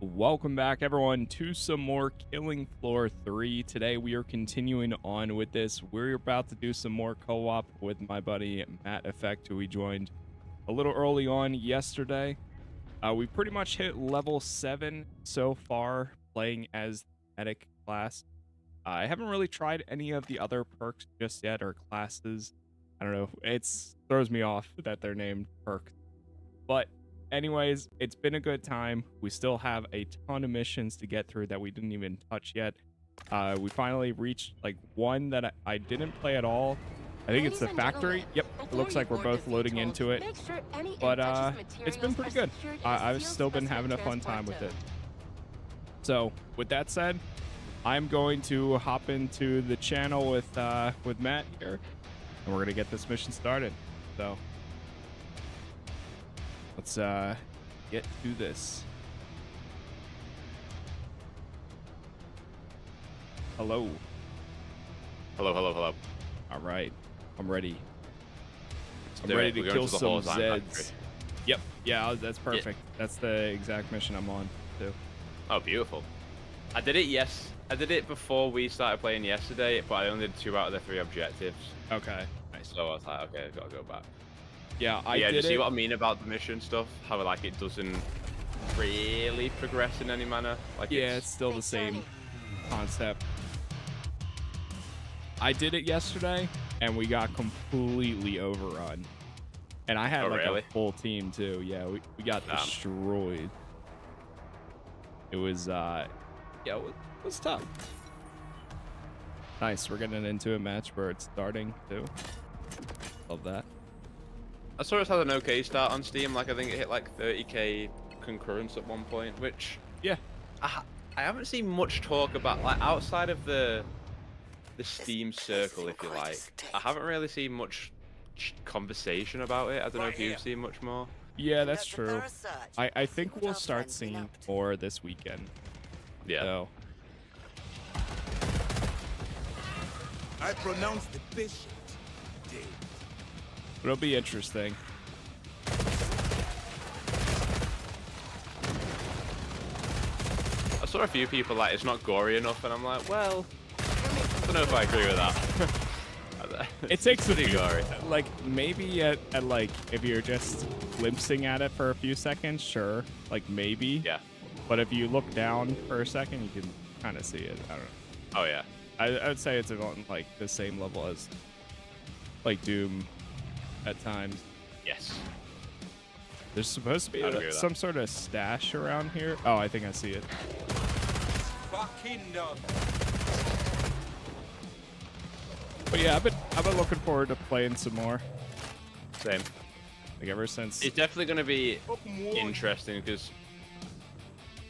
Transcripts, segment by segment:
Welcome back, everyone, to some more Killing Floor 3. Today, we are continuing on with this. We're about to do some more co-op with my buddy, Matt Effect, who we joined a little early on yesterday. We pretty much hit level 7 so far, playing as medic class. I haven't really tried any of the other perks just yet, or classes. I don't know. It throws me off that they're named perks. But anyways, it's been a good time. We still have a ton of missions to get through that we didn't even touch yet. We finally reached like one that I didn't play at all. I think it's the factory. Yep, it looks like we're both loading into it. But it's been pretty good. I've still been having a fun time with it. So with that said, I'm going to hop into the channel with Matt here, and we're gonna get this mission started. So let's get to this. Hello. Hello, hello, hello. All right, I'm ready. I'm Do ready it. to We're kill going to the some Holozine Zeds. factory. Yep, yeah, that's perfect. Yeah. That's the exact mission I'm on too. Oh, beautiful. I did it before we started playing yesterday, but I only did 2 out of the 3 objectives. Okay, nice. So I was like, okay, I've got to go back. Yeah, Do you see what I mean about the mission stuff? How like it doesn't really progress in any manner? Like yeah, it's still the same concept. I did it yesterday, and we got completely overrun. And I had a full team too. Yeah, we got destroyed. It was yeah, it was tough. Nice, we're getting into a match where it's starting too. Love that. I saw it had an okay start on Steam. Like I think it hit like 30k concurrence at one point, which yeah, I haven't seen much talk about, like outside of the Steam circle, if you like. I haven't really seen much conversation about it. I don't know if you've seen much more. Yeah, that's true. I think we'll start seeing more this weekend. Yeah. So. I pronounce the bishop dead. It'll be interesting. I saw a few people like it's not gory enough, and I'm like, well, I don't know if I agree with that. It takes pretty gory. Like maybe at like if you're just glimpsing at it for a few seconds, sure. Like maybe. Yeah. But if you look down for a second, you can kind of see it. I don't know. Oh yeah. I would say it's on like the same level as like Doom at times. Yes. There's supposed to be some sort of stash around here. Oh, I think I see it. But yeah, I've been looking forward to playing some more. Same. Like ever since. It's definitely going to be interesting because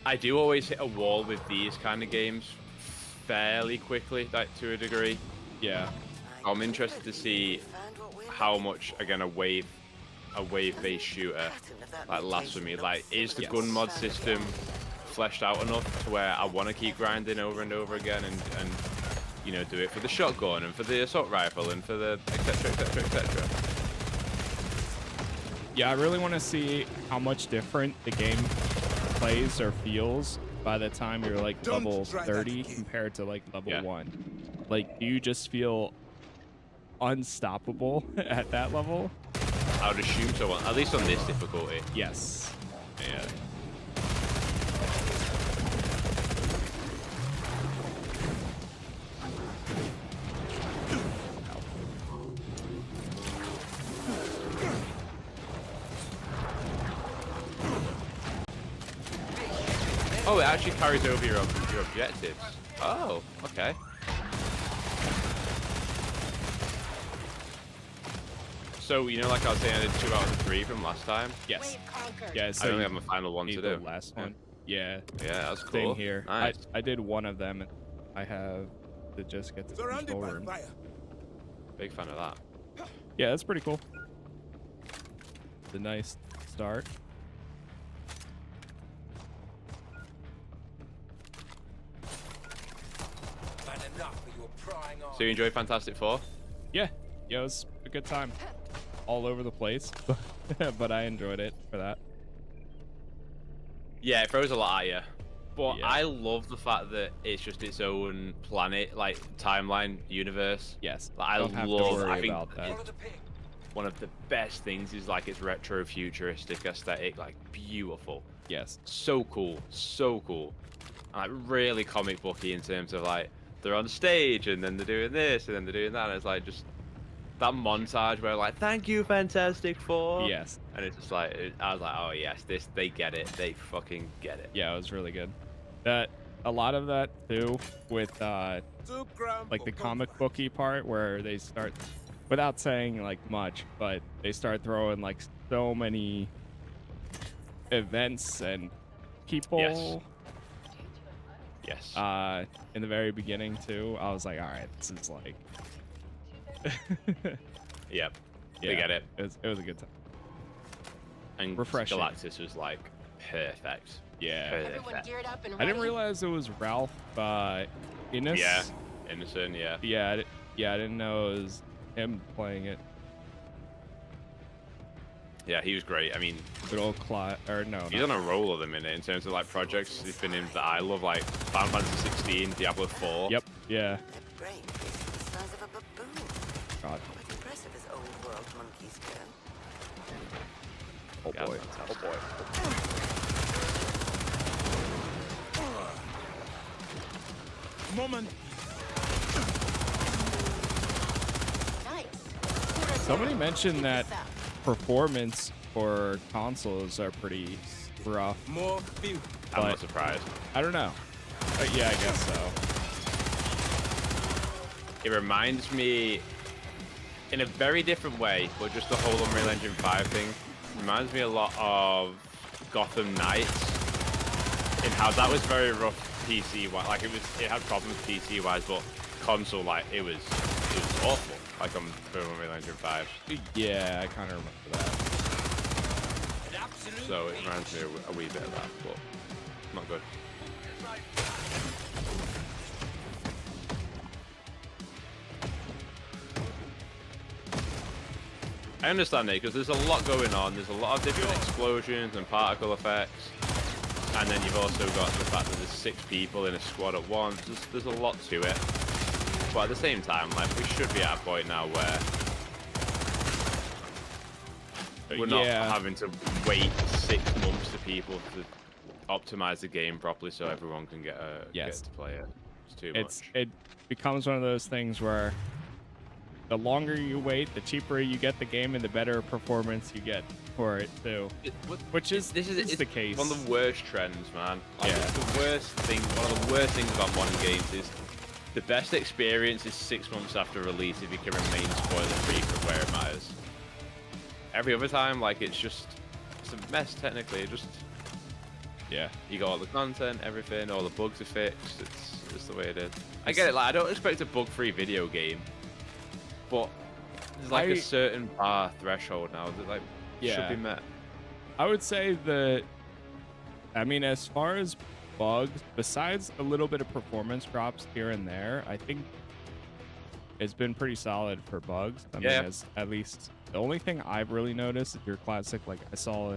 I do always hit a wall with these kind of games fairly quickly, like to a degree. Yeah. I'm interested to see how much, again, a wave-based shooter like lasts for me. Like, is the gun mod system fleshed out enough to where I want to keep grinding over and over again and you know, do it for the shotgun and for the assault rifle and for the etc, etc, etc. Yeah, I really want to see how much different the game plays or feels by the time you're like level 30 compared to like level 1. Like, do you just feel unstoppable at that level? I would assume so, at least on this difficulty. Yes. Yeah. Oh, it actually carries over your objectives. Oh, okay. So, you know, like I was saying, I did 2 out of 3 from last time? Yes. Yeah, so I only have my final one to do. The last one. Yeah. Yeah, that's cool. Same here. Nice. I did one of them, and I have to just get the control room. Big fan of that. Yeah, that's pretty cool. It's a nice start. So you enjoy Fantastic Four? Yeah. Yeah, it was a good time. All over the place, but I enjoyed it for that. Yeah, it throws a lot at you. But Yeah. I love the fact that it's just its own planet, like timeline, universe. Yes. Like, I Don't have to love. worry I think about that. one of the best things is like its retro futuristic aesthetic, like beautiful. Yes. So cool, so cool. Like really comic booky in terms of like they're on stage and then they're doing this and then they're doing that. And it's like just that montage where like, thank you, Fantastic Four. Yes. And it's just like, I was like, oh yes, they get it. They fucking get it. Yeah, it was really good. That a lot of that too with like the comic booky part where they start, without saying like much, but they start throwing like so many events and people. Yes. In the very beginning too. I was like, all right, this is like. Yep. Yeah, They get it. It was a good time. And Refreshing. Galactus was like perfect. Yeah. Everyone Perfect. geared up and I ready? didn't realize it was Ralph Innes. Yeah. Innocent, yeah. Yeah, I didn't know it was him playing it. Yeah, he was great. I mean, Good old or no. he's on a roll at the minute in terms of like projects he's been in that I love, like Final Fantasy 16, Diablo 4. Yep. Yeah. Their brain is the size of a baboon. God. Quite impressive as old world monkeys go. Oh Yeah, boy. fantastic. Oh boy. Moment. Nice. Somebody mentioned that performance for consoles are pretty rough. More view. I'm But- not surprised. I don't know. Yeah, I guess so. It reminds me, in a very different way, but just the whole Unreal Engine 5 thing, reminds me a lot of Gotham Knights, in how that was very rough PC-wise. Like it had problems PC-wise, but console, like it was awful. Like on Unreal Engine 5. Yeah, I kind of remember that. So it reminds me a wee bit of that, but not good. I understand it because there's a lot going on. There's a lot of different explosions and particle effects, and then you've also got the fact that there's 6 people in a squad at once. There's a lot to it, but at the same time, like we should be at a point now where we're not having to wait 6 months for people to optimize the game properly so everyone can get to play it. It's too much. It becomes one of those things where the longer you wait, the cheaper you get the game and the better performance you get for it too. Which is It's the case. One of the worst trends, man. Like, Yeah. it's the worst thing. One of the worst things about modern games is the best experience is 6 months after release if you can remain spoiler-free from where it matters. Every other time, like it's a mess technically. Yeah. You got all the content, everything, all the bugs are fixed. It's just the way it is. I get it. Like I don't expect a bug-free video game, but there's like a certain bar threshold now that like should be met. I would say I mean, as far as bugs, besides a little bit of performance drops here and there, I think it's been pretty solid for bugs. I mean, at least the only thing I've really noticed is your classic, like I saw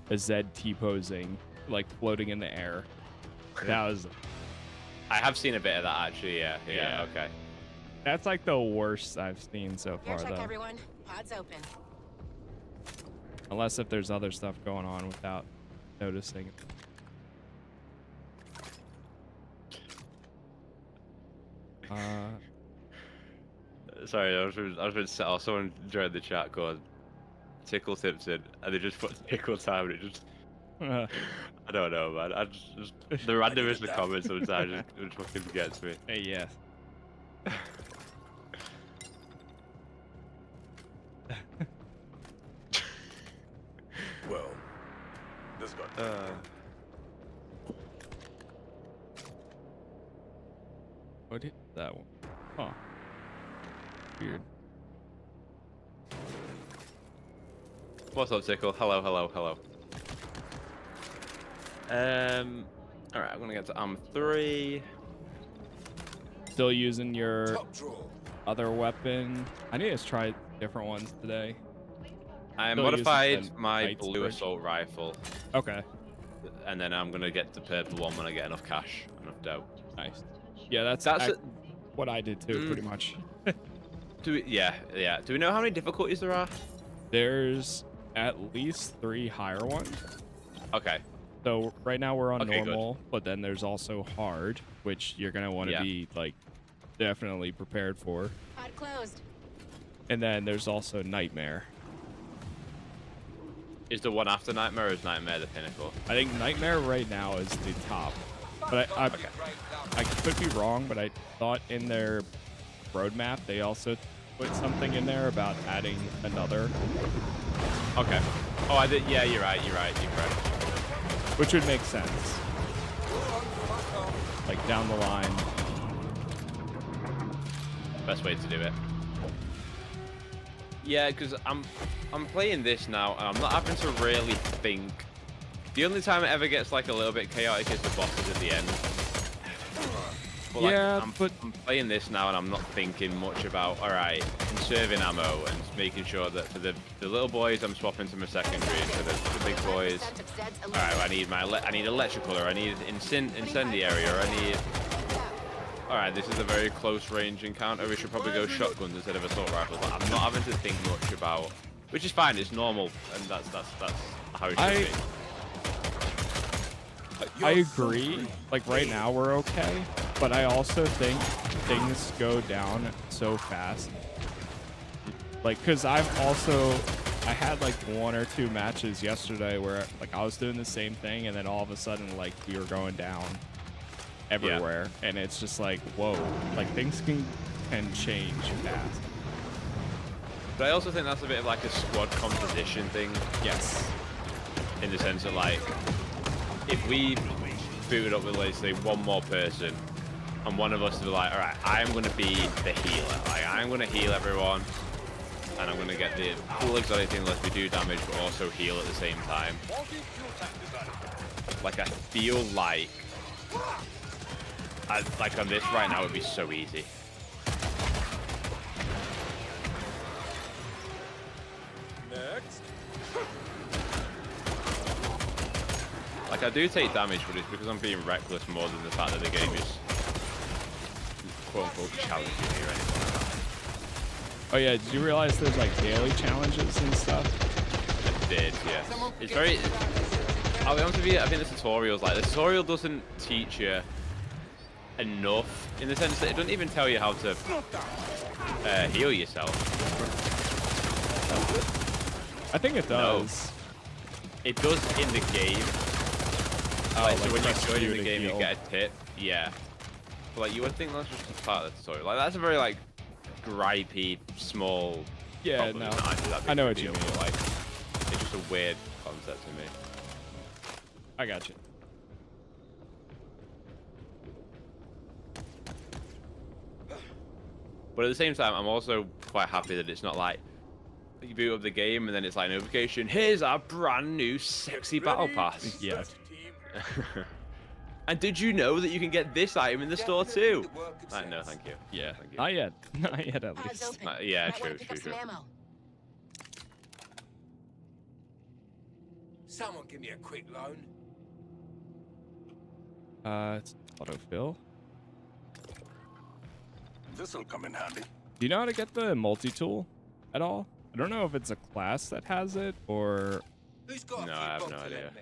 a Zed T-posing, like floating in the air. That was... I have seen a bit of that actually, yeah, okay. That's like the worst I've seen so far, Air check, though. everyone. Pods open. Unless if there's other stuff going on without noticing. Sorry, I was going to set off. Someone joined the chat called Tickle Tipton, and they just put tickle time, and it just... I don't know, man. I just the randomness in the comments sometimes just fucking gets me. Hey, yes. Well, this got What is that one? Huh. Weird. What's up, Tickle? Hello, hello, hello. Alright, I'm gonna get to AM3. Still using your top drawer. other weapon. I need to try different ones today. I Still modified using the my Knight's blue Bridge. assault rifle. Okay. and then I'm gonna get the purple one when I get enough cash, enough dough. Nice. Yeah, that's what I did too, pretty much. Yeah. Do we know how many difficulties there are? There's at least 3 higher ones. Okay. So right now we're on Okay, normal, but then there's also hard, which you're gonna want to be like definitely prepared for. Pod closed. And then there's also nightmare. Is the one after Nightmare or is Nightmare the pinnacle? I think nightmare right now is the top, but I could be wrong, but I thought in their roadmap they also put something in there about adding another. Okay. Oh, I did. Yeah, you're right. You're correct. Which would make sense. Like down the line. Best way to do it. Yeah, because I'm playing this now, and I'm not having to really think. The only time it ever gets like a little bit chaotic is the bosses at the end. But, like, I'm playing this now, and I'm not thinking much about, all right, conserving ammo and making sure that for the little boys, I'm swapping to my secondary, and for the big boys, all right, I need electrical, or I need incendiary, or I need. All right, this is a very close range encounter. We should probably go shotguns instead of assault rifles. Like, I'm not having to think much about, which is fine. It's normal, and that's how it should be. I agree. Like right now we're okay, but I also think things go down so fast. Like, cause I had like 1 or 2 matches yesterday where like I was doing the same thing, and then all of a sudden like we were going down everywhere, and it's just like, whoa, like things can change fast. But I also think that's a bit of like a squad composition thing. Yes. In the sense that like, if we booted up with, let's say, 1 more person, and one of us is like, all right, I'm going to be the healer. Like, I'm going to heal everyone, and I'm going to get the cool exotic thing, lets me do damage, but also heal at the same time. Like, I feel like on this right now, it would be so easy. Next. Like, I do take damage, but it's because I'm being reckless more than the fact that the game is quote-unquote challenging me or anything like that. Oh yeah, did you realize there's like daily challenges and stuff? I did, yes. It's very... I'll be honest with you, I think the tutorial's like... The tutorial doesn't teach you enough, in the sense that it doesn't even tell you how to heal yourself. I think it does. No. It does in the game. Like, so when you join in the game, you get a tip. Yeah. But like, you would think that's just a part of the tutorial. Like, that's a very like gripey, small. Yeah, no. I know what you mean. Like, it's just a weird concept to me. I got you. But at the same time, I'm also quite happy that it's not like you boot up the game and then it's like notification. Here's our brand new sexy battle pass. Yeah. And did you know that you can get this item in the store too? No, thank you. Yeah. Thank you. Not yet. Not yet, at least. Yeah, true. Someone give me a quick loan. It's autofill. This'll come in handy. Do you know how to get the multi-tool at all? I don't know if it's a class that has it, or Who's got No, a few I have bob no to idea. lend me?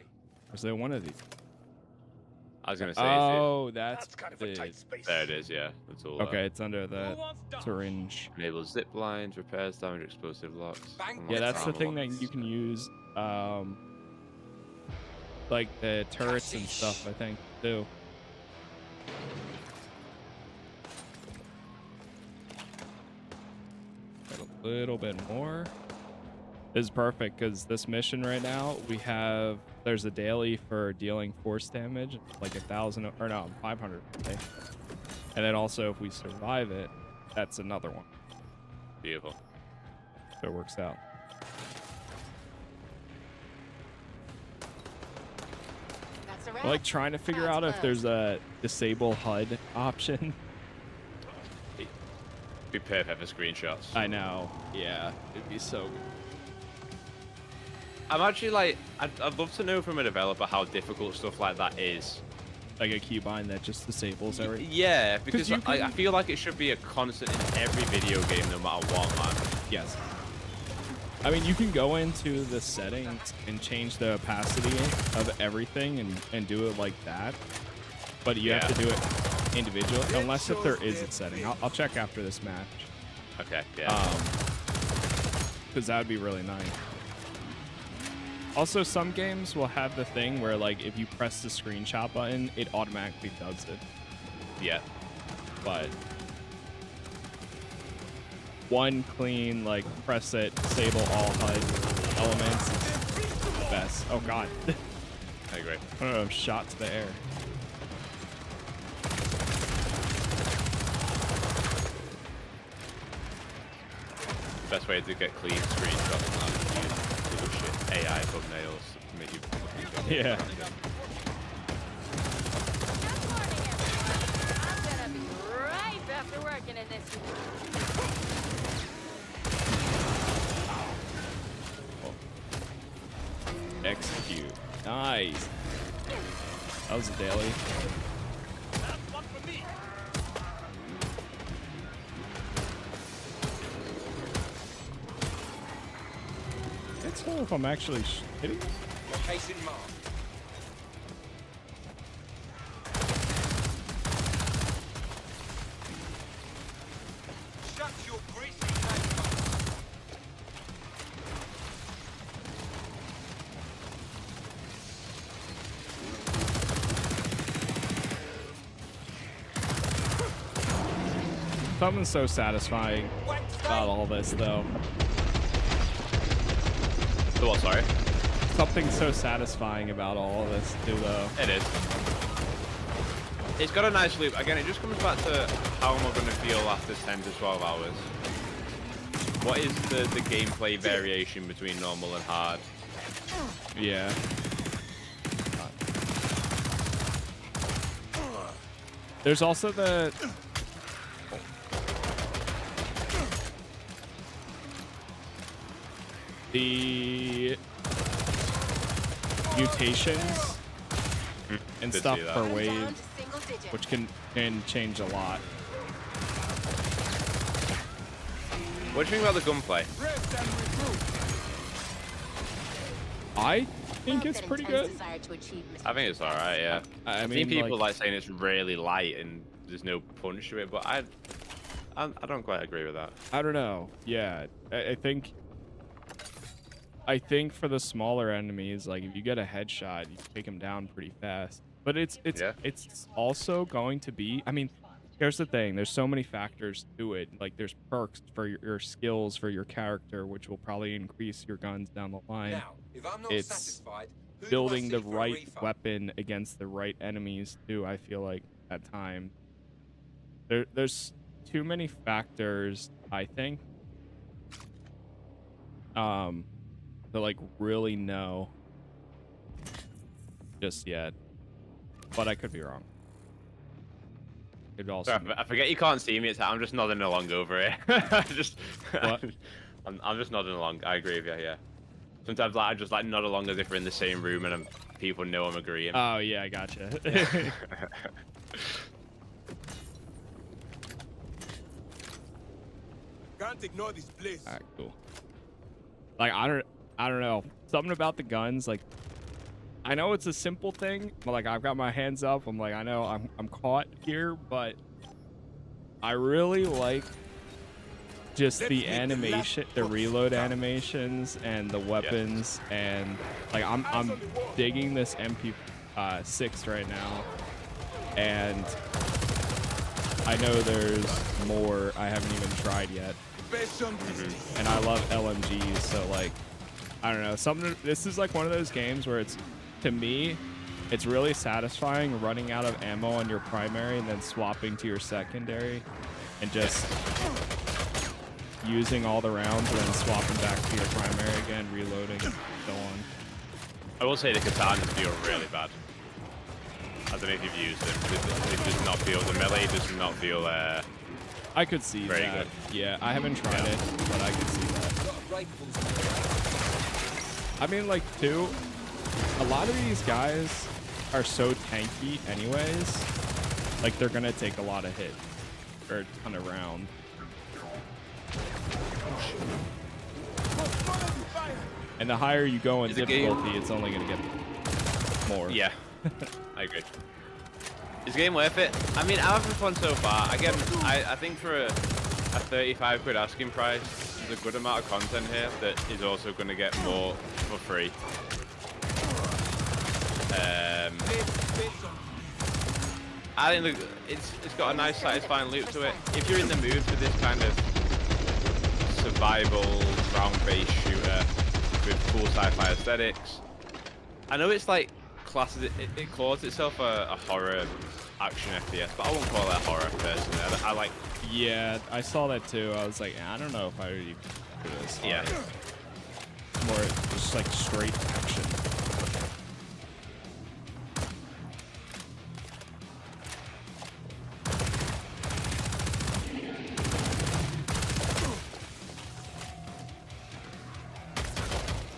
is there one of these? I was gonna say. Oh, that's Kind of a tight space. There it is. Yeah, that's all. Okay, it's under the syringe. Enables zip lines, repairs damage, explosive locks. Bang. Yeah, that's the armor thing locks. that you can use, like the turrets and stuff, I think, too. Got a little bit more. This is perfect because this mission right now, there's a daily for dealing force damage, like 1,000, or no, 500. Okay. And then also if we survive it, that's another one. Beautiful. So it works out. That's a I wrap. like trying to figure out if there's a disable HUD option. Be perfect for screenshots. I know. Yeah, it'd be so good. I'm actually like, I'd love to know from a developer how difficult stuff like that is. Like a keybind that just disables everything. Yeah, because you can- I feel like it should be a constant in every video game, no matter what, man. Yes. I mean, you can go into the settings and change the opacity of everything and do it like that, but you have to do it individually, unless if there is a setting. I'll check after this match. Okay, yeah. Because that would be really nice. Also, some games will have the thing where, like, if you press the screenshot button, it automatically does it. Yeah. But one clean, like, press it, disable all HUD elements, is best. Oh God. I agree. I don't know, shot to the air. The best way to get clean screenshots is use bullshit AI thumbnails to make you fucking Yeah. Good morning, everyone. I'm gonna be right after working in this. Execute. Nice. That was a daily. Can't tell if I'm actually hitting. Location marked. Shut your greasy mouth. Something so satisfying about all this, though. So what, sorry? Something so satisfying about all of this, too, though. It is. It's got a nice loop. Again, it just comes back to how am I going to feel after 10 to 12 hours. What is the gameplay variation between normal and hard? Yeah. There's also the mutations and Did stuff see that. per Down wave, to single digits. which can change a lot. What do you think about the gunplay? I think Not it's that pretty intense good. desire to achieve, Mr. I think it's alright, yeah. I I've mean, seen people like, like saying it's really light and there's no punch to it, but I don't quite agree with that. I don't know. Yeah, I think for the smaller enemies, like if you get a headshot, you take them down pretty fast. But it's also going to be. I mean, here's the thing. There's so many factors to it. Like there's perks for your skills for your character, which will probably increase your guns down the line. Now, if I'm not It's satisfied, who do I building the see for a right refund? weapon against the right enemies too. I feel like at times there's too many factors. I think. To like really know just yet, but I could be wrong. Could also. Sorry, I forget you can't see me. I'm just nodding along over it. What? I'm just nodding along. I agree with you. Yeah. Sometimes like, I just like nod along as if we're in the same room and people know I'm agreeing. Oh yeah, I gotcha. Can't ignore this place. All right, cool. Like I don't know. Something about the guns, like I know it's a simple thing, but like I've got my hands up. I'm like I know I'm caught here, but I really like just the animation, the reload animations and the weapons, and like I'm digging this MP6 right now, and I know there's more I haven't even tried yet. And I love LMGs, so like I don't know, this is like one of those games where it's, to me, it's really satisfying running out of ammo on your primary and then swapping to your secondary and just using all the rounds and then swapping back to your primary again, reloading, and so on. I will say the katanas feel really bad. I don't know if you've used them. It does not feel, the melee does not feel I could see very that. good. Yeah, I haven't tried it, but I could see that. I mean, like, too, a lot of these guys are so tanky anyways. Like, they're gonna take a lot of hit or a ton of round. And the higher you go in difficulty, it's only gonna get more. Yeah, I agree. Is the game worth it? I mean, I'm having fun so far. Again, I think for a 35 quid asking price, there's a good amount of content here that is also going to get more for free. I think it's got a nice, satisfying loop to it. If you're in the mood for this kind of survival, round-based shooter with cool sci-fi aesthetics, I know it's like classes. It calls itself a horror action FPS, but I won't call it a horror personally. I like. Yeah, I saw that too. I was like, I don't know if I would even do this. Yeah. More just like straight action.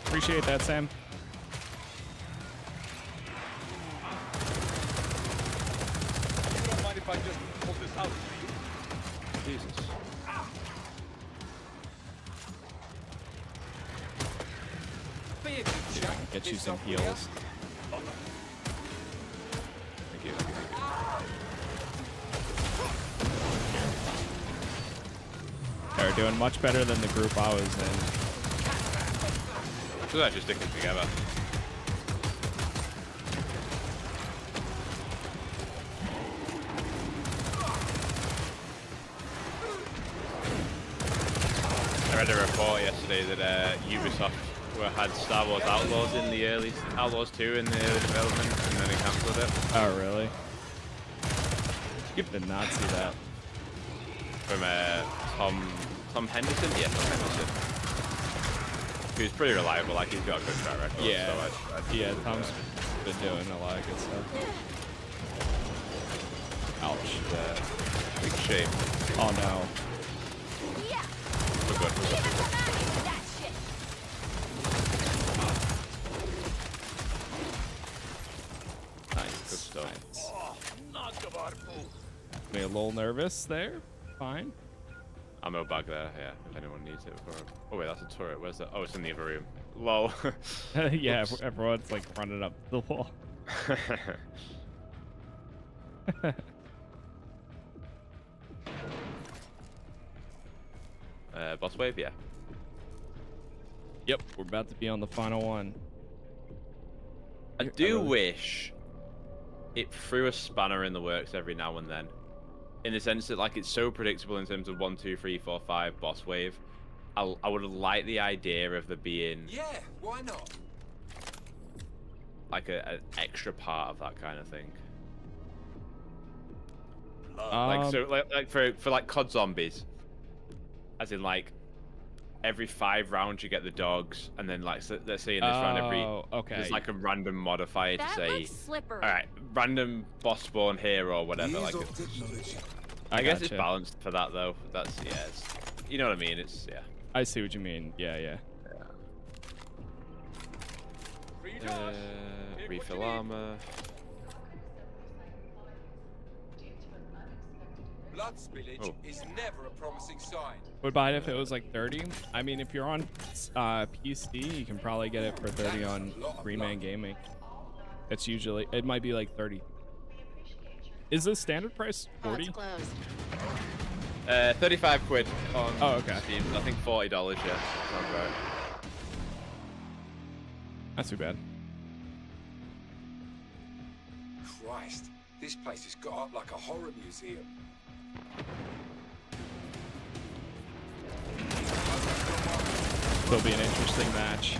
Appreciate that, Sam. You don't mind if I just pull this out? Jesus. Get you some heals. Thank you. They're doing much better than the group I was in. So that just sticking together. I read a report yesterday that Ubisoft had Star Wars Outlaws in the early Outlaws 2 in the early development, and then they cancelled it. Oh, really? Did not see that. From Tom Henderson? Yeah, Tom Henderson. He's pretty reliable, like he's got a good track record. Yeah, so yeah, Tom's been doing a lot of good stuff. Ouch. Big shame. Oh no. Yeah. We're good. Even come at me with that shit. Nice, good stuff. Made a little nervous there. Fine. Ammo bag there, yeah, if anyone needs it for. Oh wait, that's a turret. Where's that? Oh, it's in the other room. Lol. Yeah, everyone's like running up the wall. Boss wave, yeah. Yep, we're about to be on the final one. I do wish it threw a spanner in the works every now and then, in the sense that like it's so predictable in terms of 1, 2, 3, 4, 5 boss wave. I would like the idea of there being Yeah, why not? like an extra part of that kind of thing. Like for like COD zombies, as in like every 5 rounds you get the dogs, and then like so let's say in this round there's like a random modifier to That say, looks slippery. all right, random boss spawn here or whatever. Like I guess it's balanced for that though. That's it's, you know what I mean. It's I see what you mean. Yeah. Refill armor. Blood spillage is never a promising sign. Would buy it if it was like 30. I mean, if you're on PC, you can probably get it for 30 on Freeman Gaming. It's usually, it might be like 30. Is the standard price 40? It's closed. 35 quid on okay. Steam. I think $40, yeah. Sounds right. Not too bad. Christ, this place has got up like a horror museum. It'll be an interesting match.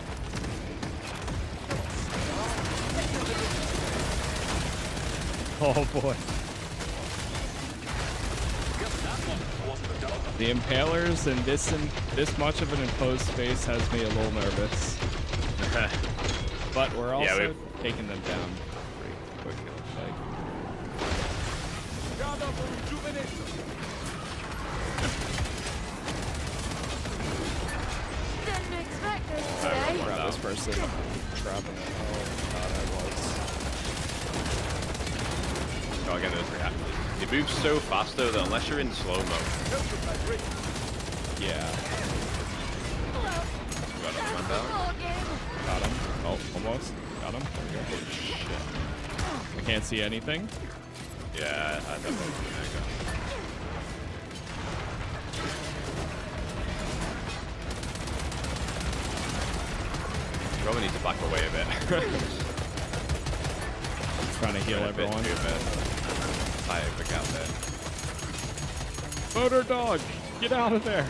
Oh boy. The impalers and this much of an enclosed space has me a little nervous. But we're also taking them down pretty quick, it looks like. Didn't expect this Alright, today. one Grab down. this person. Trapping it. Oh god, I was. Go again, those reactors. They move so fast though that unless you're in slow-mo. Yeah. Got another man down. Ball game. Got him. Oh, almost. Got him. There we go. Holy shit. I can't see anything. Yeah, I don't know. There you go. Probably need to back away a bit. Trying to heal everyone. Tight of the gap there. Motor dog, get out of there.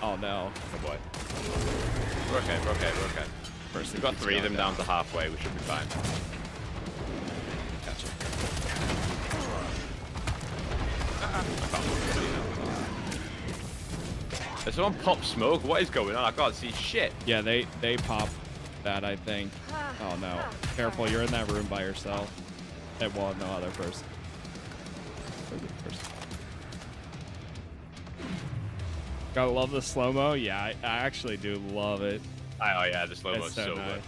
Oh no. Oh boy. We're okay, we're okay, we're okay. First, We've got 3 of them down to halfway, we should be fine. Gotcha. There's someone pop smoke, what is going on? I can't see shit. Yeah, they pop that, I think. Oh no. Careful, you're in that room by yourself. Well, no other person. Gotta love the slow-mo. Yeah, I actually do love it. Oh yeah, the slow-mo's It's so so good. nice.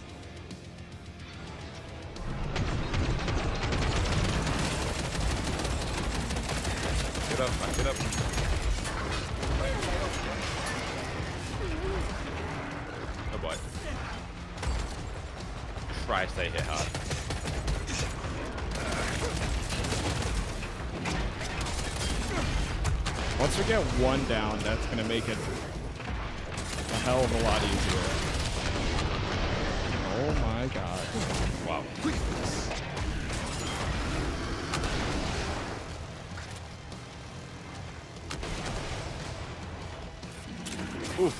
Get up, man, get up. Oh boy. Christ, they hit hard. Once we get one down, that's gonna make it a hell of a lot easier. Oh my god. Wow. Oof.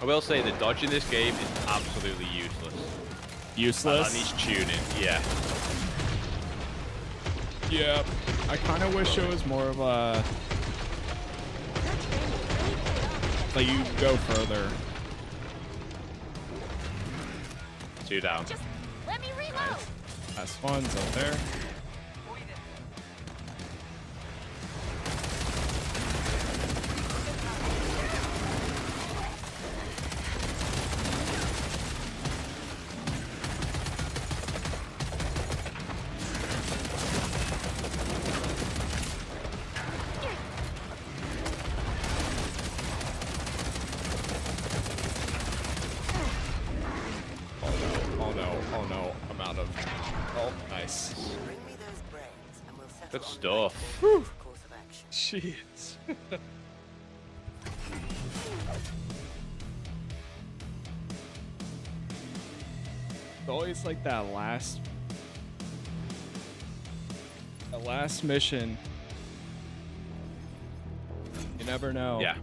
I will say the dodge in this game is absolutely useless. Useless? That needs tuning, yeah. Yeah. I kind of wish it was more of a... like you go further. 2 down. Just let me reload. Last one's up there. Oh no, I'm out of... Oh, nice. Bring me those brains and we'll settle Good on stuff. the next course of action. Jeez. It's always like that last mission. You never know. Yeah.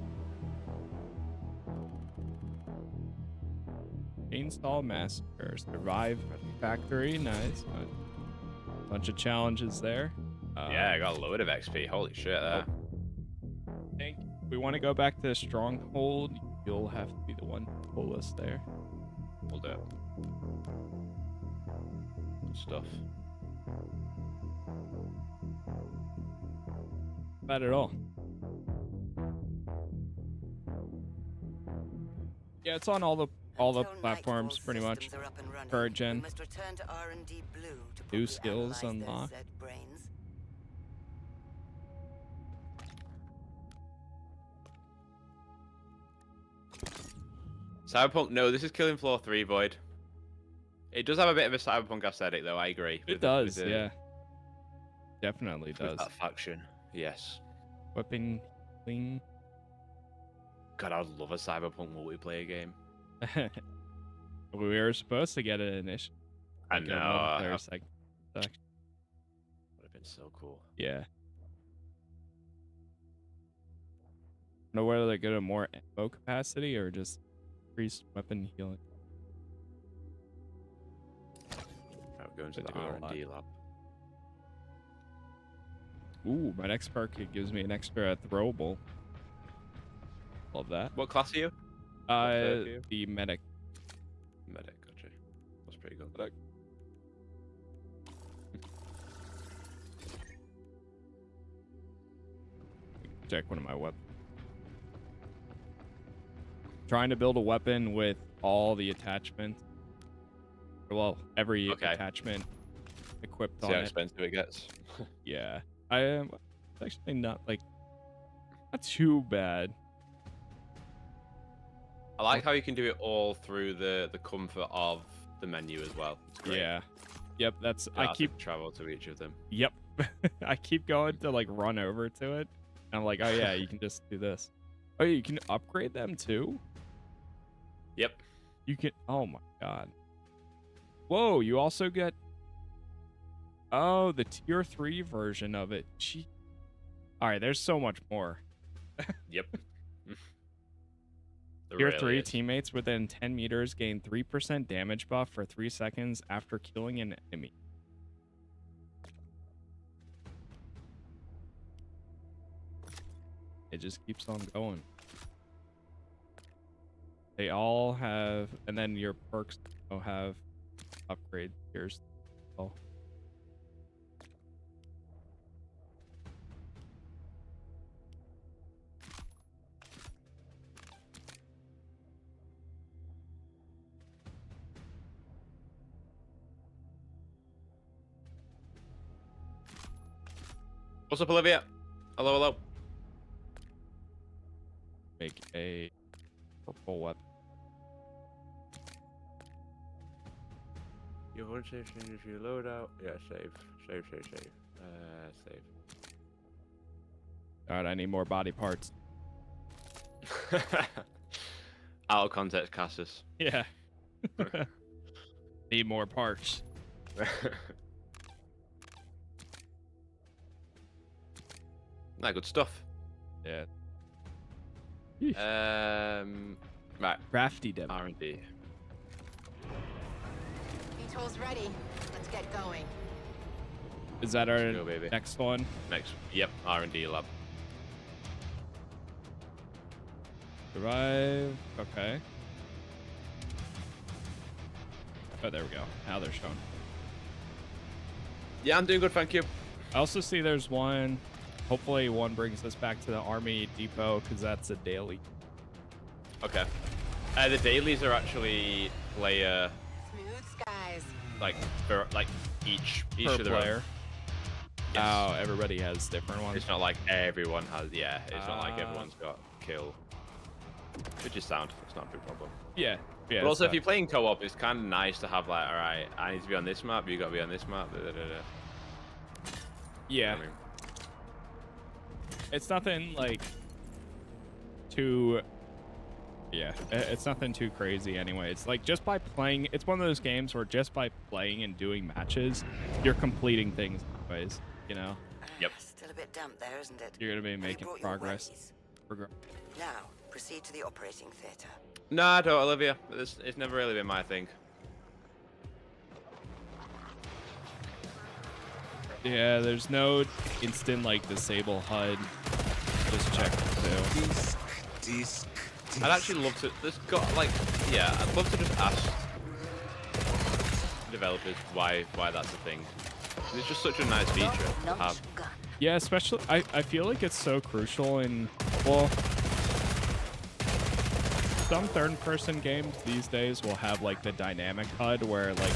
Chainsaw Massacre. Survive Factory. Nice. Bunch of challenges there. Yeah, I got a load of XP. Holy shit, there. I think we want to go back to Stronghold. You'll have to be the one to pull us there. We'll do it. Good stuff. Bad at all. Yeah, it's on all the Until platforms Nightfall pretty much. systems are up and running, Current gen. we must return to R&D Blue to New properly skills analyze those unlocked. said brains. Cyberpunk, no, this is Killing Floor 3, Void. It does have a bit of a cyberpunk aesthetic, though, I agree. It does, yeah. Definitely With does. that faction, yes. Weapon clean. God, I would love a cyberpunk multiplayer game. We were supposed to get it initially. I know. There's like, Would have been so cool. yeah. Know whether they get a more ammo capacity or just increased weapon healing. Right, we're going to Good the to go a R&D lab. Ooh, my next perk, it gives me an extra throwable. Love that. What class are you? perk are you? The medic. Medic, gotcha. That's pretty good. Medic. check one of my weapons. Trying to build a weapon with all the attachments. Well, every attachment equipped See on how it. expensive it gets. Yeah, I am actually not too bad. I like how you can do it all through the comfort of the menu as well. It's great. Yeah, yep. That's You I don't have keep to travel to each of them. Yep, I keep going to like run over to it. And I'm like, oh yeah, you can just do this. Oh, you can upgrade them too. Yep. You can. Oh my god. Whoa! You also get. Oh, the tier 3 version of it. Gee. All right, there's so much more. Yep. Tier 3 teammates within 10 meters gain 3% damage buff for 3 seconds after killing an enemy. It just keeps on going. They all have, and then your perks will have upgrade tiers. Oh. What's up, Olivia? Hello, hello. Make a purple weapon. Your one save changes your loadout. Yeah, save. Save. All right, I need more body parts. Out of context, Casas. Yeah. Need more parts. Nah, good stuff. Yeah. Right. Crafty demo. R&D. Tools ready. Let's get going. Is that our Go, baby. next one? Next. Yep. R&D lab. Survive. Okay. Oh, there we go. Now they're showing. Yeah, I'm doing good, thank you. I also see there's one. Hopefully one brings us back to the army depot because that's a daily. Okay. The dailies are actually player, Smooth skies. like each Per of their own. player. Yes. Oh, everybody has different ones. It's not like everyone has. Yeah, it's not like everyone's got kill. Which is sound. It's not a big problem. Yeah. Yeah. But also, it's if you're playing co-op, it's kind of nice to have like, all right, I need to be on this map. You got to be on this map. Da, da, da, da. yeah. I mean, It's nothing like too. Yeah, it's nothing too crazy anyway. It's like just by playing, it's one of those games where just by playing and doing matches, you're completing things anyways, you know? Yep. Still a bit damp there, isn't it? You're gonna be Have you making brought your progress. wellies? Now, proceed to the operating theater. nah, don't, Olivia. It's never really been my thing. Yeah, there's no instant like disable HUD. Just check too. Disc. I'd actually love to. There's got like, yeah, I'd love to just ask developers why that's a thing. It's just such a nice feature to have. Yeah, especially I feel like it's so crucial in, well, some third-person games these days will have like the dynamic HUD where like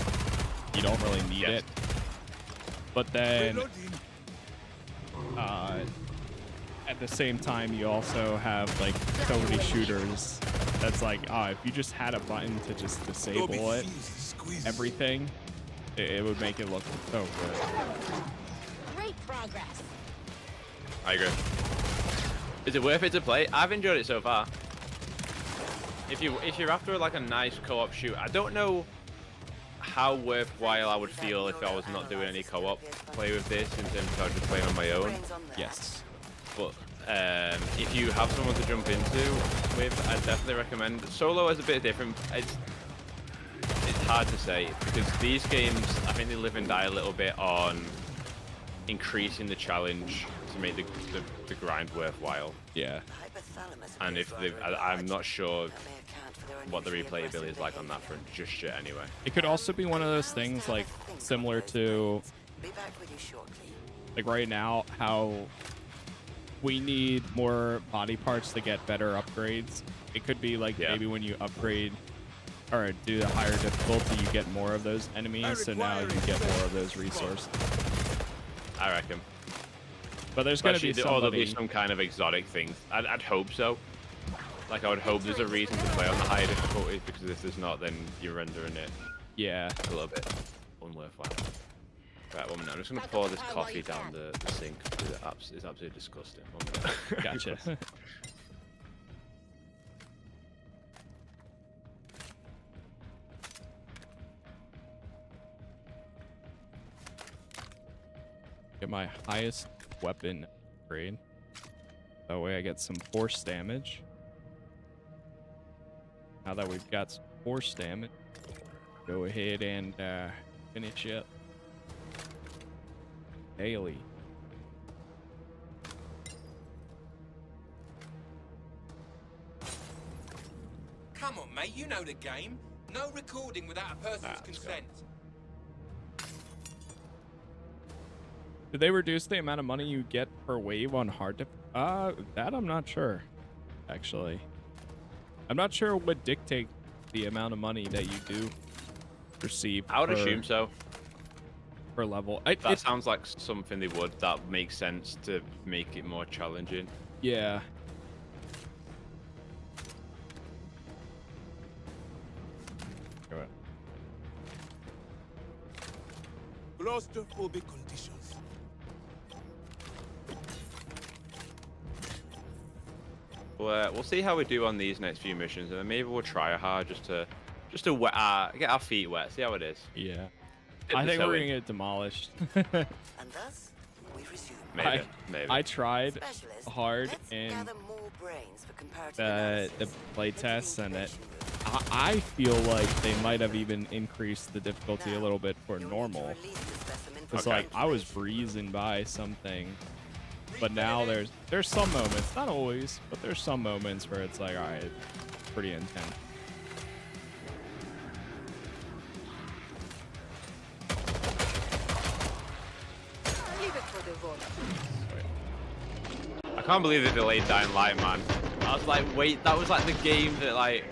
you don't really need it. But then at the same time you also have like so many shooters that's like, if you just had a button to just disable it, everything, it would make it look so good. Great progress. I agree. Is it worth it to play? I've enjoyed it so far. If you're after like a nice co-op shoot, I don't know how worthwhile I would feel if I was not doing any co-op play with this in terms of just playing on my own. Yes. But if you have someone to jump into with, I'd definitely recommend. Solo is a bit different. It's hard to say because these games, I think they live and die a little bit on increasing the challenge to make the grind worthwhile. Yeah. And if I'm not sure what the replayability is like on that front just yet anyway. It could also be one of those things like similar to like right now how we need more body parts to get better upgrades. It could be like maybe when you upgrade or do the higher difficulty, you get more of those enemies, so now you get more of those resources. I reckon. But there's going to be there'll be some kind of exotic things. I'd hope so. Like, I would hope there's a reason to play on the higher difficulty, because if there's not, then you're rendering it a little bit unworthwhile. Right, 1 minute. I'm just going to pour this coffee down the sink, because it's absolutely disgusting. 1 minute. Gotcha. Get my highest weapon upgrade. That way I get some force damage. Now that we've got some force damage, go ahead and finish up daily. Come on, mate, you know the game. No recording without a person's consent. Did they reduce the amount of money you get per wave on hard that I'm not sure, actually. I'm not sure what would dictate the amount of money that you do receive. I would assume so. Per level. That sounds like something they would. That makes sense to make it more challenging. Yeah. Claustrophobic conditions. We'll see how we do on these next few missions, and then maybe we'll try hard just to get our feet wet, see how it is. Yeah. Dip I the think toe we're in. gonna get demolished. And thus, we resume. Maybe. I tried Specialist, hard let's in gather more brains for comparative the analysis. play tests, and I feel like they might have even increased the difficulty a little bit for You'll need to normal. release the specimen for It's like I was breezing by something, but now there's some moments, not always, but there's some moments where it's like, all right, it's pretty intense. Leave it for the vote. I can't believe they delayed Dying Light, man. I was like, wait, that was like the game that like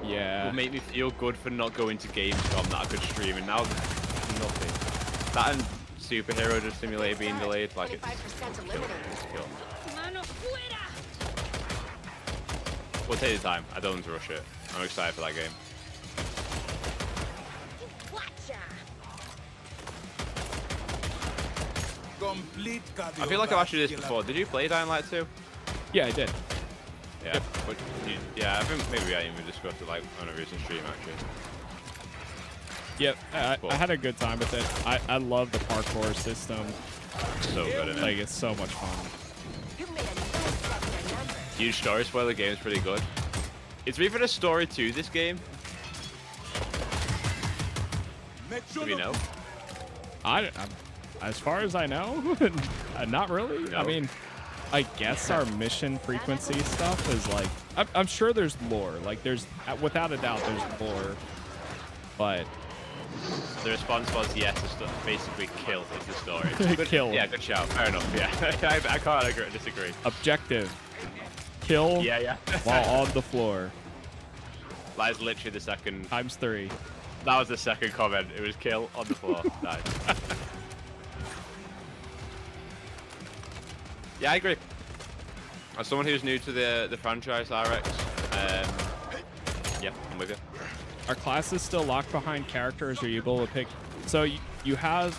would make me feel good for not going to Gamescom that I could stream, and now nothing. That and Superhero just Simulator being delayed, like it's 25% killed. eliminated. It's killed. Mano fuera! We'll take the time. I don't want to rush it. I'm excited for that game. Watcha! Complete I feel like I've asked you this before. Did you play Dying Light 2? Yeah, I did. Yeah. Yeah, I think maybe I even discussed it like on a recent stream actually. Yep, I had a good time with it. I love the parkour system. So good in it. Like, it's so much fun. You made a nice step in your numbers. Huge story spoiler. The game's pretty good. Is there even a story to this game? Make Do sure we know? As far as I know, not really. No. I mean, I guess our mission frequency stuff is like, I'm sure there's lore. Like, there's, without a doubt, there's lore. But The response was yes, basically kill is the story. Good, kill. Yeah, good shout. Fair enough. Yeah, I can't disagree. objective, kill Yeah. while on the floor. That is literally the second. ×3. That was the second comment. It was kill on the floor. Nice. Yeah, I agree. As someone who's new to the franchise, RX, yeah, I'm with you. Are classes still locked behind characters? Are you able to pick? So you have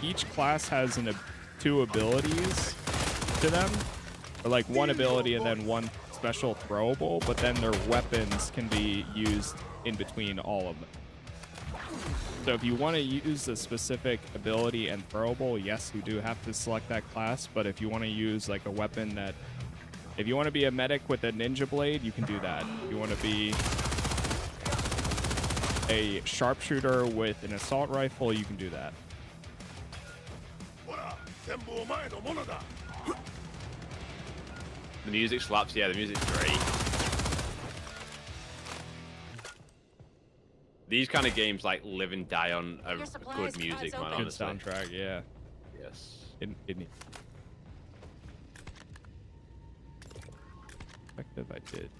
each class has two abilities to them, or like one ability and then one special throwable, but then their weapons can be used in between all of them. So if you want to use a specific ability and throwable, yes, you do have to select that class. But if you want to use like a weapon that, if you want to be a medic with a ninja blade, you can do that. If you want to be a sharpshooter with an assault rifle, you can do that. The music slaps. Yeah, the music's great. These kind of games like live and die on a Your supplies, good music, guys, man. open. Good Honestly. soundtrack, yeah. Yes. It perspective? I did.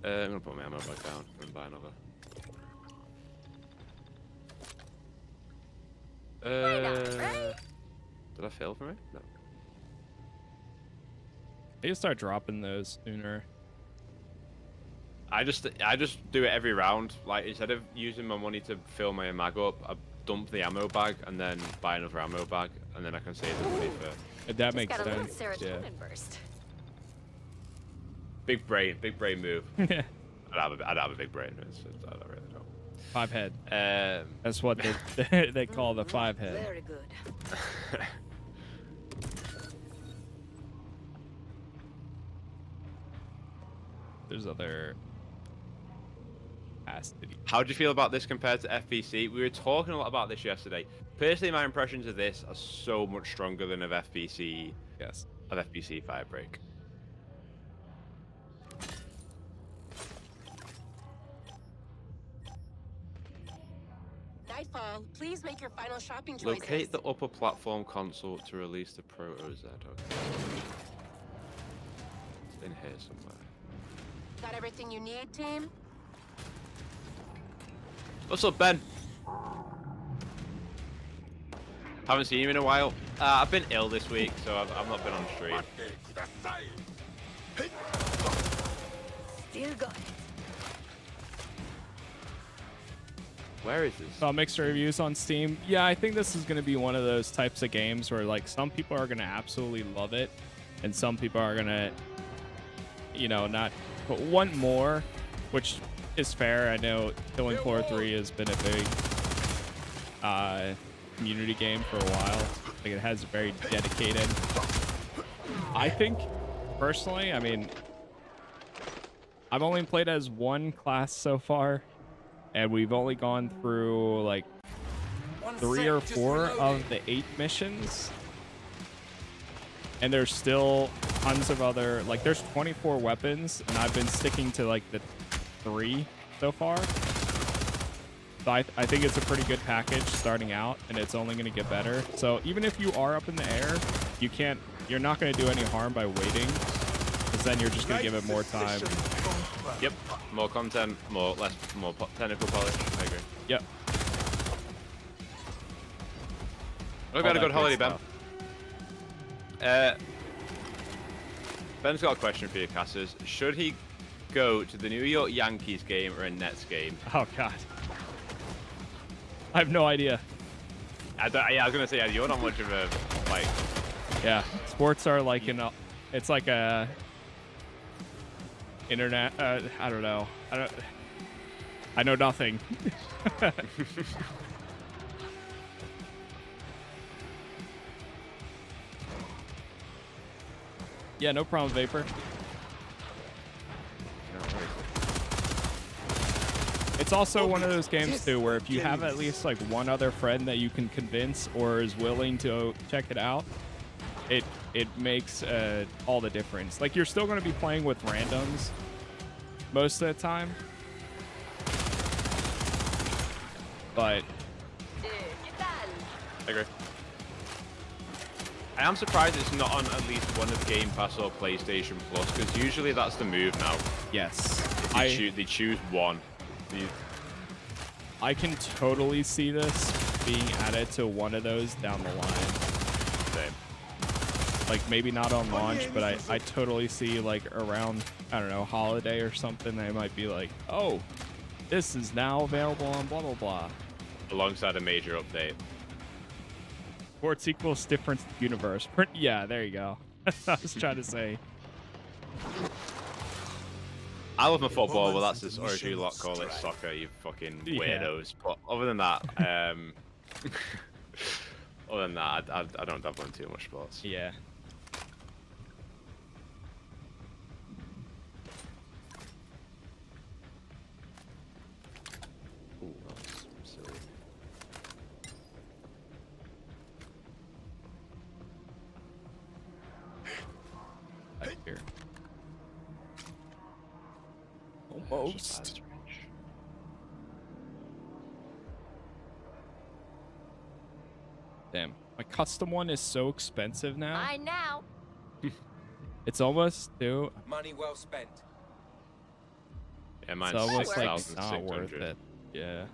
I'm gonna put my ammo back down and buy another. Did I fail from it? No. They start dropping those sooner. I just do it every round. Like instead of using my money to fill my mag up, I dump the ammo bag and then buy another ammo bag, and then I can save the money for. That makes Got a little sense. serotonin Yeah. burst. Big brain move. Yeah. I'd have a big brain. I don't really know. 5 head. Um, That's what they call the 5 head. Very good. There's other acid. How do you feel about this compared to FPC? We were talking a lot about this yesterday. Personally, my impressions of this are so much stronger than of FPC. Yes. Of FPC Firebreak. Nightfall, please make your final shopping choices. Locate the upper platform console to release the Proto Z. Okay. It's in here somewhere. Got everything you need, team? What's up, Ben? Haven't seen you in a while. I've been ill this week, so I've not been on stream. Still got it. Where is this? Saw mixed reviews on Steam. Yeah, I think this is going to be one of those types of games where like some people are going to absolutely love it, and some people are going to, you know, not want more, which is fair. I know Killing Floor 3 has been a big community game for a while. Like it has very dedicated. I think personally, I mean, I've only played as one class so far, and we've only gone through like 3 or 4 of the 8 missions, and there's still tons of other, like there's 24 weapons, and I've been sticking to like the 3 so far. So I think it's a pretty good package starting out, and it's only going to get better. So even if you are up in the air, you're not going to do any harm by waiting, because then you're just going to give it more time. Yep. More content, more technical polish. I agree. Yep. Hope you had a good holiday, Ben. Ben's got a question for you, Casas. Should he go to the New York Yankees game or a Nets game? Oh God, I have no idea. Yeah, I was gonna say you're not much of a like. Yeah, sports are like it's like a internet. I don't know. I know nothing. Yeah, no problem, Vapor. It's also one of those games too where if you have at least like one other friend that you can convince or is willing to check it out, it makes all the difference. Like you're still going to be playing with randoms most of the time, but I agree. I am surprised it's not on at least one of Game Pass or PlayStation Plus, because usually that's the move now. yes, They choose one. I can totally see this being added to one of those down the line. Same. Like maybe not on launch, but I totally see like around, I don't know, holiday or something, they might be like, oh, this is now available on blah blah blah. Alongside a major update. Sports equals different universe. Yeah, there you go. I was trying to say. I love my football, but that's just, or as you lot call it, soccer, you fucking weirdos. Yeah. But other than that, I don't dabble in too much sports. Yeah. Ooh, that's silly. Back here. Almost. Damn. My custom one is so expensive now. Mine now. It's almost too. Money well spent. Yeah, It's mine's almost like not 6,600. worth it. Yeah.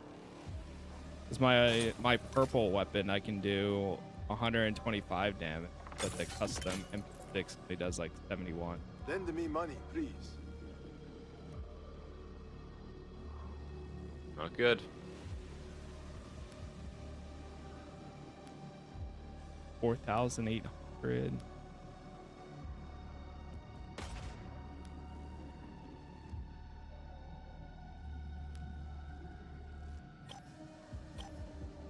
Cause my purple weapon I can do 125 damage, but the custom MP6 only does like 71. Lend me money, please. Not good. $4,800.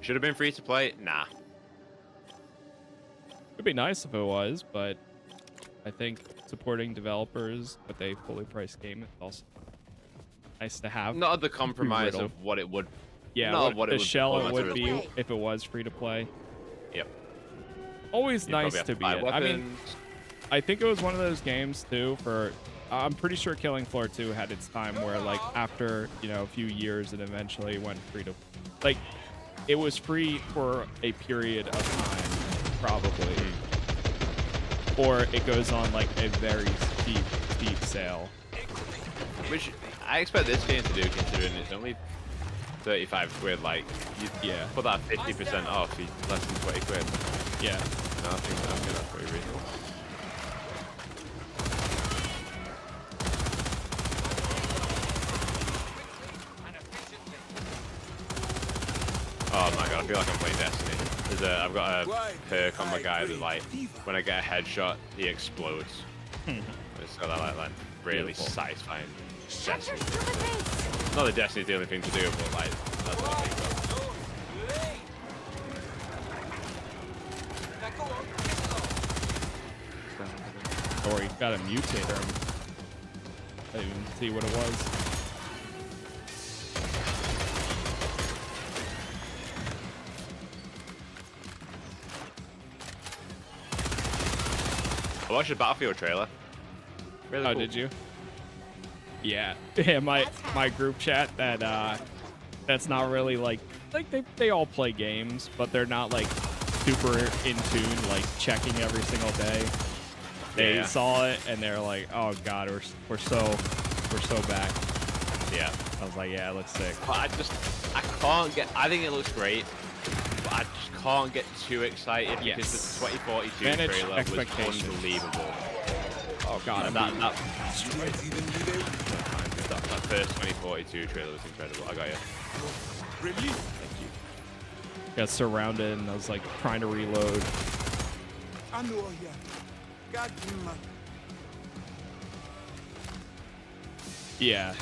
Should have been free to play. Nah. It'd be nice if it was, but I think supporting developers with a fully priced game is also nice to have. Not at the compromise Riddle. of what it would. Yeah, not what it the shell become it as a would be result. if it was free to play. Yep. Always You nice probably have to be buy it. I mean, weapons. I think it was one of those games too for I'm pretty sure Killing Floor 2 had its time where like after, you know, a few years it eventually went free to like it was free for a period of time probably. Or it goes on like a very steep sale. Which I expect this game to do, considering it's only 35 quid. Like, Yeah. put that 50% off, you less than 20 quid. Yeah. No, I think that's pretty reasonable. Oh my god, I feel like I'm playing Destiny. I've got a perk on my guy that, like, when I get a headshot, he explodes. It's got that, like really Beautiful. satisfying Shut your Destiny. stupid face. Not that Destiny's the only thing to do, but, like, that's what I think of. Or he's got a mutator. I didn't even see what it was. I watched the Battlefield trailer. Really Oh, cool. did you? Yeah. Yeah, my group chat that's not really like they all play games, but they're not like super in tune, like checking every single day. They Yeah. saw it and they're like, "Oh God, we're so back." Yeah. I was like, "Yeah, it looks sick." But I can't get. I think it looks great, but I just can't get too excited Yes. because the 2042 Manage trailer was expectations. unbelievable. Oh God, I'm That That first 2042 trailer was incredible. I got you. Really? got surrounded and I was like trying to reload. I know ya. God, man. Yeah,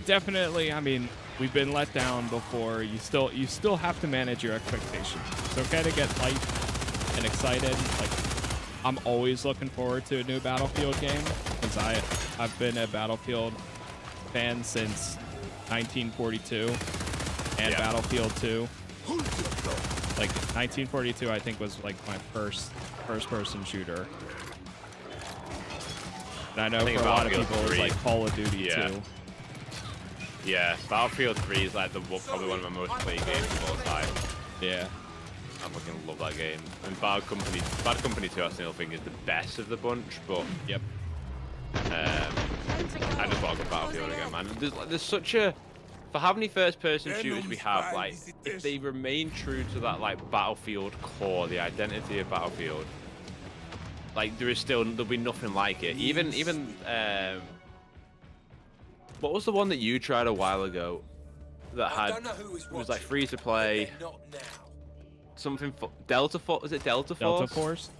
definitely. I mean, we've been let down before. You still have to manage your expectations. It's okay to get hyped and excited. Like, I'm always looking forward to a new Battlefield game because I've been a Battlefield fan since 1942 and Yeah. Battlefield 2. Like 1942, I think was like my first person shooter. And I know think for a lot of Battlefield people it's 3. like Call of Duty Yeah. too. Yeah, Battlefield 3 is like probably one of my most played games of all time. Yeah. I fucking love that game. And Bad Company 2, I still think is the best of the bunch, but Yep. I just want to go Battlefield again, man. There's such a... For how many first-person shooters we have, like, if they remain true to that, like, Battlefield core, the identity of Battlefield, like, there'll be nothing like it. Even, what was the one that you tried a while ago that I had, don't know who was it was like watching, free to but play, they're not now. something, Delta Force, was it Delta Force? Delta Force?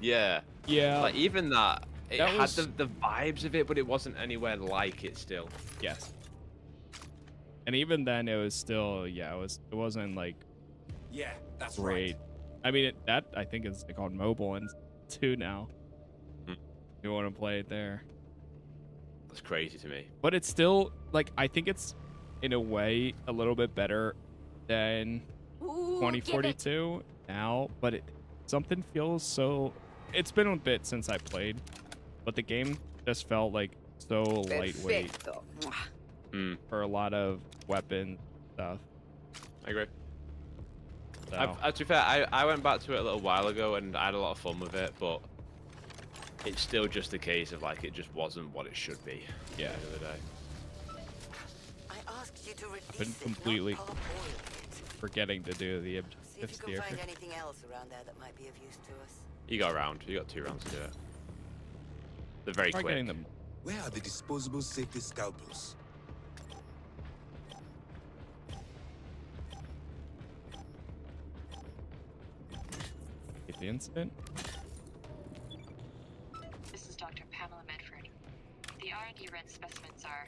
Yeah. Yeah. Like, even that, it That had was- the vibes of it, but it wasn't anywhere like it still. Yes. And even then, it was still, yeah, it wasn't like Yeah, that's great. right. I mean, that I think is like on mobile and too now. Hmm. You want to play it there, That's crazy to me. but it's still like I think it's in a way a little bit better than Ooh, 2042 now. But something feels so. It's been a bit since I played, but the game just felt like so lightweight Hmm. for a lot of weapon stuff. I agree. So. To be fair, I went back to it a little while ago and I had a lot of fun with it, but it's still just a case of like it just wasn't what it should be. Yeah. At the end of the day. I asked you to release Been it, completely not parboil it. forgetting to do the See if objectives you here. can find anything else around there that might be of use to us. You got a round. You got 2 rounds to do it. They're very Try quick. getting them. Where are the disposable safety scalpels? The incident. This is Dr. Pamela Medford. The R&D red specimens are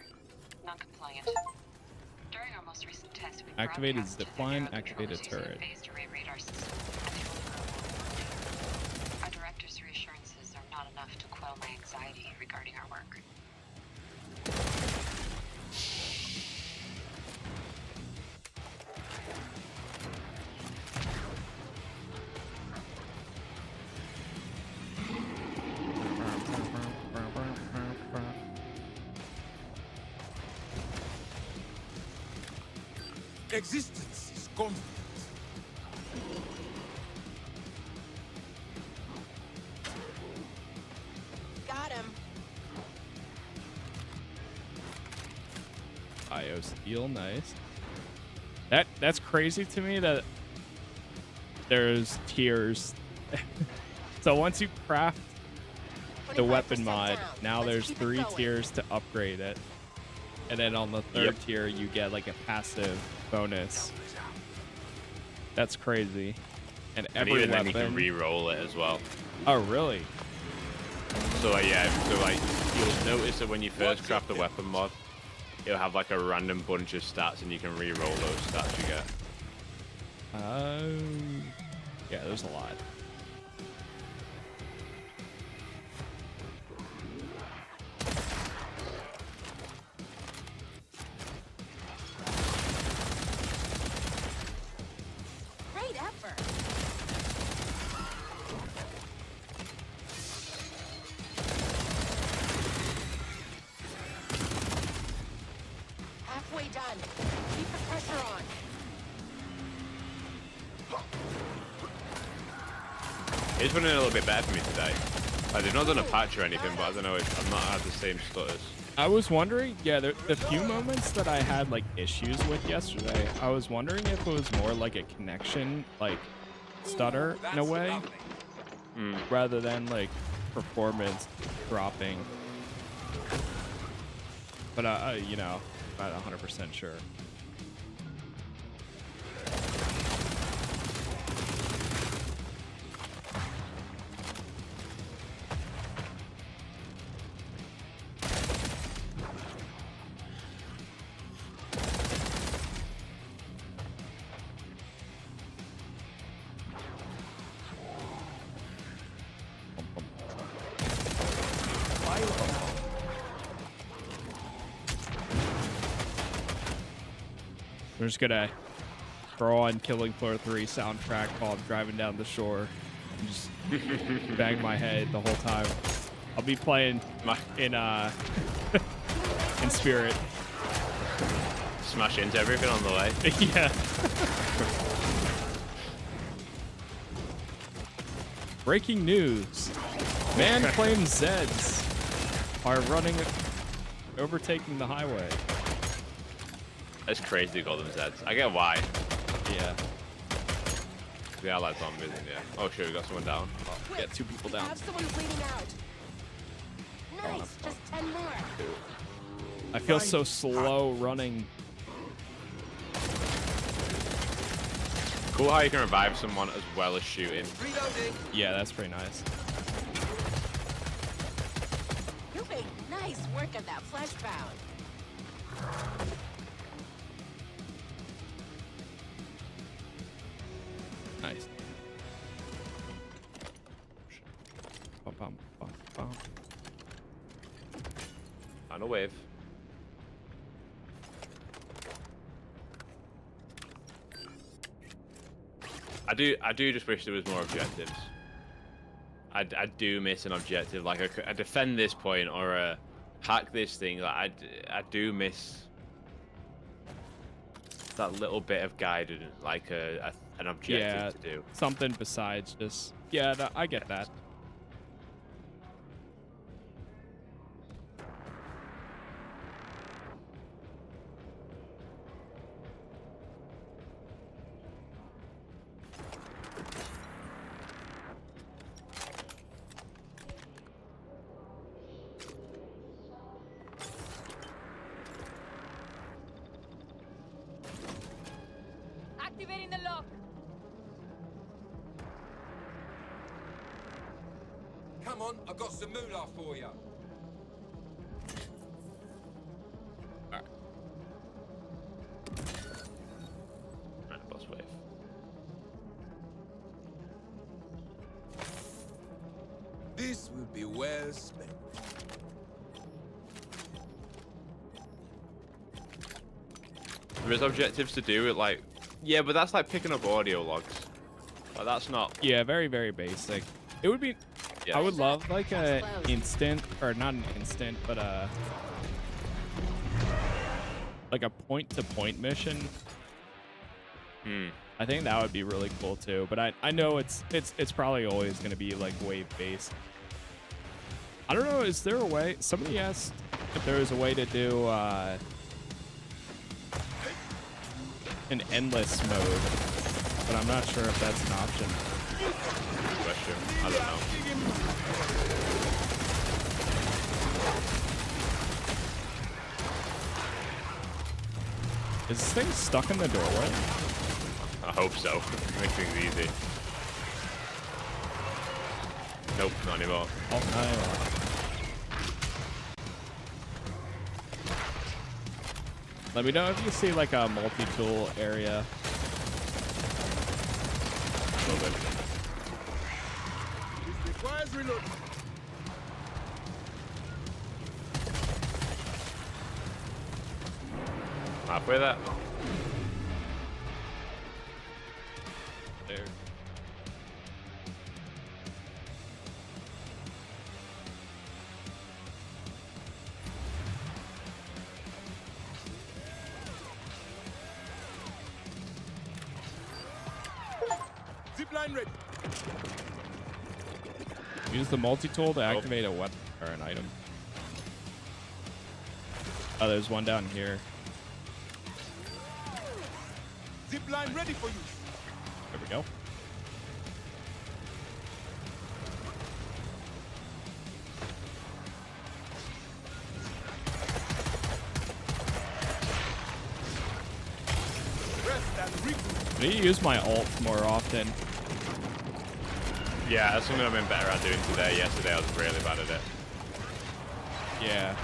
non-compliant. During our most recent test, we Activated broadcast to the zipline, air activated controllers using a turret. phased array radar system, and they will. Our director's reassurances are not enough to quell my anxiety regarding our work. Existence is conflict. Got him. IO steel, nice. That's crazy to me that there's tiers. So once you craft the weapon 25% mod, down. now Let's there's keep it 3 going. tiers to upgrade it. And then on the 3rd tier, you get like a passive bonus. That's crazy. And And every even then you weapon. can re-roll it as well. Oh, really? So yeah, so like you'll notice that when you first craft the weapon mod, it'll have like a random bunch of stats and you can re-roll those stats you get. Yeah, there's a lot. Great effort. Halfway done. Keep the pressure on. It's running a little bit better for me today. Like, they've not done a patch or anything, but I don't know, I've not had the same stutters. I was wondering, yeah, the few moments that I had like issues with yesterday, I was wondering if it was more like a connection, like stutter in a way, rather than like performance dropping. But you know, not 100% sure. We're just gonna throw on Killing Floor 3 soundtrack while I'm driving down the shore and just bang my head the whole time. I'll be playing in in spirit. Smash into everything on the way. Yeah. Breaking news. Man claims Zeds are overtaking the highway. That's crazy to call them Zeds. I get why. Yeah. They are like zombies, yeah. Oh shit, we got someone down. Yeah, 2 people We down. have someone bleeding out. Nice. Just 10 more. I feel so slow running. Cool how you can revive someone as well as shooting. Yeah, that's pretty nice. You made nice work of that flesh pound. Nice. Bum, bum, bum, bum. On a wave. I do just wish there was more objectives. I do miss an objective, like a defend this point or a hack this thing. Like I do miss that little bit of guidance, like an objective Yeah, to do. something besides just yeah. I get that. Activating the lock. Come on, I've got some moolah for you. Right, boss wave. This will be well spent. There is objectives to do it, like, yeah, but that's like picking up audio logs. Like, that's not. Yeah, very very basic. It would be. Yeah. I would love like a instant, or not an instant, but like a point-to-point mission. I think that would be really cool too. But I know it's probably always going to be like wave based. I don't know. Is there a way? Somebody asked if there was a way to do an endless mode, but I'm not sure if that's an option. Good question. I don't know. Is this thing stuck in the doorway? I hope so. Makes things easy. Nope, not anymore. Oh, let me know if you see like a multi-tool area. A little bit. This requires reload. Halfway there. There. Zipline ready. Use the multi-tool to activate a weapon or an item. Oh, there's one down here. Zipline ready for use. There we go. Rest and regroup. I need to use my ult more often. Yeah, that's something I've been better at doing today. Yesterday I was really bad at it. Yeah.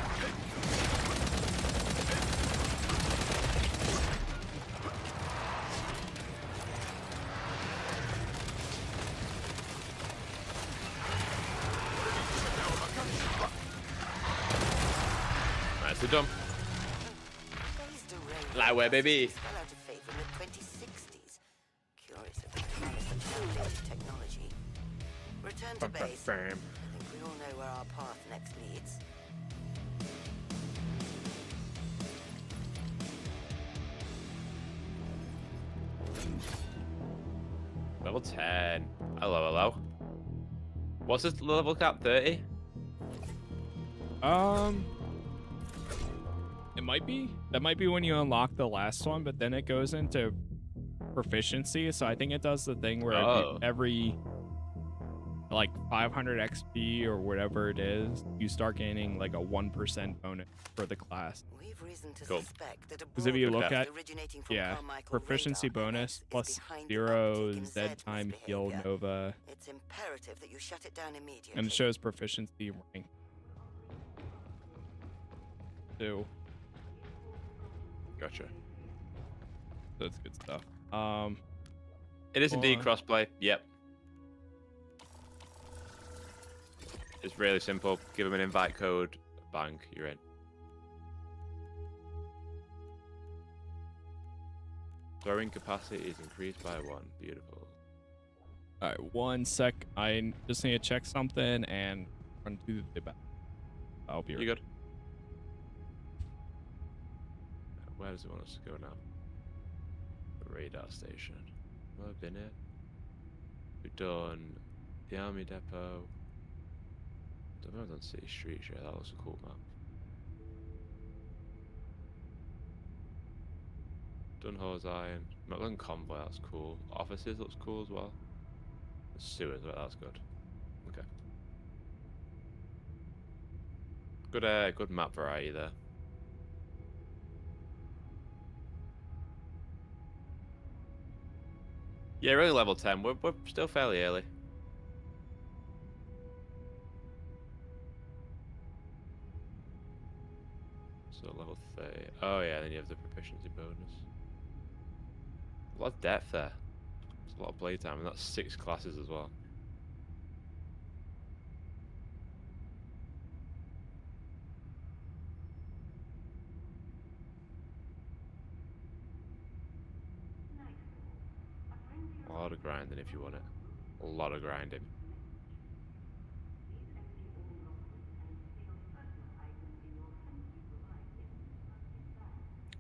Nicely done. Phased array Lightweight, baby. fell out of favor in the 2060s. Curious at the promise of outdated technology. Return to base. I think we all know where our path next leads. Level 10. Hello, hello. What's this level cap? 30? It might be. That might be when you unlock the last one, but then it goes into proficiency. So I think it does the thing where every like 500 XP or whatever it is, you start gaining like a 1% bonus for the class. We've reason to Cool. suspect that a Because if you broad look wave at, originating from yeah, Carmichael proficiency radar bonus is plus behind the 0 uptick in Z Zed's time heal misbehavior. Nova, It's imperative that you shut it down immediately. and it shows proficiency rank too. Gotcha. So it's good stuff. It is indeed Well, crossplay. Yep. It's really simple. Give them an invite code. Bang, you're in. Throwing capacity is increased by 1. Beautiful. all right, 1 sec. I just need to check something and run to the back. I'll be You right. good? Where does it want us to go now? radar station. Well, I've been here. We've done the army depot. Don't know if I've done city streets yet. That looks a cool map. Done hose iron. Not done convoy. That's cool. Offices looks cool as well. The sewers. Right, that's good. Okay. Good map variety there. Yeah, really level 10. We're still fairly early. So level 30. Oh yeah, then you have the proficiency bonus. A lot of depth there. It's a lot of playtime, and that's 6 classes as well. A lot of grinding if you want it. A lot of grinding.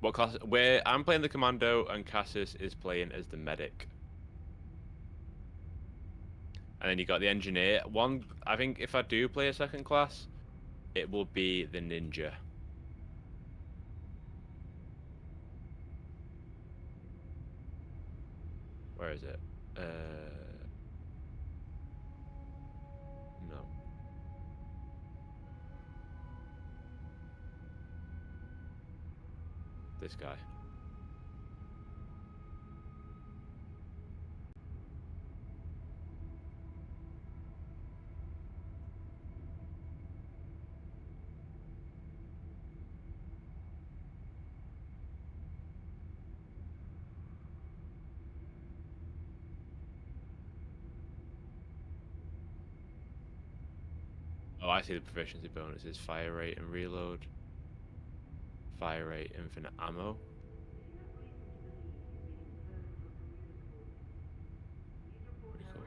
What class? I'm playing the commando, and Casas is playing as the medic. And then you got the engineer. I think if I do play a second class, it will be the ninja. Where is it? No. This guy. Oh, I see the proficiency bonuses. Fire rate and reload. Fire rate, infinite ammo. Pretty cool.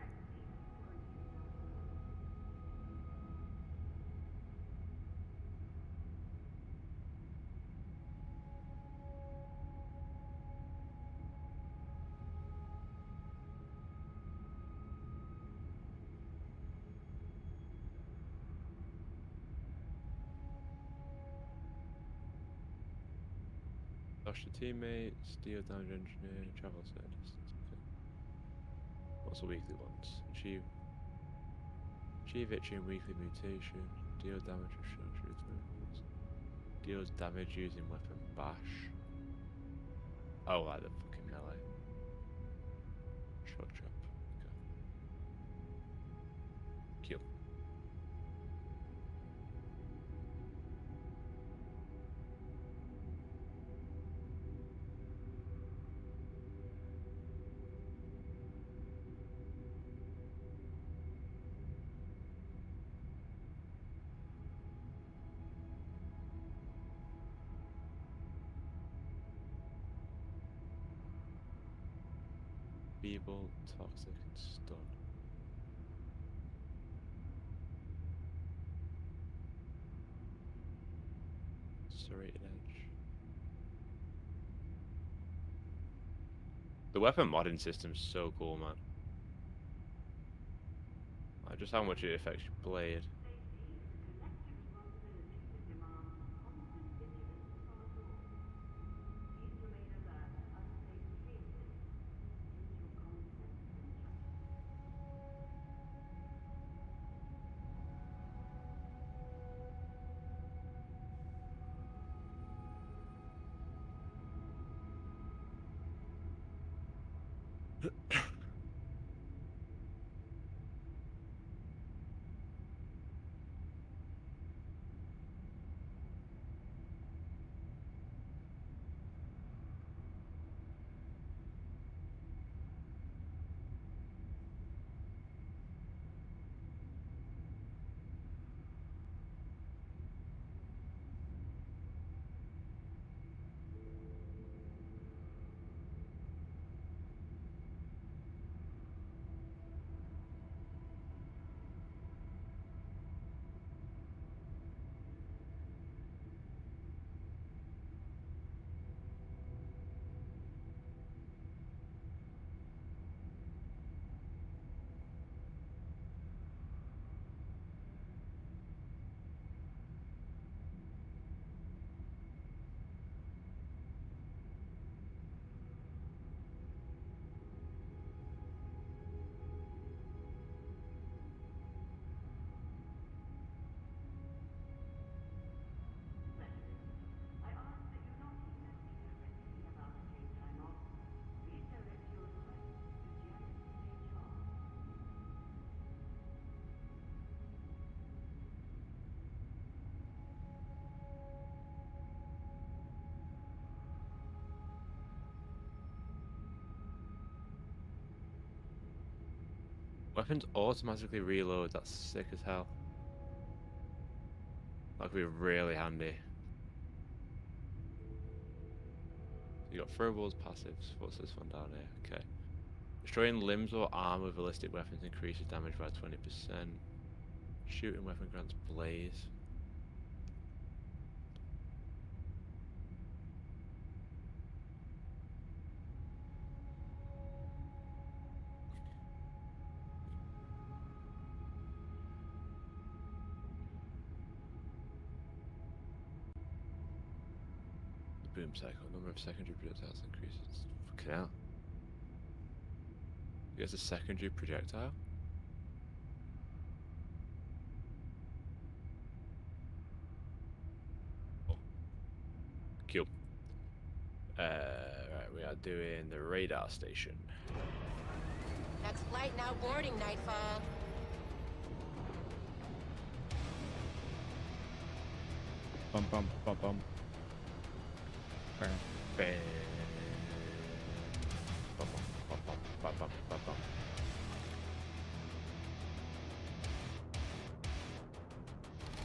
Dodge the teammates, deal damage engineer, travel certain distance. Okay. What's the weekly ones? Achieve victory in weekly mutation. Deal damage with short moves. Deals damage using weapon bash. Oh, like the fucking melee. Short jump. Okay. Kill. Feeble, toxic, and stun. Serrated edge. The weapon modding system's so cool, man. Like just how much it affects your blade. Weapons automatically reload. That's sick as hell. That could be really handy. You got throwables, passives. What's this one down here? Okay. Destroying limbs or armor with ballistic weapons increases damage by 20%. Shooting weapon grants blaze. The boom cycle. Number of secondary projectiles increases. Fucking hell. You guys a secondary projectile? Cool. Right, we are doing the radar station. Next flight now boarding, Nightfall. Bum bum bum bum. Bam. Bam. Bum, bum, bum, bum, bum, bum, bum.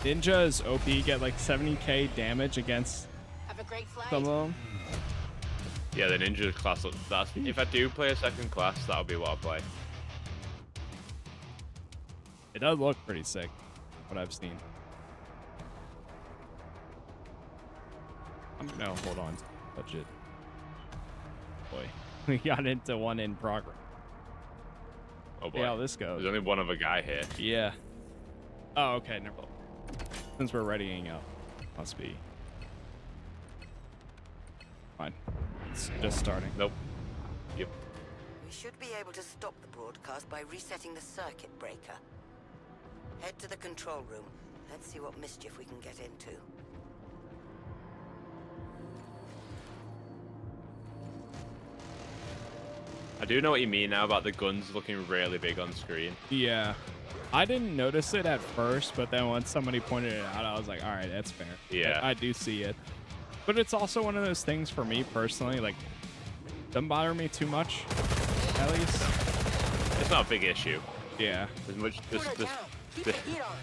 Ninja's OP get like 70k damage against Have a great flight. some of them. Yeah, the ninja class. That's if I do play a second class, that'll be what I play. It does look pretty sick, what I've seen. I'm gonna hold on to budget. Boy, we got into one in progress. Oh boy. See how this goes. There's only one other guy here. Yeah. Oh, okay. Never mind. Since we're readying up, must be fine. It's just starting. Nope. Yep. We should be able to stop the broadcast by resetting the circuit breaker. Head to the control room. Let's see what mischief we can get into. I do know what you mean now about the guns looking really big on screen. Yeah. I didn't notice it at first, but then once somebody pointed it out, I was like, all right, that's fair. Yeah. I do see it. But it's also one of those things for me personally, like, doesn't bother me too much, at least. It's not a big issue. Yeah. As much, Put her down. Keep the heat on.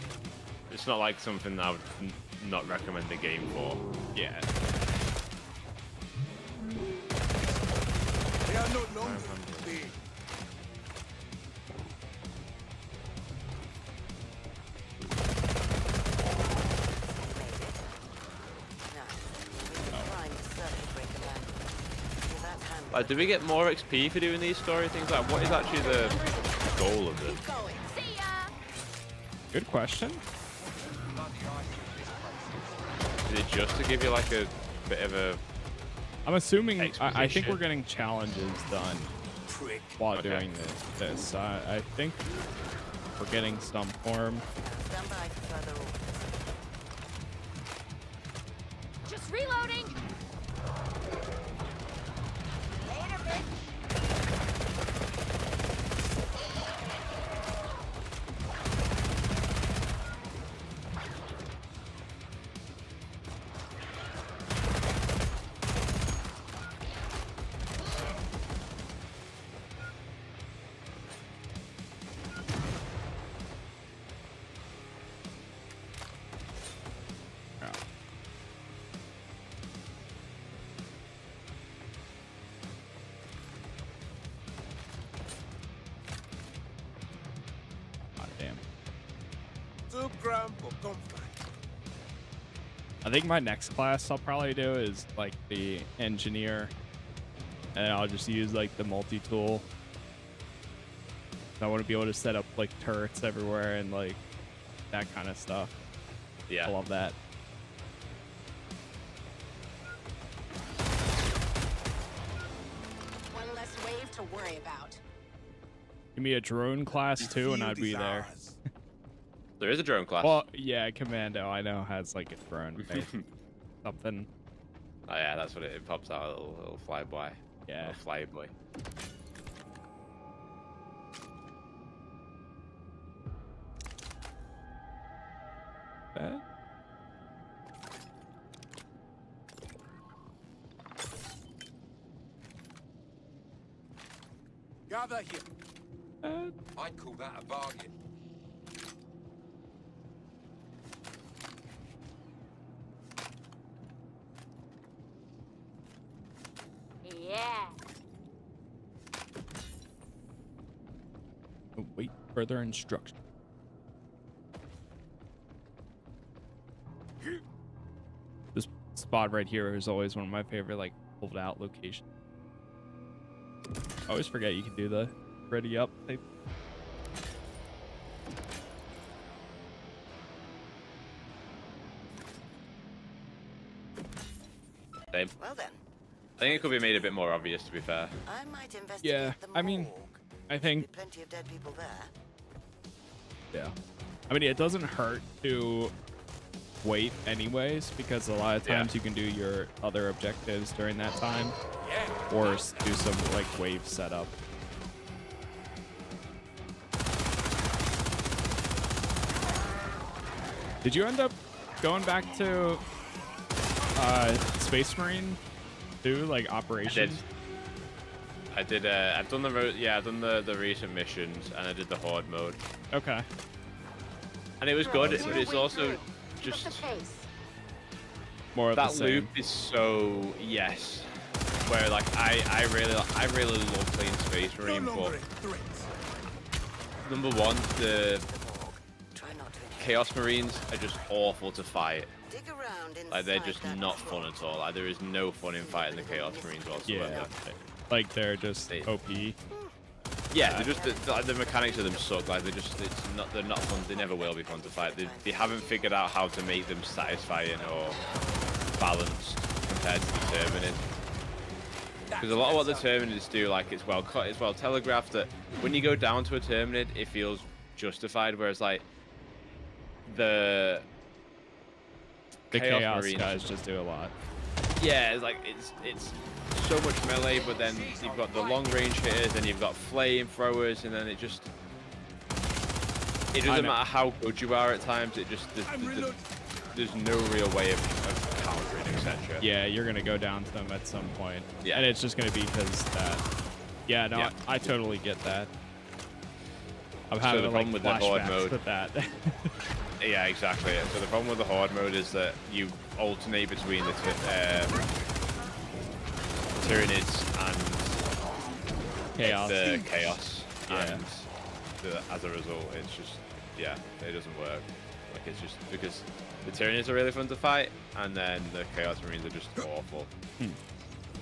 it's not like something that I would not recommend the game for. Yeah. They are no longer big. Do we get more XP for doing these story things? Like, what is actually the goal of them? Keep going. See ya! Good question. Is it just to give you like a bit of a... I'm assuming, I think Exposition. we're getting challenges done Prick. while Okay. doing this. I think we're getting some form. Stand by for further orders. Just reloading! Later, bitch. Yeah. God damn. Too cramped for comfort. I think my next class I'll probably do is like the engineer, and I'll just use like the multi-tool. I want to be able to set up like turrets everywhere and like that kind of stuff. Yeah. I love that. One less wave to worry about. Give me a drone class too, and I'd be there. There is a drone class. Well, yeah, Commando I know has like a drone, right? Something. Oh yeah, that's what it pops out, a little flyby. Yeah. A flyboy. That? Gather here. I'd call that a bargain. Yeah. Wait further instruction. This spot right here is always one of my favorite, like, pulled out locations. I always forget you can do the ready up type. Same. Well then, I think it could be made a bit more obvious, to be fair. I might investigate Yeah, the I mean, morgue. I think, Be plenty of dead people there. yeah. I mean, it doesn't hurt to wait anyways, because a lot of times you can do your other objectives during that time, or do some, like, wave setup. Did you end up going back to Space Marine 2, like, operations? I did. I've done I've done the recent missions, and I did the horde mode. Okay. And it was good, but it's also What's just the pace? More of the that same. loop is so yes. Where like I really love playing Space No Marine, longer but a threat. number one, the Try not to inhale. Chaos Marines are just awful to fight. Dig around Like they're inside just that not drawer. fun at all. Like there is no fun in fighting the Chaos Marines whatsoever. Yeah. Like, they're just OP. Yeah, they're just the mechanics of them suck. Like they're not fun. They never will be fun to fight. They haven't figured out how to make them satisfying or balanced compared to the Terminids. Because a lot of what the Terminids do, like it's well cut, it's well telegraphed that when you go down to a Terminid, it feels justified. Whereas like the Chaos Marines, guys just do a lot. yeah, it's like it's so much melee, but then you've got the long range hitters, and you've got flame throwers, and then it doesn't matter how good you are at times. It just there's no real way of countering, etc. Yeah, you're gonna go down to them at some point. Yeah. And it's just gonna be because that. Yeah, no, Yeah. I totally get that. I'm So having the like problem with the horde flashbacks mode- with that. Yeah, exactly. So the problem with the horde mode is that you alternate between the Tyranids and Chaos. the Chaos, Yeah. and as a result, it's just it doesn't work. Like it's just because the Tyranids are really fun to fight, and then the Chaos Marines are just awful.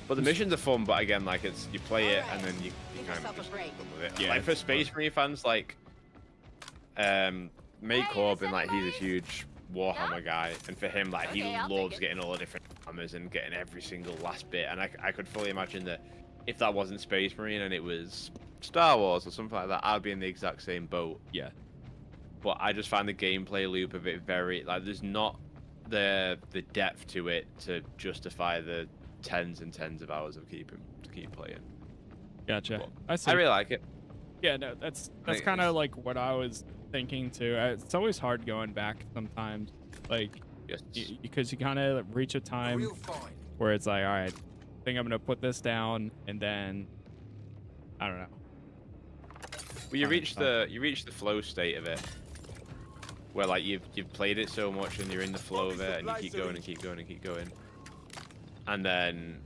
But the missions are fun, but again, like you play it and then you kind of just break. run with it. Yeah, Like for it's Space Marine fans, like Mate Corbin, like he's a huge Warhammer guy, and for him, like he Okay, I'll loves take it. getting all the different hammers and getting every single last bit. And I could fully imagine that if that wasn't Space Marine and it was Star Wars or something like that, I'd be in the exact same boat. Yeah. But I just find the gameplay loop of it very like there's not the depth to it to justify the tens and tens of hours of keep playing. Gotcha. Well, I see. I really like it. Yeah, no, that's think kind it's- of like what I was thinking too. It's always hard going back sometimes, like Yes. because you kind of reach a time Real fine. where it's like, all right, I think I'm gonna put this down, and then I don't know. Well, you reach the flow state of it, where like you've played it so much and you're in the flow of it, and you keep going and keep going and keep going, and then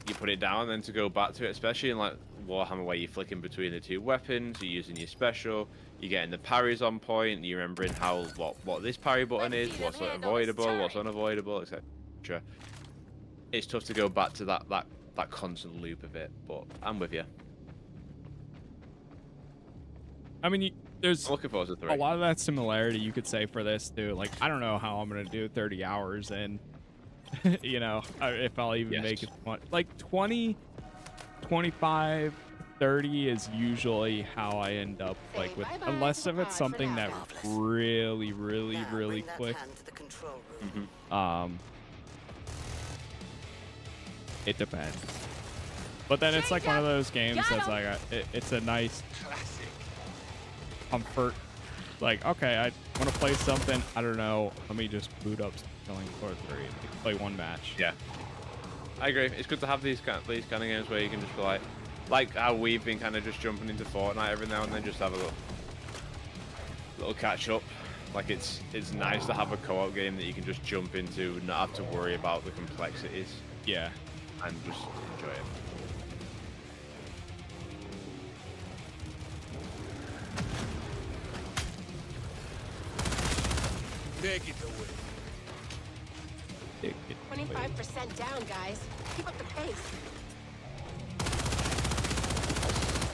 you put it down, and then to go back to it, especially in like Warhammer, where you're flicking between the two weapons, you're using your special, you're getting the parries on point, you're remembering what this parry button is, what's avoidable, what's unavoidable, etc. It's tough to go back to that constant loop of it, but I'm with you. I mean, there's I'm looking forward to 3. a lot of that similarity you could say for this too. Like, I don't know how I'm gonna do 30 hours, and you know, if I'll even make it like 20, 25, 30 is usually how I end up, like with, bye-bye unless to if the it's pod for something now. that really Now, really bring that quick. hand to the control room. It depends. But then it's like one of those games Got that's him. like it's a nice Classic. comfort. Like, okay, I want to play something. I don't know. Let me just boot up Killing Floor 3 and play one match. Yeah, I agree. It's good to have these kind of games where you can just be like how we've been kind of just jumping into Fortnite every now and then, just have a little catch up. Like it's nice to have a co-op game that you can just jump into, not have to worry about the complexities, Yeah. and just enjoy it. Take it away. 25% down, guys. Keep up the pace.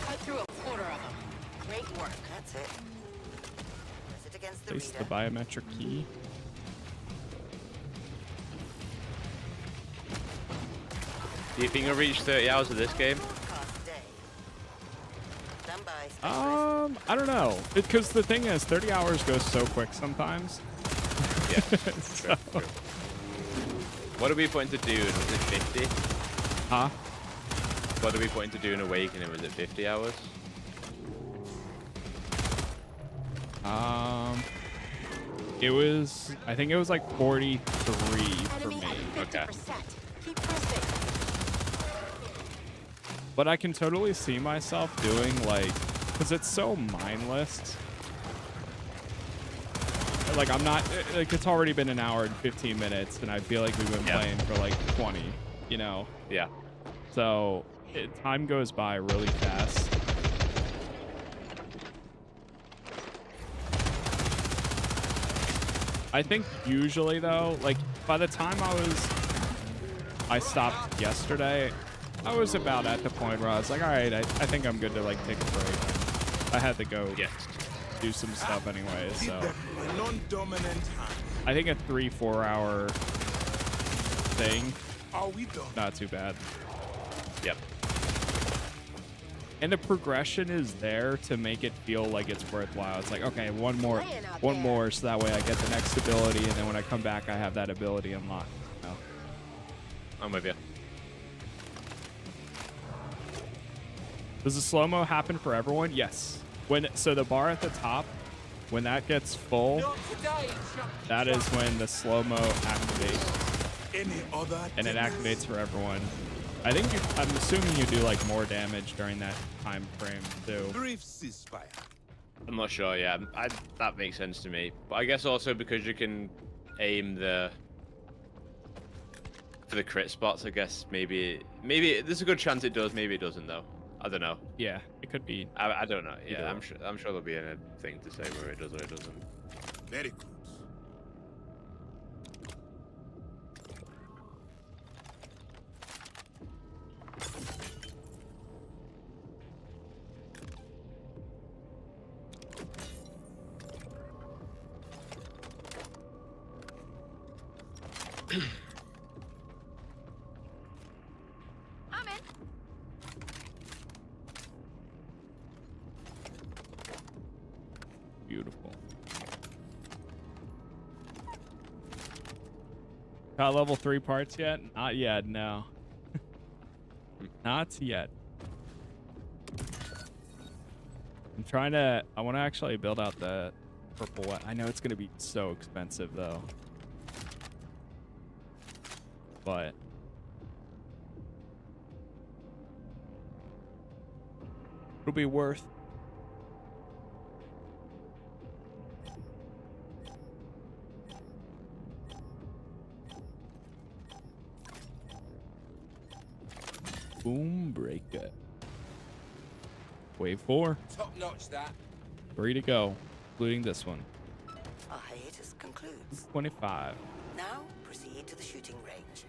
Cut through a quarter of them. Great work. That's it. Press it against the Place the reader. biometric key. Do you think you'll reach 30 hours of this game? Broadcast day. Stand by, specialist. I don't know. Because the thing is, 30 hours goes so quick sometimes. Yeah. So- True. What are we putting to Dune? Was it 50? Huh? What are we putting to Dune Awakening? Was it 50 hours? It was, I think it was like 43 for Enemy me. at 50%. Keep pressing. But I can totally see myself doing like, because it's so mindless. Like I'm not, like it's already been an hour and 15 minutes and I feel like we've been playing for like 20, you know? Yeah. So time goes by really fast. I think usually though, like by the time I stopped yesterday, I was about at the point where I was like, all right, I think I'm good to like take a break. I had to go do some stuff anyway, so A non-dominant hand. I think a 3-4 hour thing, Are we done? not too bad. Yep. And the progression is there to make it feel like it's worthwhile. It's like, okay, one more, so that way I get the next ability, and then when I come back, I have that ability unlocked. You know? I'm with you. Does the slow-mo happen for everyone? Yes. So the bar at the top, when that gets full, that is when the slow-mo activates, Any other? and it activates for everyone. I'm assuming you do like more damage during that time frame too. Brief ceasefire. I'm not sure. Yeah, that makes sense to me. But I guess also because you can aim for the crit spots. I guess maybe there's a good chance it does. Maybe it doesn't though. I don't know. Yeah, it could be. I don't know. Yeah, Either. I'm sure there'll be a thing to say where it does or it doesn't. Very good. I'm in. Beautiful. Got level 3 parts yet? Not yet, no. Not yet. I want to actually build out the purple one. I know it's going to be so expensive though. But it'll be worth. Boom breaker. Wave 4. Top notch, that. 3 to go, including this one. Our hiatus concludes. 25. Now proceed to the shooting range.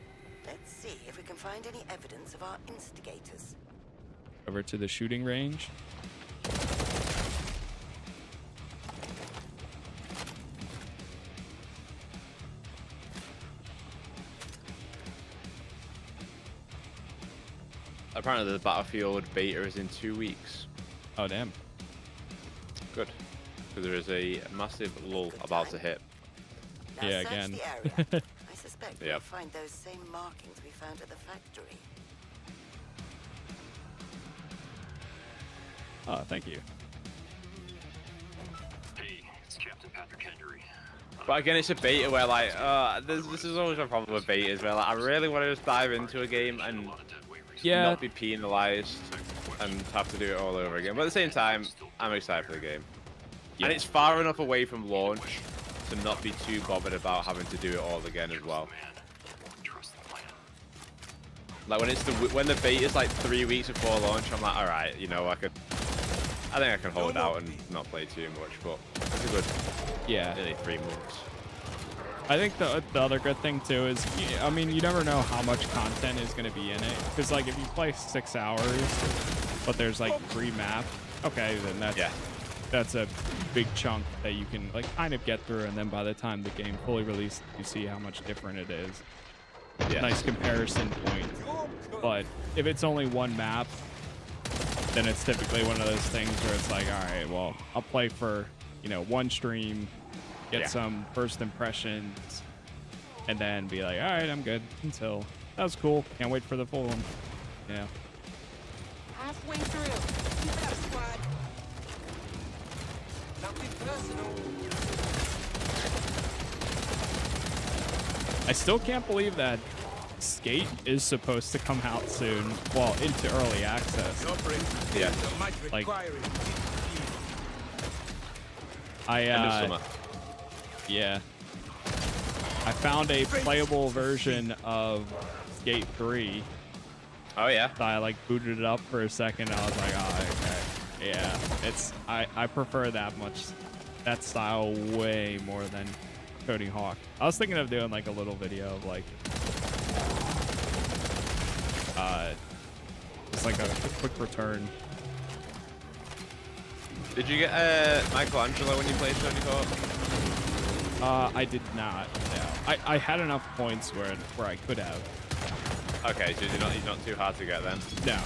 Let's see if we can find any evidence of our instigators. Over to the shooting range. Apparently the Battlefield beta is in 2 weeks. Oh damn. Good. Because there is a massive lull about to hit. Now Yeah, search again. the area. I suspect we'll Yep. find those same markings we found at the factory. Oh, thank you. Hey, it's Captain Patrick Henry. But again, it's a beta where like, this is always a problem with betas where like, I really want to just dive into a game and Yeah. not be penalized and have to do it all over again. But at the same time, I'm excited for the game. Yeah. And it's far enough away from launch to not be too bothered about having to do it all again as well. Trust the plan. Like when the beta is like 3 weeks before launch, I'm like, all right, you know, I think I can hold out and not play too much, but it's a good, nearly 3 months. I think the other good thing too is, I mean, you never know how much content is going to be in it. Because like if you play 6 hours, but there's like 3 maps, okay, then that's a big chunk that you can like kind of get through, and then by the time the game fully released, you see how much different it is. Yeah. Nice comparison point. But if it's only 1 map, then it's typically one of those things where it's like, all right, well, I'll play for, you know, 1 stream, get some first impressions, and then be like, all right, I'm good until that was cool. Can't wait for the full one. Yeah. Halfway through. Keep it up, squad. Nothing personal. I still can't believe that Skate is supposed to come out soon. Well, into early access. Yeah. Like, End of summer. yeah. I found a playable version of Skate 3. Oh yeah. So I like booted it up for a second. And I was like, oh, okay. Yeah. I prefer that style way more than Cody Hawk. I was thinking of doing like a little video of like just like a quick return. Did you get Michelangelo when you played Tony Hawk? I did not. No. I had enough points where I could have. Okay, so you're not too hard to get then. No.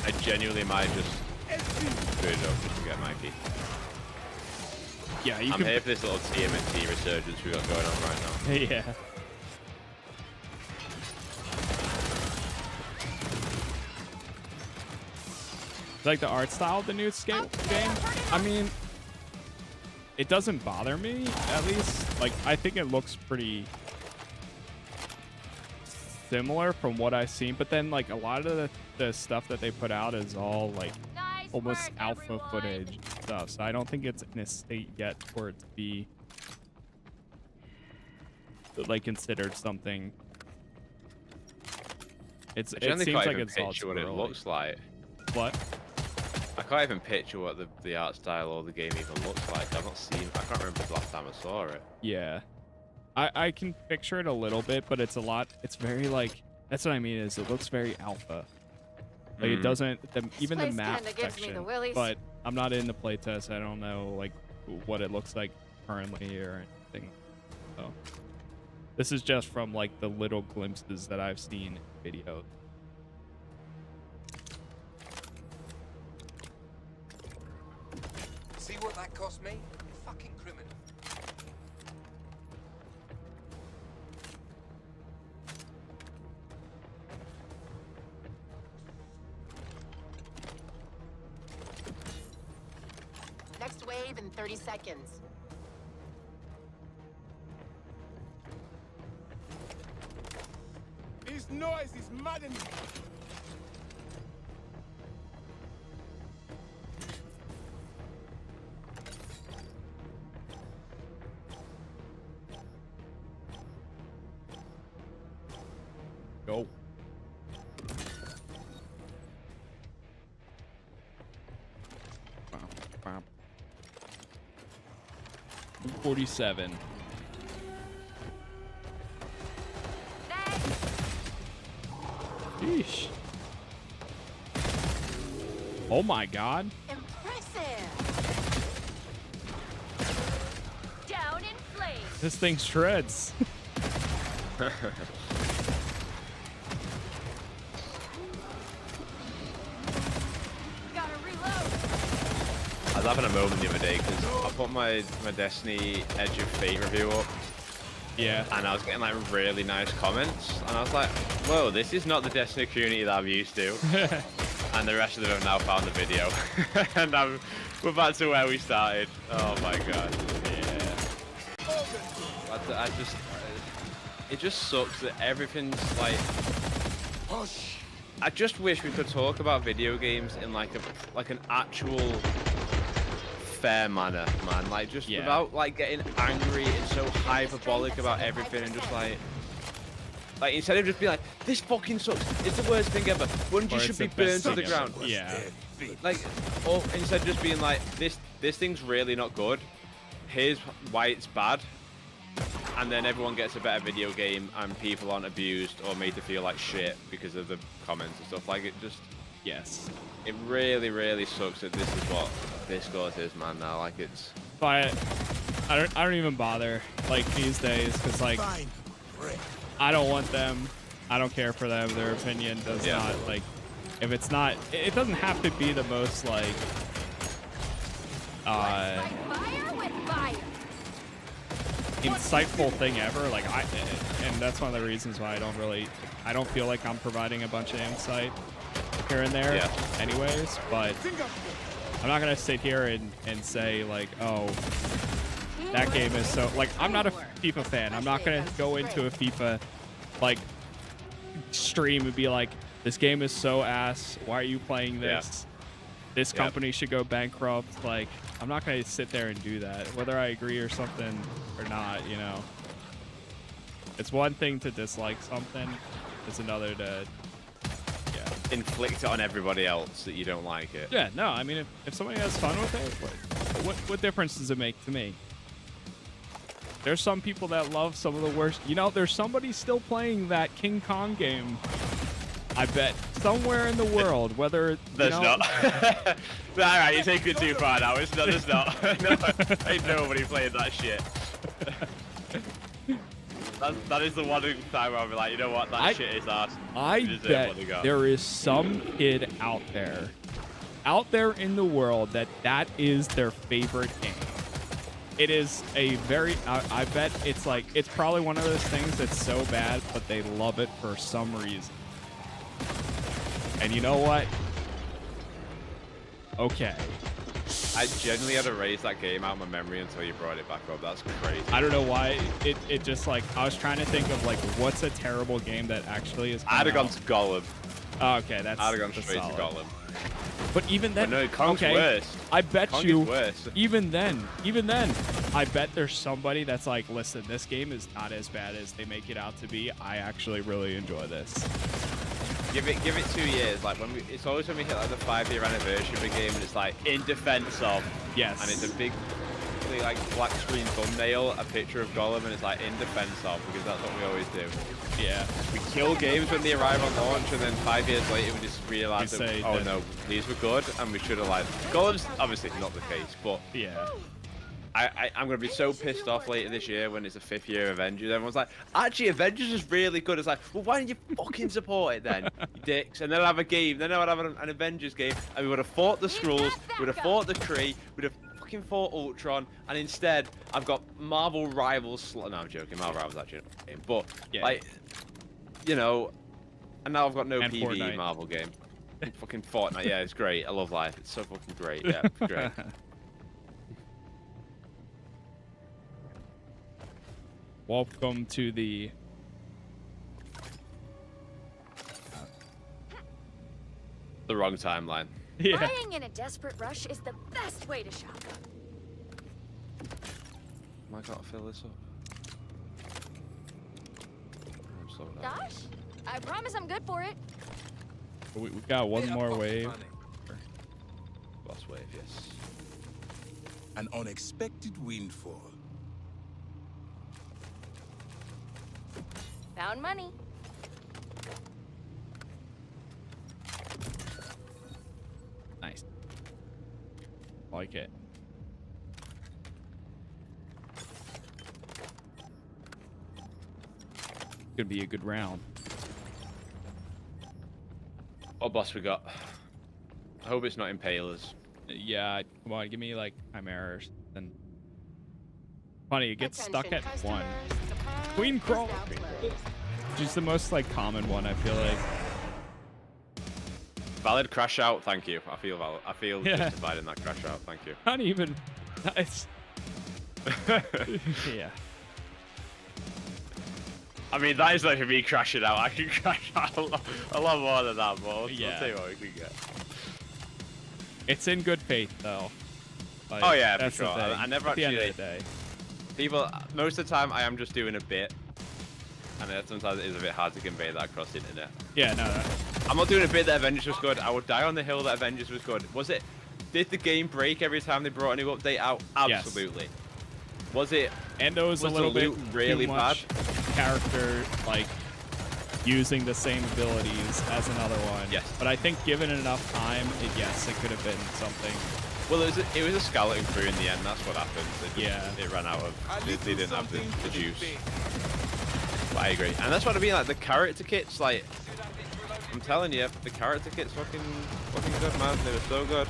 I genuinely might just boot it up just to get Mikey. Yeah, I'm here for this little TMNT resurgence we got going on right now. Yeah. Like the art style of the new Skate game, I mean, it doesn't bother me, at least. Like, I think it looks pretty similar from what I've seen, but then like a lot of the stuff that they put out is all like almost alpha footage stuff, so I don't think it's in a state yet for it to be like considered something. It seems like it's all what it looks like. What? I can't even picture what the art style or the game even looks like. I can't remember the last time I saw it. Yeah. I can picture it a little bit, but it's very like, that's what I mean, is it looks very alpha. Like it doesn't, even the map section, but I'm not in the playtest. I don't know like what it looks like currently or anything. So this is just from like the little glimpses that I've seen in videos. See what that cost me? Fucking criminal. Next wave in 30 seconds. This noise is maddening. Go. 47. Sheesh. Oh my god. Impressive. Down in flames. This thing shreds. I was having a moment the other day because I put my Destiny Edge of Fate review up. Yeah. And I was getting like really nice comments, and I was like, whoa, this is not the Destiny community that I'm used to. And the rest of them have now found the video. And we're back to where we started. Oh my god. Yeah. It just sucks that everything's like... I just wish we could talk about video games in like an actual fair manner, man. Like, just without, like, getting angry and so hyperbolic about everything and just, like, instead of just being like, this fucking sucks, it's the worst thing ever, Bungie should be burned to the ground. Yeah. Like, or instead of just being like, this thing's really not good, here's why it's bad, and then everyone gets a better video game and people aren't abused or made to feel like shit because of the comments and stuff. Like, it just... Yes. It really, really sucks that this is what Discord is, man, now. Like, it's... But I don't even bother, like, these days, because, like, I don't want them. I don't care for them. Their opinion does not, like, if it's not... It doesn't have to be the most, like... insightful thing ever. Like, and that's one of the reasons why I don't feel like I'm providing a bunch of insight here and there anyways, but I'm not gonna sit here and say like, oh, that game is so, like, I'm not a FIFA fan. I'm not gonna go into a FIFA like stream and be like, this game is so ass, why are you playing this? This company should go bankrupt. Like, I'm not gonna sit there and do that, whether I agree or something or not, you know. It's one thing to dislike something, it's another to inflict it on everybody else that you don't like it. Yeah, no, I mean, if somebody has fun with it, what difference does it make to me? There's some people that love some of the worst. You know, there's somebody still playing that King Kong game, I bet, somewhere in the world, whether... There's not. Alright, you take it too far now. There's not. No, ain't nobody playing that shit. That is the one time where I'll be like, you know what, that shit is ass. I bet there is some kid out there in the world that is their favorite game. It is a very, I bet it's like, it's probably one of those things that's so bad, but they love it for some reason. And you know what? Okay. I genuinely had to erase that game out of my memory until you brought it back up. That's crazy. I don't know why. It just, like, I was trying to think of, like, what's a terrible game that actually is... I'd have gone to Gollum. Oh, okay, that's... I'd have gone straight to Gollum. But even then... But no, Kong's worse. I bet Kong you... is worse. Even then, I bet there's somebody that's like, listen, this game is not as bad as they make it out to be. I actually really enjoy this. Give it 2 years. Like, it's always when we hit like the 5-year anniversary of a game, and it's like in defense of. Yes. And it's a big, like, black screen thumbnail, a picture of Gollum, and it's like in defense of, because that's what we always do. Yeah. We kill games when they arrive on launch, and then 5 years later we just realize that, oh no, these were good, and we should have liked. Gollum's obviously not the case, but yeah. I'm going to be so pissed off later this year when it's the 5th year of Avengers. Everyone's like, actually, Avengers is really good. It's like, well, why didn't you fucking support it then, you dicks? And then I'd have a game. Then I'd have an Avengers game. And we would have fought the Skrulls. We would have fought the Kree. We'd have fucking fought Ultron. And instead, I've got Marvel Rivals. No, I'm joking. Marvel Rivals actually not a game. But, like, you know, and now I've got no PvE Fortnite. Marvel game. Fucking Fortnite. Yeah, it's great. I love life. It's so fucking great. Yeah, great. Welcome to the... The wrong timeline. Yeah. Buying in a desperate rush is the best way to shop. I gotta fill this up. I'm so down. Gosh, I promise I'm good for it. We got one more wave. Boss wave, yes. An unexpected windfall. Found money. Nice. Like it. Could be a good round. What boss we got? I hope it's not Impalers. Yeah, come on, give me like Chimeras. Then funny, it gets stuck at one. Queen Crawl, which is the most like common one, I feel like. Valid crash out, thank you. I feel valid. I feel justified in that crash out, thank you. Not even. Nice. Yeah. I mean, that is like me crashing out. I can crash out a lot more than that, but we'll see what we can get. It's in good faith, though. Like, Oh yeah, for that's sure. the thing. I never At the end actually. of the day. People, most of the time, I am just doing a bit, and sometimes it is a bit hard to convey that across the internet. Yeah, no. I'm not doing a bit that Avengers was good. I would die on the hill that Avengers was good. Was it? Did the game break every time they brought a new update out? Absolutely. Yes. Was it? And it was a little bit really too bad. much character like using the same abilities as another one. Yes. But I think given enough time, yes, it could have been something. Well, it was a skeleton crew in the end. That's what happened. It ran out of. They didn't have the juice. But I agree, and that's what I mean. Like the character kits, like I'm telling you, the character kits fucking good, man. They were so good.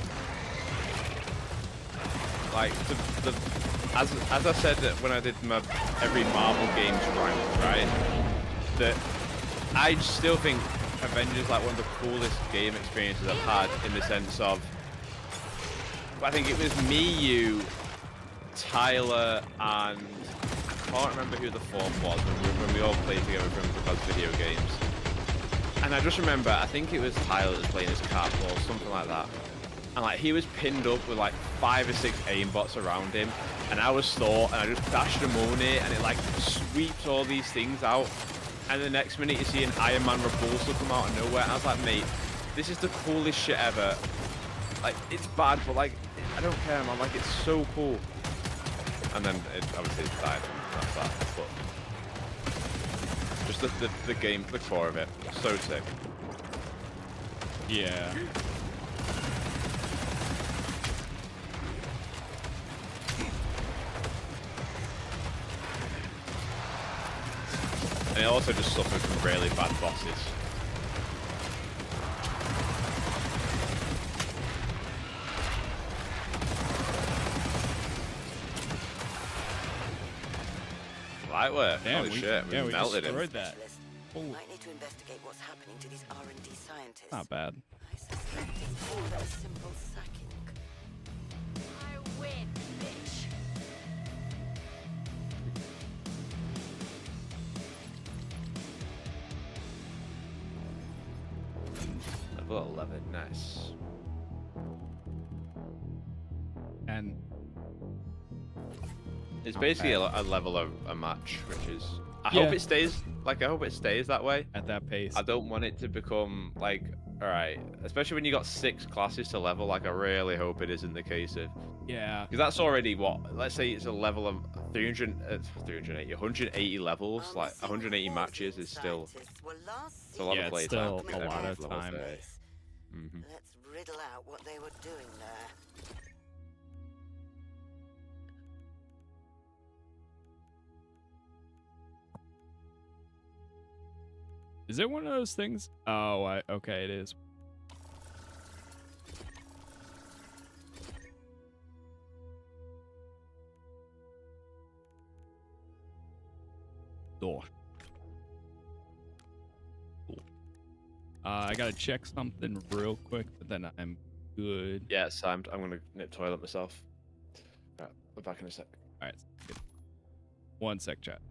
Like as I said when I did my every Marvel games rank, right? That I still think Avengers is like one of the coolest game experiences I've had in the sense of. I think it was me, you, Tyler, and I can't remember who the fourth was when we all played together from because video games. And I just remember, I think it was Tyler that was playing his cart or something like that. And like he was pinned up with like 5 or 6 aimbots around him, and I was Thor, and I just dashed him on it, and it like sweeps all these things out. And the next minute you see an Iron Man Repulsor come out of nowhere, and I was like, mate, this is the coolest shit ever. Like it's bad, but like I don't care, man. Like it's so cool. And then it obviously died. And that's that. But just the game, the core of it, so sick. Yeah. And it also just suffered from really bad bosses. Light work. Damn, Holy shit, we melted him. destroyed that. Oh. Might need to investigate what's happening to these R&D scientists. Not bad. I suspect it's more than a simple sacking. I win, bitch. Level 11, nice. And it's basically a level of a match, which is. I hope it stays. Like I hope it stays that way. at that pace. I don't want it to become like, all right, especially when you got 6 classes to level. Like I really hope it isn't the case of. Yeah. Because that's already what. Let's say it's a level of 180 levels. Like 180 matches is still. It's a lot of play it's still time. a lot of time. Let's riddle out what they were doing there. Is it one of those things? Oh, okay, it is. Door. Cool. I gotta check something real quick, but then I'm good. Yeah, it's timed. I'm gonna nip toilet myself. Right, we're back in a sec. All right. Good. 1 sec, chat.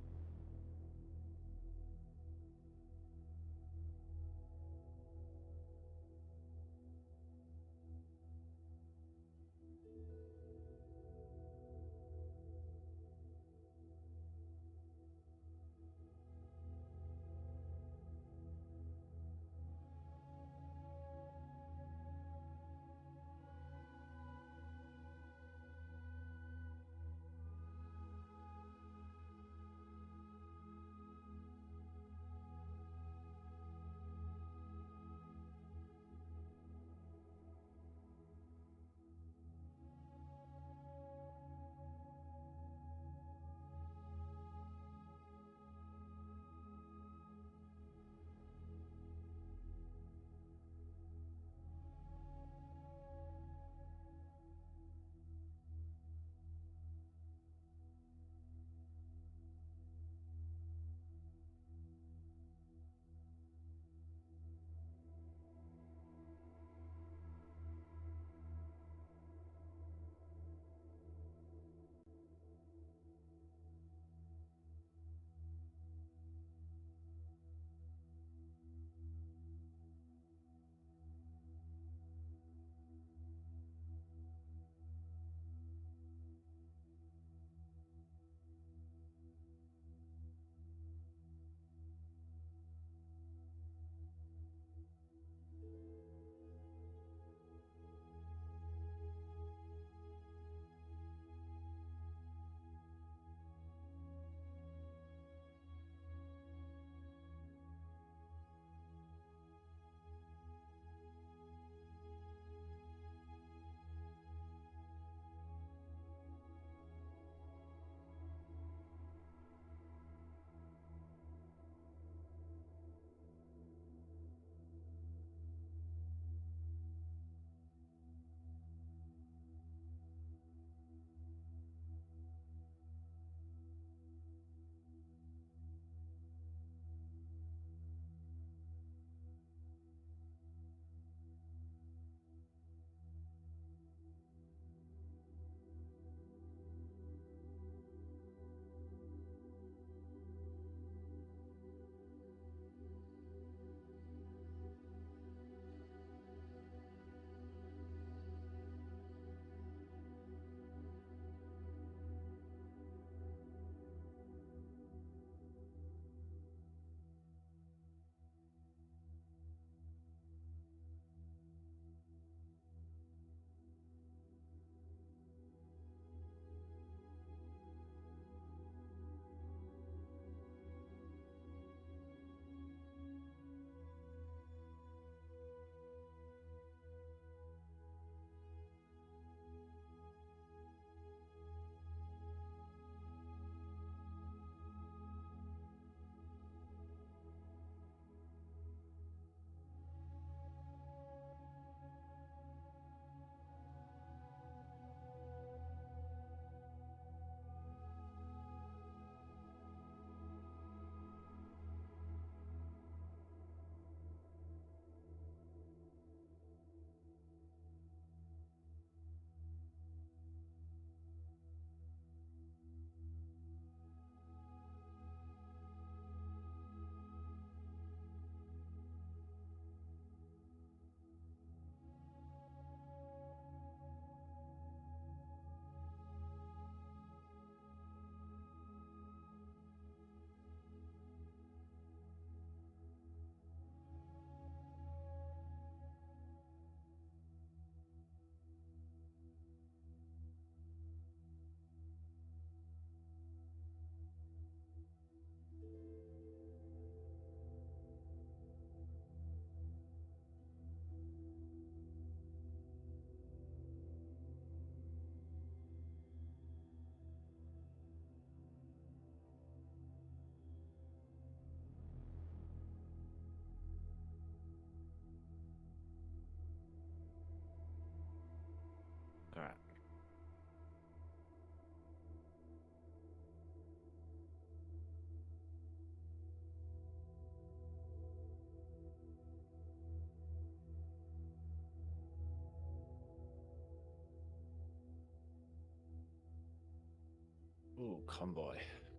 Convoy.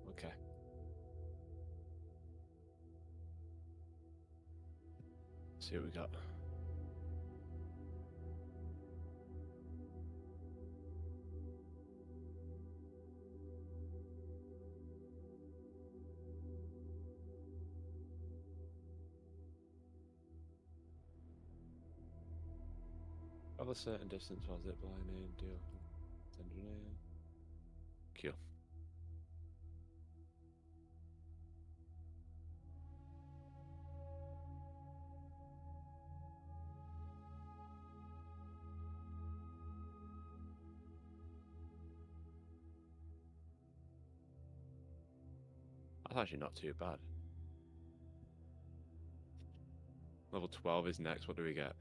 Okay. Let's see what we got. Travel a certain distance while ziplining, deal with engineer. Cool. That's actually not too bad. Level 12 is next. What do we get?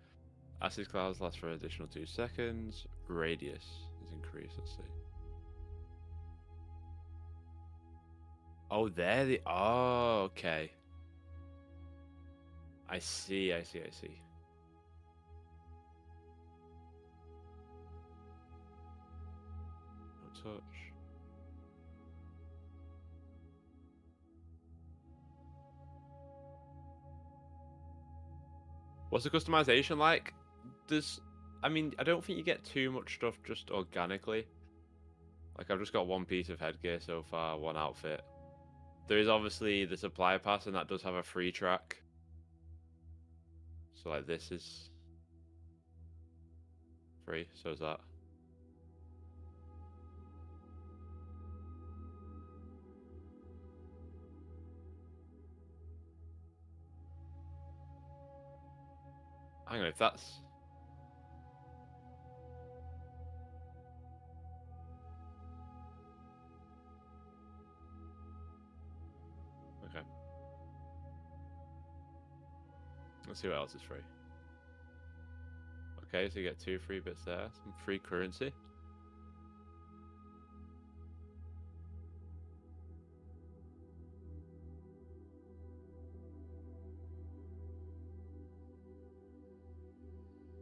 Acid clouds last for an additional 2 seconds. Radius is increased. Let's see. Oh, there the. Oh, okay. I see. I see. I see. No touch. What's the customization like? I mean, I don't think you get too much stuff just organically. Like, I've just got one piece of headgear so far, one outfit. There is obviously the supply pass, and that does have a free track. So, like, this is free, so is that. Hang on, if that's... Okay. Let's see what else is free. Okay, so you get 2 free bits there. Some free currency.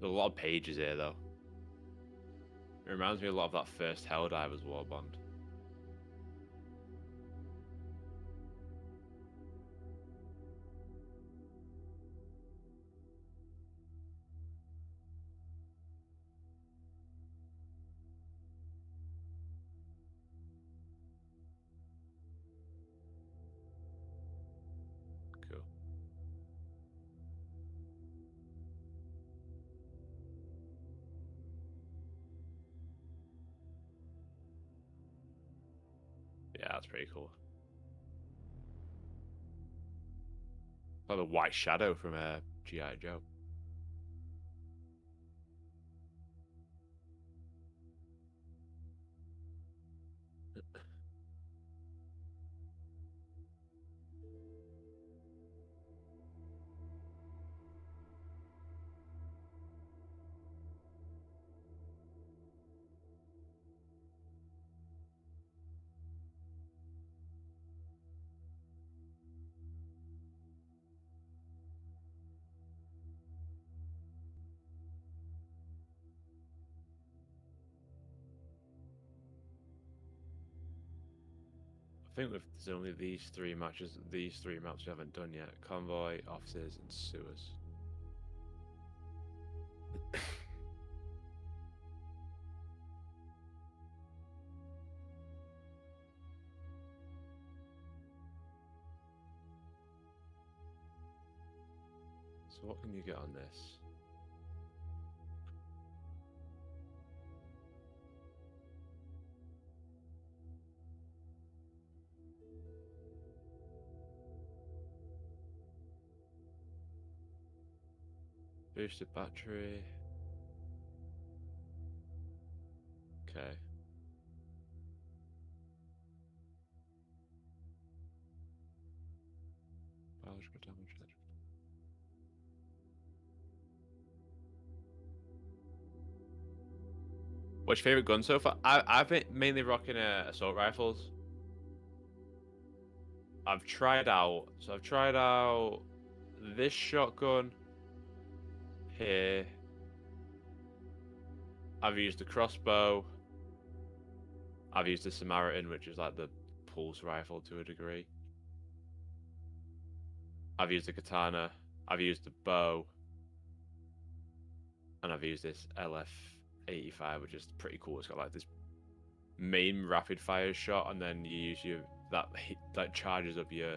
There's a lot of pages here, though. It reminds me a lot of that first Helldivers War Bond. Cool. Yeah, that's pretty cool. Like the White Shadow from G.I. Joe. I think there's only these 3 matches, these 3 maps we haven't done yet. Convoy, Officers, and Sewers. So what can you get on this? Boosted battery. Okay. Biological damage. What's your favorite gun so far? I've been mainly rocking assault rifles. I've tried out this shotgun here. I've used the crossbow. I've used the Samaritan, which is like the pulse rifle to a degree. I've used the katana, I've used the bow, and I've used this LF85, which is pretty cool. It's got like this main rapid fire shot, and then you use that charges up your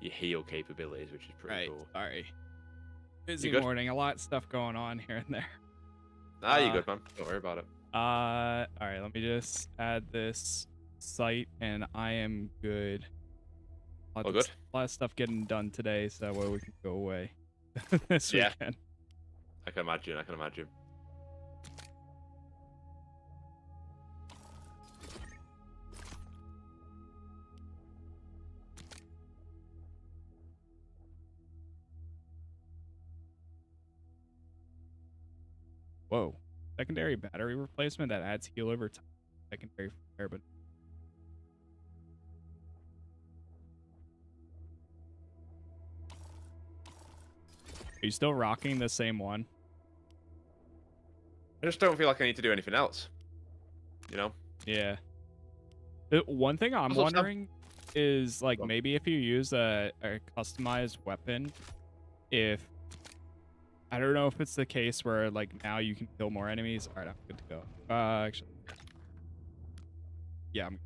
heal capabilities, which is pretty cool. Sorry. Busy morning, a lot of stuff going on here and there. Ah, you good, man. Don't worry about it. All right, let me just add this site, and I am good. All good. A lot of stuff getting done today, so that way we can go away this weekend. I can imagine. I can imagine. Whoa. Secondary battery replacement that adds heal over time. Secondary fire, but are you still rocking the same one? I just don't feel like I need to do anything else. You know? Yeah. One thing I'm wondering is, like, maybe if you use a customized weapon, if... I don't know if it's the case where, like, now you can kill more enemies. All right, I'm good to go. Actually... Yeah, I'm...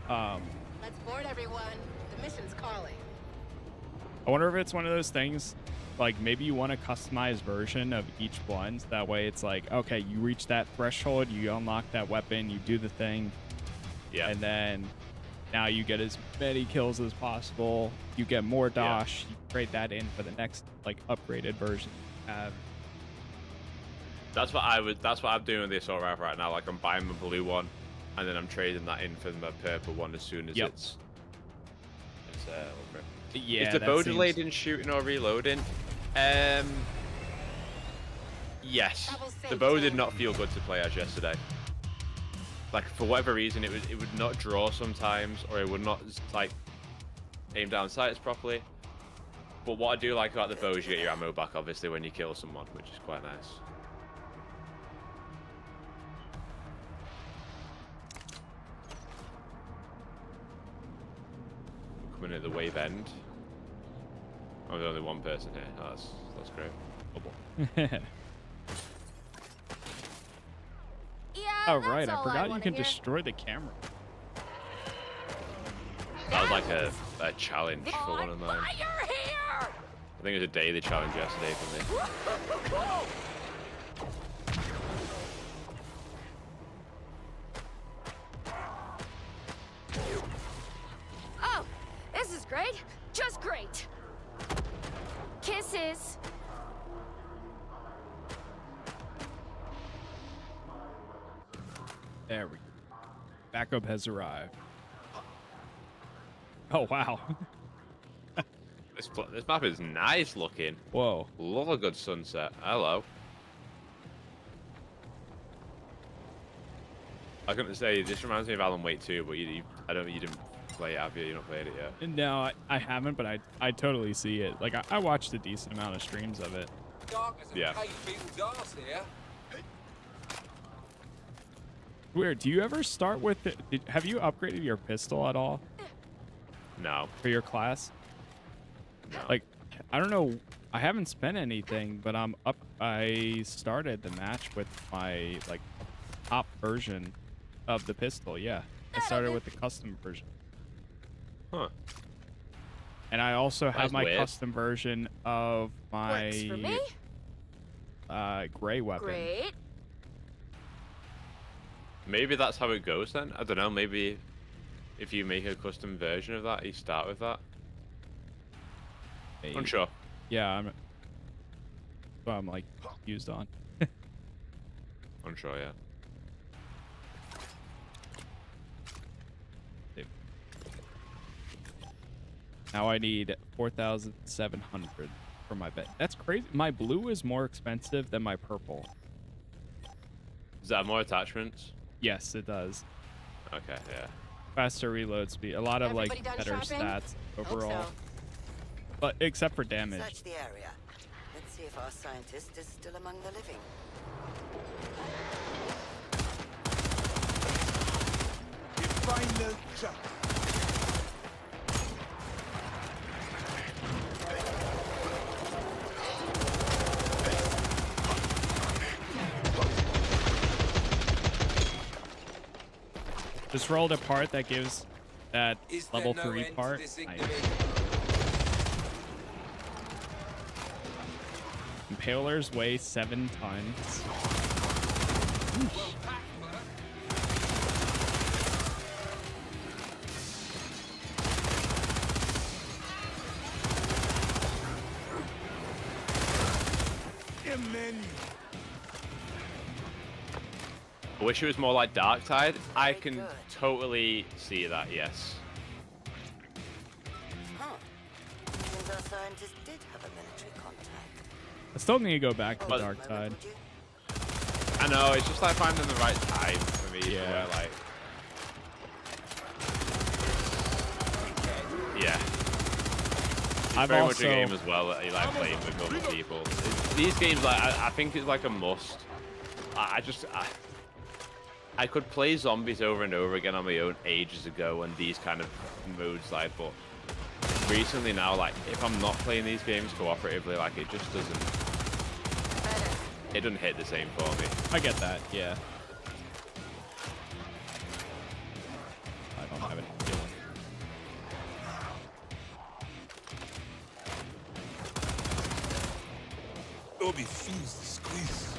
Okay. Let's board everyone. The mission's calling. I wonder if it's one of those things, like, maybe you want a customized version of each one. So that way it's like, okay, you reach that threshold, you unlock that weapon, you do the thing. Yeah. And then now you get as many kills as possible. You get more dosh. You trade that in for the next, like, upgraded version you have. That's what I'm doing with the assault rifle right now. Like, I'm buying the blue one, and then I'm trading that in for my purple one as soon as it's over. Yeah. Is the bow delayed in shooting or reloading? Yes. The bow did not feel good to play as yesterday. Like, for whatever reason, it would not draw sometimes, or it would not, like, aim down sights properly. But what I do like about the bow is you get your ammo back, obviously, when you kill someone, which is quite nice. Coming at the wave end. Oh, there's only one person here. Oh, that's great. Oh boy. Oh, right. I forgot you can destroy the camera. That was like a challenge for one of mine. I think it was a daily challenge yesterday for me. Oh, this is great. Just great. Kisses. There we go. Backup has arrived. Oh, wow. This map is nice looking. Whoa. Love a good sunset. Hello. I was going to say, this reminds me of Alan Wake 2, but you didn't play it, have you? You've not played it yet. No, I haven't, but I totally see it. Like, I watched a decent amount of streams of it. Yeah. Weird. Do you ever start with it? Have you upgraded your pistol at all? No. For your class? No. Like, I don't know. I haven't spent anything, but I'm up. I started the match with my, like, top version of the pistol. Yeah. I started with the custom version. Huh. And I also have my weird. custom version of my Works for me. gray weapon. Great. Maybe that's how it goes then. I don't know. Maybe if you make a custom version of that, you start with that. Maybe. Unsure. Yeah, I'm like used on. Unsure, yeah. Now I need 4,700 for my bet. That's crazy. My blue is more expensive than my purple. Does that have more attachments? Yes, it does. Okay, yeah. Faster reload speed. A lot of like Everybody done better shopping? stats Hope overall. so. But except for damage. Search the area. Let's see if our scientist is still among the living. final shot. Just rolled a part that gives that level 3 part. Impalers weigh 7 tons. I wish it was more like Dark Tide. I can totally see that, yes. Huh. Seems our scientists did have a military contact. I still need to go back to Oh, Dark Tide. would you? I know, it's just like finding the right time for me. Yeah. Where, like, yeah. It's I've very also much a game as well that you like playing with other people. These games, like, I think it's like a must. I could play zombies over and over again on my own ages ago and these kind of modes, like, but recently now, like, if I'm not playing these games cooperatively, like, it just doesn't hit the same for me. I get that, yeah. I don't have any feeling. Obi feels the squeeze.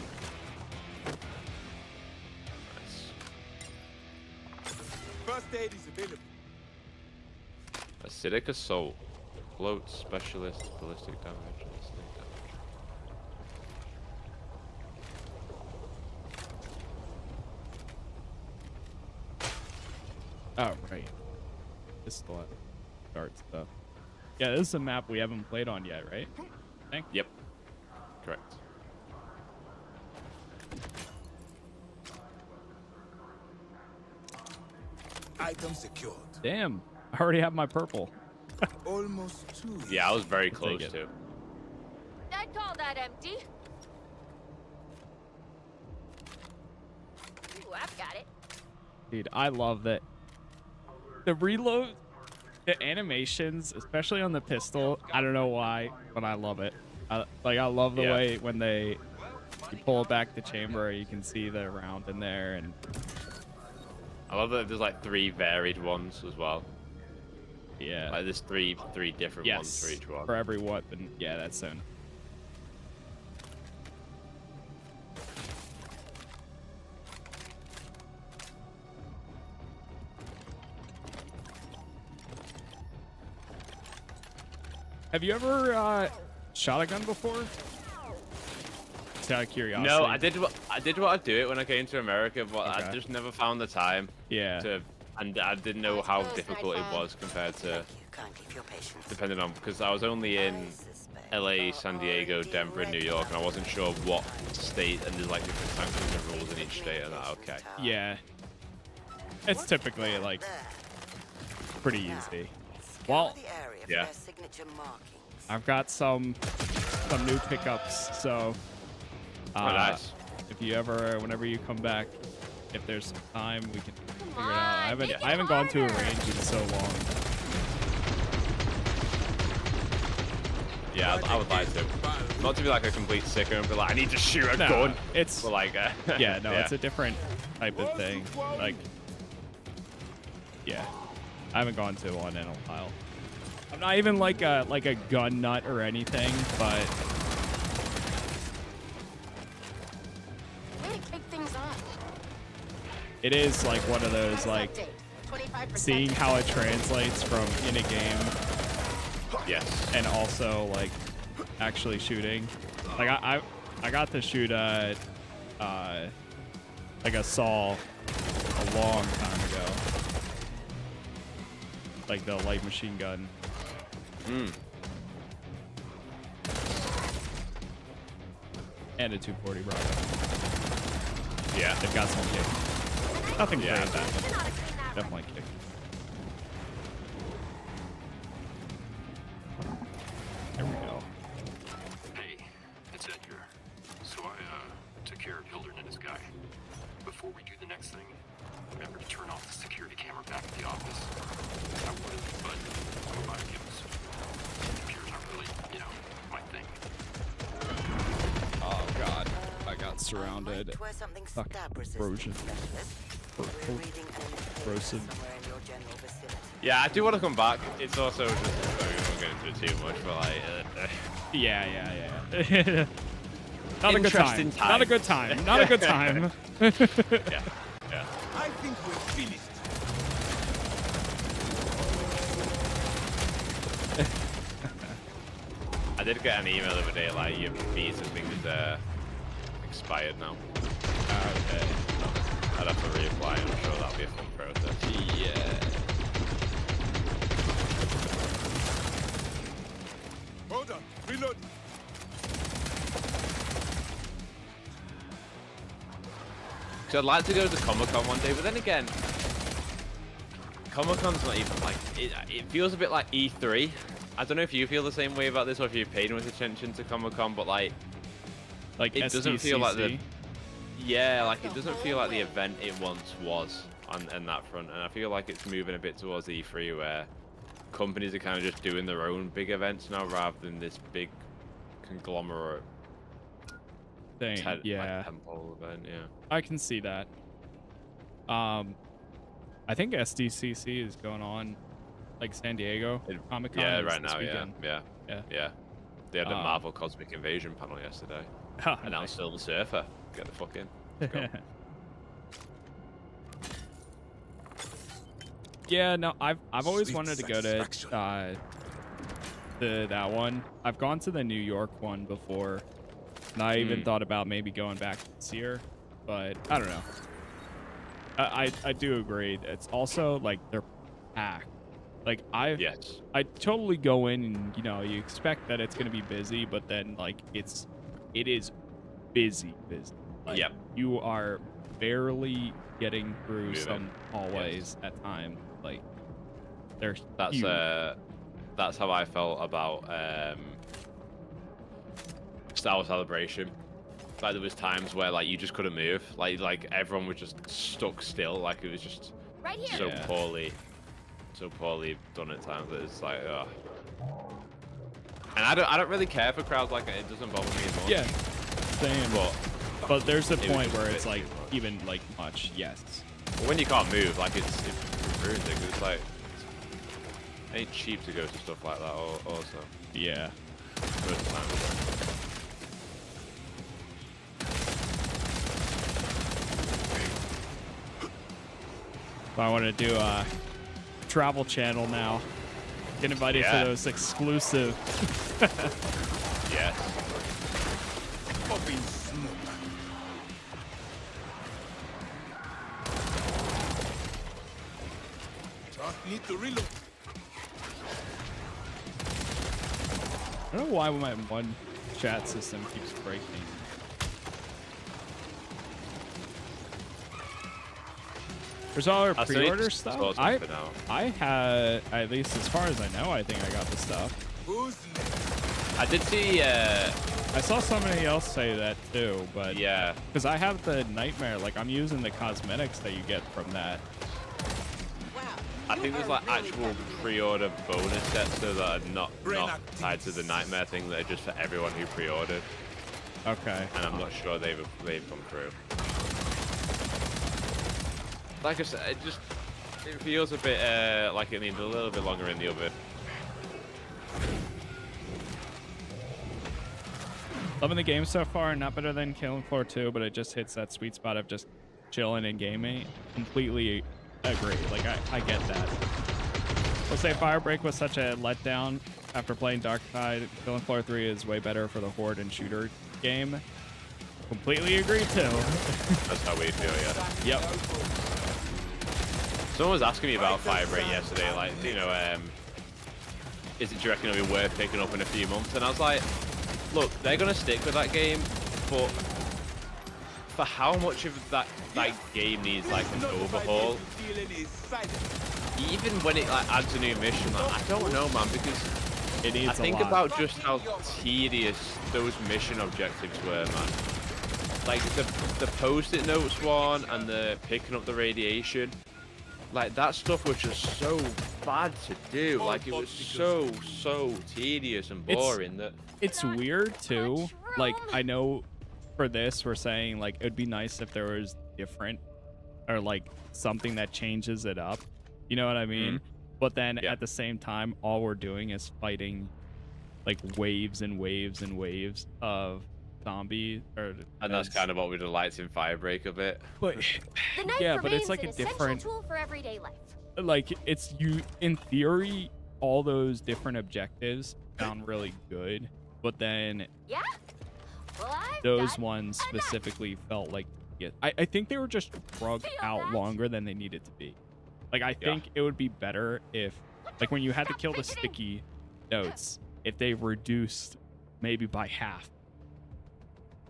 First aid is available. Acidic Assault. Float Specialist. Ballistic damage. Acidic Oh, damage. right. Pistol start stuff. Yeah, this is a map we haven't played on yet, right? I think. Yep. Correct. Item secured. Damn, I already have my purple. Almost 2 Yeah, I was very I'll close take it. to. I'd call that empty. Ooh, I've got it. Dude, I love that. The reload, the animations, especially on the pistol, I don't know why, but I love it. I love the way when you pull back the chamber, you can see the round in there, and I love that there's like 3 varied ones as well. yeah, Like there's three different ones for each one. for every weapon. Yeah, that's soon. Have you ever shot a gun before? Just out of curiosity. No, I did what I do it when I came to America, but I Okay. just never found the time. Yeah. And I didn't know how difficult it was compared to Kindly for your patience. depending on because I was only in LA, San Diego, Denver, and New York, and I wasn't sure what state, and there's like different sanctions and rules in each state, and okay. Yeah. It's typically like pretty easy. Well, Yeah. I've got some new pickups, so Nice. if you ever, whenever you come back, if there's some time, we can figure it out. I make it haven't gone to a harder. range in so long. Yeah, I would like to. Not to be like a complete sicko, but like I need to shoot a gun. It's But like, yeah, no, it's a different type of thing. Like, yeah, I haven't gone to one in a while. I'm not even like a gun nut or anything, but Way to kick things off. it is like one of those like Update. 25% seeing how it translates from in a game yes. and also like actually shooting. Like I got to shoot like a saw a long time ago, like the light machine gun. And a 240 Bravo. Yeah. They've got some kick. Nothing Yeah. great, but definitely kick. There we go. Hey, it's Ed here. So I took care of Hildern and his guy. Before we do the next thing, remember to turn off the security camera back surrounded. Wear something Fuck, stab corrosion. specialist. We're reading an Corrosive. somewhere in your general vicinity. Yeah, I do want to come back. It's also just we won't get into it too much, but like. Yeah. Not a good Interesting time. Not a good time. Not a good time. Yeah. I think we're finished. I did get an email the other day like your visa thing is expired now. Okay. I'd have to reapply, and I'm sure that'll be a fun process. Yeah. Hold on. Reload. So I'd like to go to Comic-Con one day, but then again, Comic-Con's not even like it feels a bit like E3. I don't know if you feel the same way about this or if you paid much attention to Comic-Con, but like it doesn't feel like the it doesn't feel like the event it once was on that front, and I feel like it's moving a bit towards E3 where companies are kind of just doing their own big events now rather than this big conglomerate Thing. Yeah. like, temple event. Yeah, I can see that. I think SDCC is going on, like San Diego Comic-Con. yeah, is right this now, weekend. yeah. They had a Marvel Cosmic Invasion panel yesterday. And now Silver Surfer. Get the fuck in. Let's go. Yeah, no, I've always wanted to go to that one. I've gone to the New York one before, and I even thought about maybe going back this year, but I don't know. I do agree. It's also like they're packed. Like I totally go in and you expect that it's gonna be busy, but then like it is busy. Like, you are barely getting through some hallways at times. Like there's that's how I felt about Star Wars Celebration. Like there was times where like you just couldn't move. Like everyone was just stuck still. Like it was just so poorly done at times that it's like And I don't really care for crowds like that. It doesn't bother me as much. Yeah, same. But there's a point where it's like even like much. Yes. But when you can't move, like it ruins it. 'Cause it's like it ain't cheap to go to stuff like that. Also. Yeah. Most of the time. I want to do a travel channel now. Get invited to those exclusive. Yes. Popping smoke. Need to reload. I don't know why my one chat system keeps breaking. There's all our pre-order stuff. I had, at least as far as I know, I think I got the stuff. I did see. I saw somebody else say that too, but yeah, because I have the Nightmare. Like I'm using the cosmetics that you get from that. I think there's like actual pre-order bonus sets though that are not tied to the Nightmare thing. That are just for everyone who pre-ordered. Okay. And I'm not sure they've come through. Like I said, it feels a bit like it needs a little bit longer in the oven. Loving the game so far, not better than Killing Floor 2, but it just hits that sweet spot of just chilling and gaming. Completely agree. Like I get that. We'll say Firebreak was such a letdown after playing Darktide. Killing Floor 3 is way better for the horde and shooter game. Completely agree too. That's how we feel, yeah. Yep. Someone was asking me about Firebreak yesterday, like, do you reckon it'll be worth picking up in a few months? And I was like, look, they're gonna stick with that game, but for how much of that game needs like an overhaul, even when it like adds a new mission, like, I don't know, man, because it needs I think a lot. about just how tedious those mission objectives were, man. Like the post-it notes one and the picking up the radiation. Like that stuff was just so bad to do. Like it was so tedious and boring. It's weird too. Like I know for this, we're saying like it would be nice if there was different or like something that changes it up. You know what I mean? But then at the same time, all we're doing is fighting like waves and waves and waves of zombie and that's kind of what we'd have liked in Firebreak a bit. But yeah, but it's like a different tool for everyday life. like it's you in theory all those different objectives sound really good, but then Yeah. Well, those ones specifically felt like I think they were just drug out longer than they needed to be. Like I think it would be better if like when you had to kill the sticky notes, if they reduced maybe by half.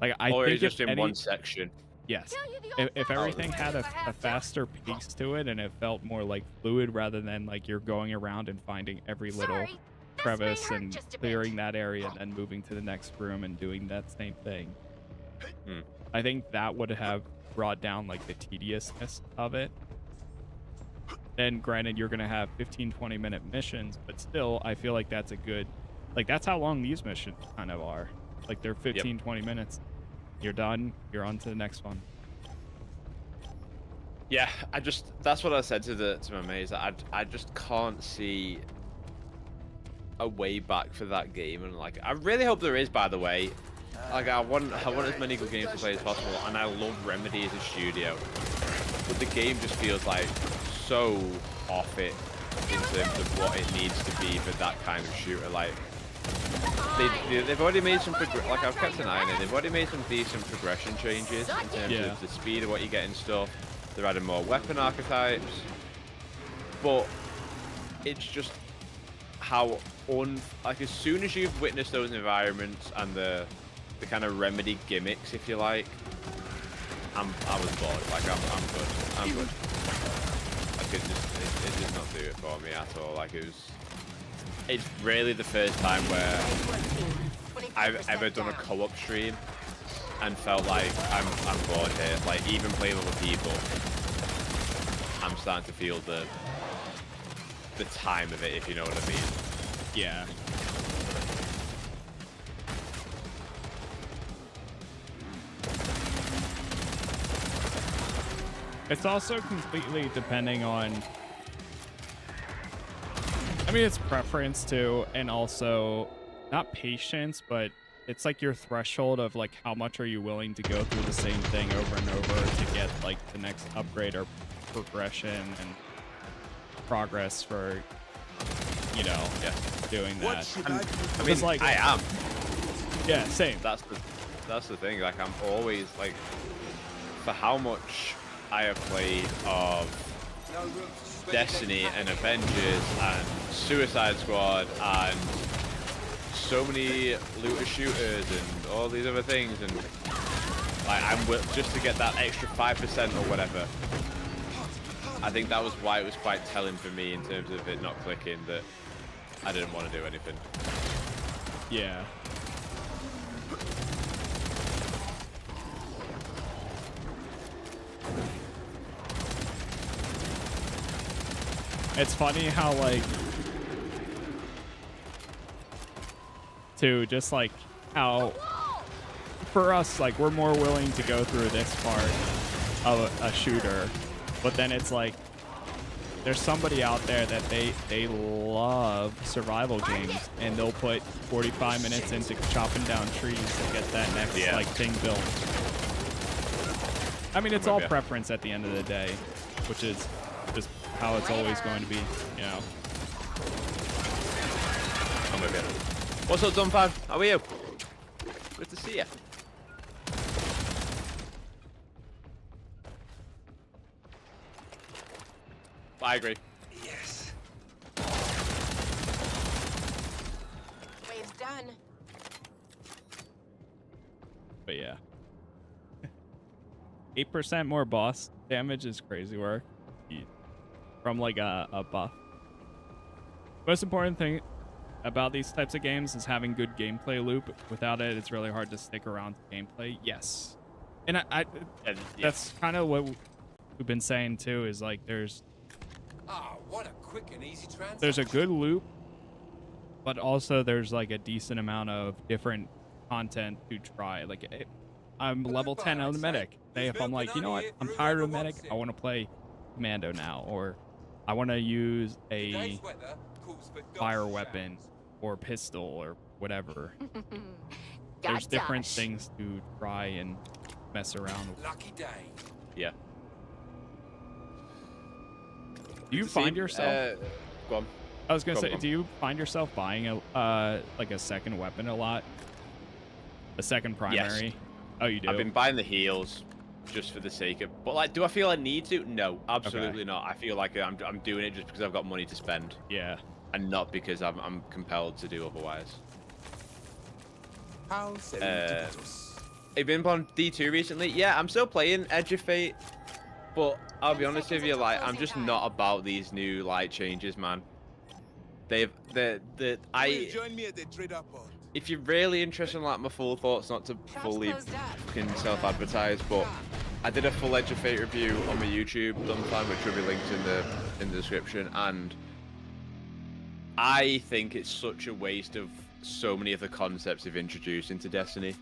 Like I or think just in one section. Yes. If everything had a faster pace to it and it felt more like fluid rather than like you're going around and finding every little crevice and clearing that area and then moving to the next room and doing that same thing. I think that would have brought down like the tediousness of it. And granted, you're going to have 15-20 minute missions, but still I feel like that's a good, like that's how long these missions kind of are. Like they're 15-20 minutes. You're done. You're on to the next one. Yeah, that's what I said to my mates. I just can't see a way back for that game, and like I really hope there is. By the way, like I want as many good games to play as possible, and I love Remedy as a studio, but the game just feels like so off it in terms of what it needs to be for that kind of shooter. Like. They've already made some like I've kept an eye on it. They've already made some decent progression changes in terms of the speed of what you get and stuff. They're adding more weapon archetypes, but it's just how like as soon as you've witnessed those environments and the kind of Remedy gimmicks, if you like, I was bored. Like I'm good. Like it did not do it for me at all. Like it's really the first time where I've ever done a co-op stream and felt like I'm bored here. Like even playing with other people, I'm starting to feel the time of it, if you know what I mean. Yeah. It's also completely depending on, I mean, it's preference too, and also not patience, but it's like your threshold of like how much are you willing to go through the same thing over and over to get like the next upgrade or progression and progress for, you know, doing that. I mean, like I am. Yeah, same. That's the thing. Like I'm always like, for how much I have played of Destiny and Avengers and Suicide Squad and so many looter shooters and all these other things, and like I'm just to get that extra 5% or whatever. I think that was why it was quite telling for me in terms of it not clicking that I didn't want to do anything. Yeah. It's funny how like just like how for us, like we're more willing to go through this part of a shooter, but then it's like there's somebody out there that they love survival games and they'll put 45 minutes into chopping down trees to get that next like thing built. I mean, it's all preference at the end of the day, which is just how it's always going to be, you know. I'm with you. What's up, Dunpad? How are you? Good to see you. I agree. Yes. Wave's done. But yeah. 8% more boss damage is crazy work. From like a buff. Most important thing about these types of games is having good gameplay loop. Without it, it's really hard to stick around to gameplay. Yes. And that's kind of what we've been saying too, is like there's what a quick and easy transaction. there's a good loop, but also there's like a decent amount of different content to try. Like I'm level 10 on the medic. Say if I'm like, you know what, I'm tired of medic, I want to play commando now, or I want to use a fire weapon or pistol or whatever. There's different things to try and mess around with. Lucky day. Yeah. Do you find yourself? Go on. I was gonna Go say, on. do you find yourself buying a like a second weapon a lot? A second primary? Yes. Oh, you do? I've been buying the heals just for the sake of. But like, do I feel I need to? No, absolutely not. I feel like I'm doing it just because I've got money to spend. Yeah. And not because I'm compelled to do otherwise. How serendipitous. Have you been on D2 recently? Yeah, I'm still playing Edge of Fate, but I'll be honest with you, like, I'm just not about these new light changes, man. Will you join me at the trader port? If you're really interested in like my full thoughts, not to fully fucking self-advertise, but I did a full Edge of Fate review on my YouTube sometime, which will be linked in the description, and I think it's such a waste of so many of the concepts they've introduced into Destiny.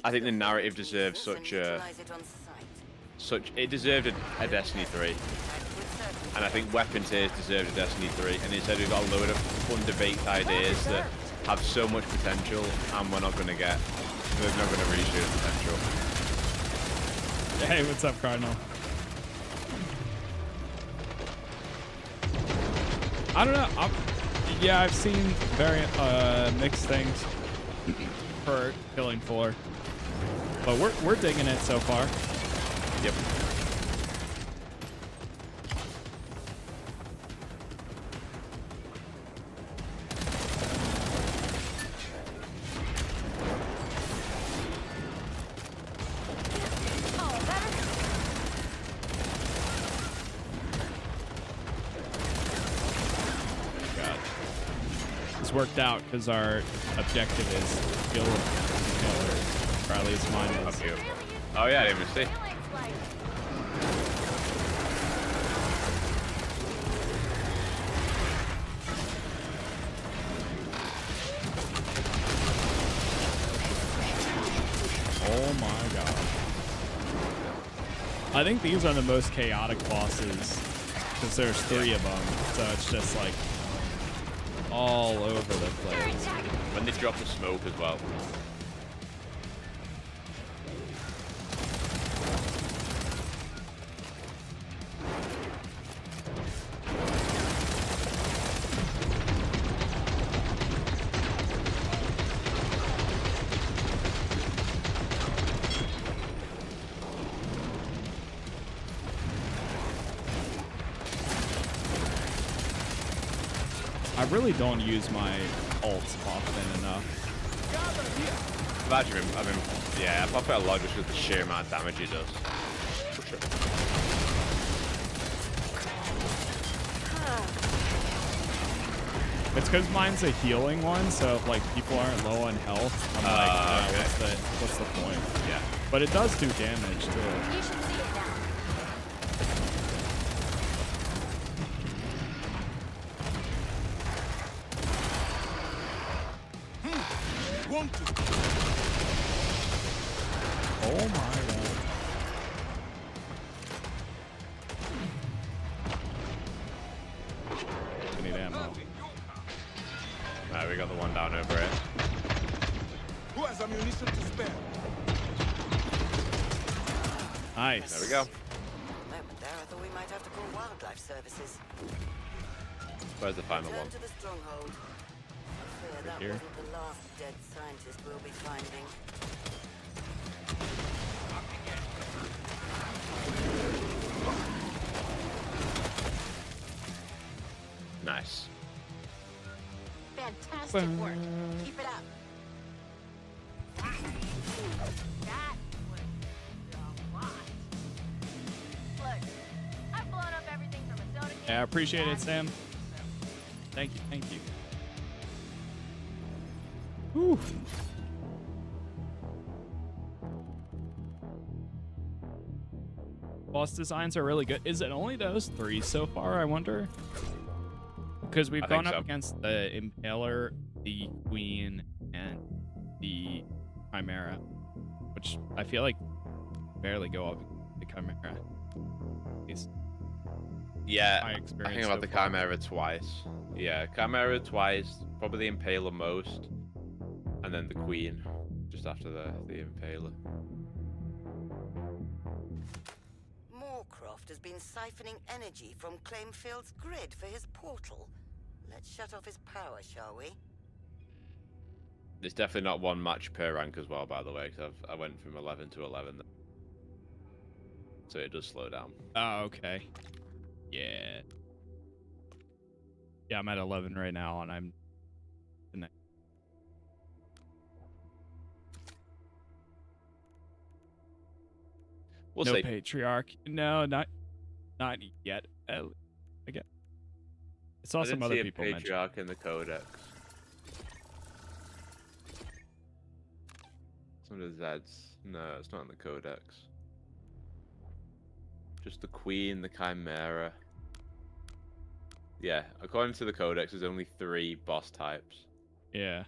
I think the narrative deserves it deserved a Destiny 3. And I think weapon tiers deserved a Destiny 3. And instead we've got a load of underbaked ideas that have so much potential and we're not going to reach their potential. Hey, what's up, Cardinal? I don't know. Yeah, I've seen very mixed things for Killing Floor, but we're digging it so far. Yep. Worked out because our objective is kill killers, or at least mine is. Okay. Oh yeah, I didn't even see. Oh my god! I think these are the most chaotic bosses because there's 3 of them, so it's just like all over the place. When they drop the smoke as well. I really don't use my ults often enough. Yeah, I pop it a lot just with the sheer amount of damage he does. For sure. It's because mine's a healing one, so if like people aren't low on health, I'm like, okay. what's the point? Yeah. But it does do damage too. You should see it now. Oh my god. I need ammo. Alright, we got the one down over it. Who has ammunition to spare? Nice. There we go. Moment there, I thought we might have to call wildlife services. Where's the final one? Return to the stronghold. I fear that here. wasn't the last dead scientist we'll be finding. Nice. Fantastic work. Keep it up. That was a lot. Look, I've blown up everything from a soda can. Yeah, I appreciate it, Sam. Thank you, thank you. Whew. Boss designs are really good. Is it only those 3 so far, I wonder? Because we've gone up against the Impaler, the Queen, and the Chimera. which I feel like barely go up the Chimera. At least Yeah, my I experience think about so the far. Chimera twice. Yeah, Chimera twice, probably the Impaler most, and then the Queen just after the Impaler. Moorcroft has been siphoning energy from Claimfield's grid for his portal. Let's shut off his power, shall we? There's definitely not one match per rank as well, by the way, because I went from 11 to 11. So it does slow down. Oh, okay. Yeah. Yeah, I'm at 11 right now, and I'm the next. We'll No see. Patriarch. No, not yet. I guess. I saw I some didn't other see a people mention. Patriarch in the Codex. Some of the Zeds. No, it's not in the Codex. Just the Queen, the Chimera. Yeah, according to the Codex, there's only 3 boss types. Yeah.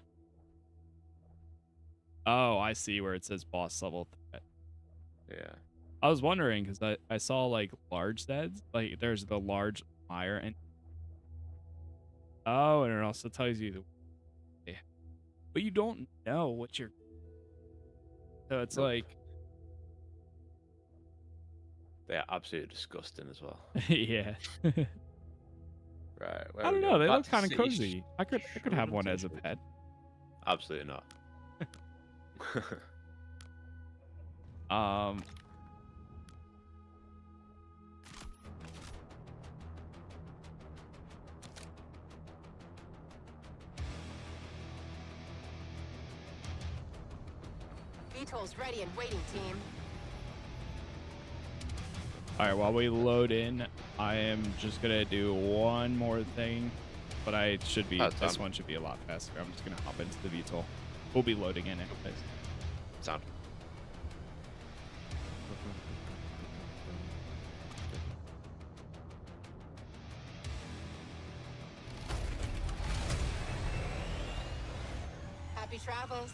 Oh, I see where it says boss level threat. Yeah. I was wondering because I saw like large Zeds. Like there's the large fire and oh, and it also tells you but you don't know what you're. So it's Nope. like They are absolutely disgusting as well. yeah. Right. I don't know. They look kind of cozy. I could have one as a pet. Absolutely not. VTOL's ready and waiting, team. All right, while we load in, I am just gonna do one more thing, but this one should be a lot faster. I'm just gonna hop into the VTOL. We'll be loading in anyways. Sound. Happy travels.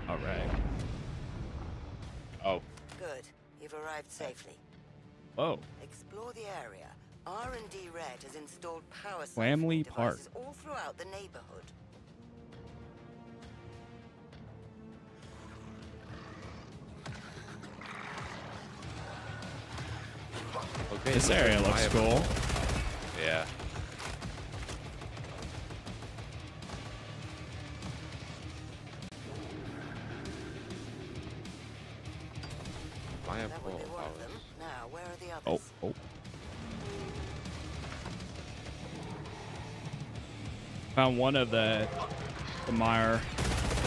All right. Oh. Good. You've arrived safely. Whoa. Explore the area. R&D Red has installed power Family siphoning Park. devices all throughout the neighborhood. Okay. This area looks cool. Yeah. That would be one of them. Now, where are the others? Oh. Found one of the mire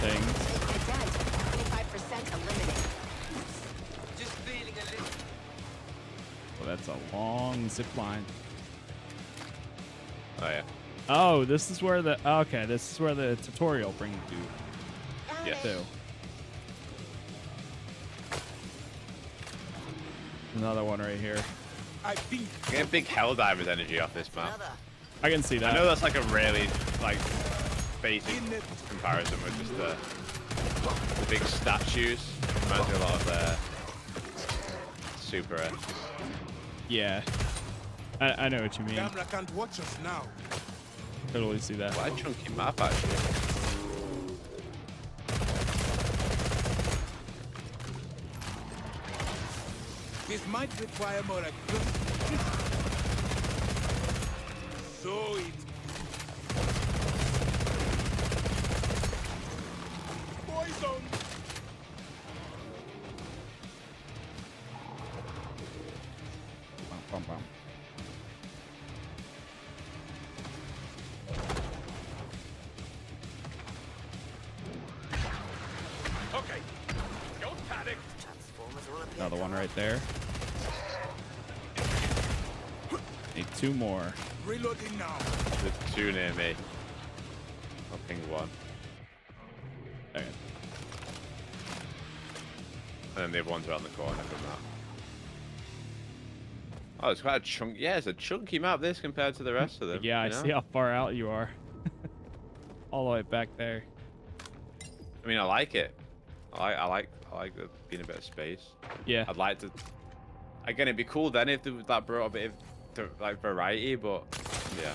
things. Take a dent. 25% eliminated. Just feeling a little. Well, that's a long zip line. Oh yeah. Oh, this is where the okay. This is where the tutorial brings you Yeah. to. Another one right here. I think I get big Helldivers energy off this map. Another. I can see that. I know that's like a really like basic comparison with just the big statues. Reminds me a lot of Super. Yeah. I know what you mean. camera can't watch us now. Totally see that. Quite a chunky map actually. This might require more aggressive. So it. Poison. Bum, bum. Okay, don't panic. Transformers will appear. Another one right there. Need two more. Reloading now. There's two near me. I'll ping one. Okay. And then the other one's around the corner from that. Oh, it's quite a chunk. Yeah, it's a chunky map this compared to the rest of them. Yeah, I you know? see how far out you are. All the way back there. I mean, I like it. I like the being a bit of space. Yeah. I'd like to. Again, it'd be cool then if that brought a bit of like variety, but yeah.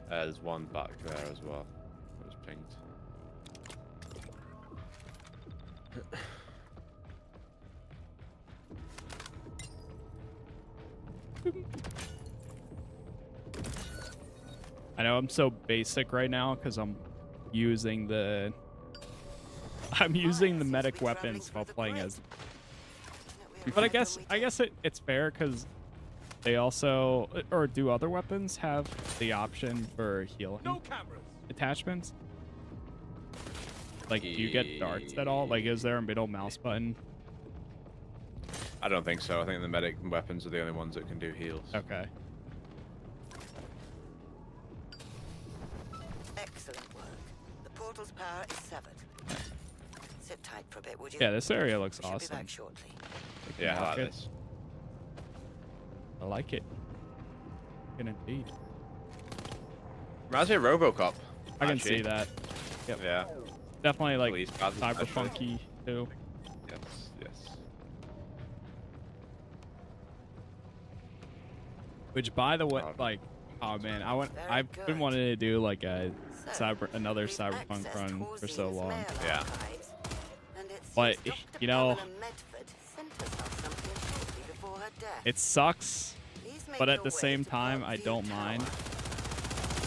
There's one back there as well. It was pinged. I know I'm so basic right now because I'm using the medic weapons while playing as. But I guess it's fair because they also, or do other weapons have the option for healing No cameras. attachments? Like, do you get darts at all? Like, is there a middle mouse button? I don't think so. I think the medic weapons are the only ones that can do heals. Okay. Excellent work. The portal's power is severed. Sit tight for a bit, would you? Yeah, this area looks We should be awesome. back shortly. Yeah, I like Rocket. this. I like it. Good indeed. Reminds me of RoboCop. I can actually. see that. Yep. Yeah. Definitely like Police cars especially. cyberpunky too. Yes. Yes. Which, by the way, like, oh man, I've been wanting to do like another We've cyberpunk accessed run for so Horse's long. mail Yeah. archives, and it But, seems Dr. you know, Pamela Medford sent us out something shortly before her death. It sucks, Please make but at your the way same to time, I Parkview don't Tower. mind.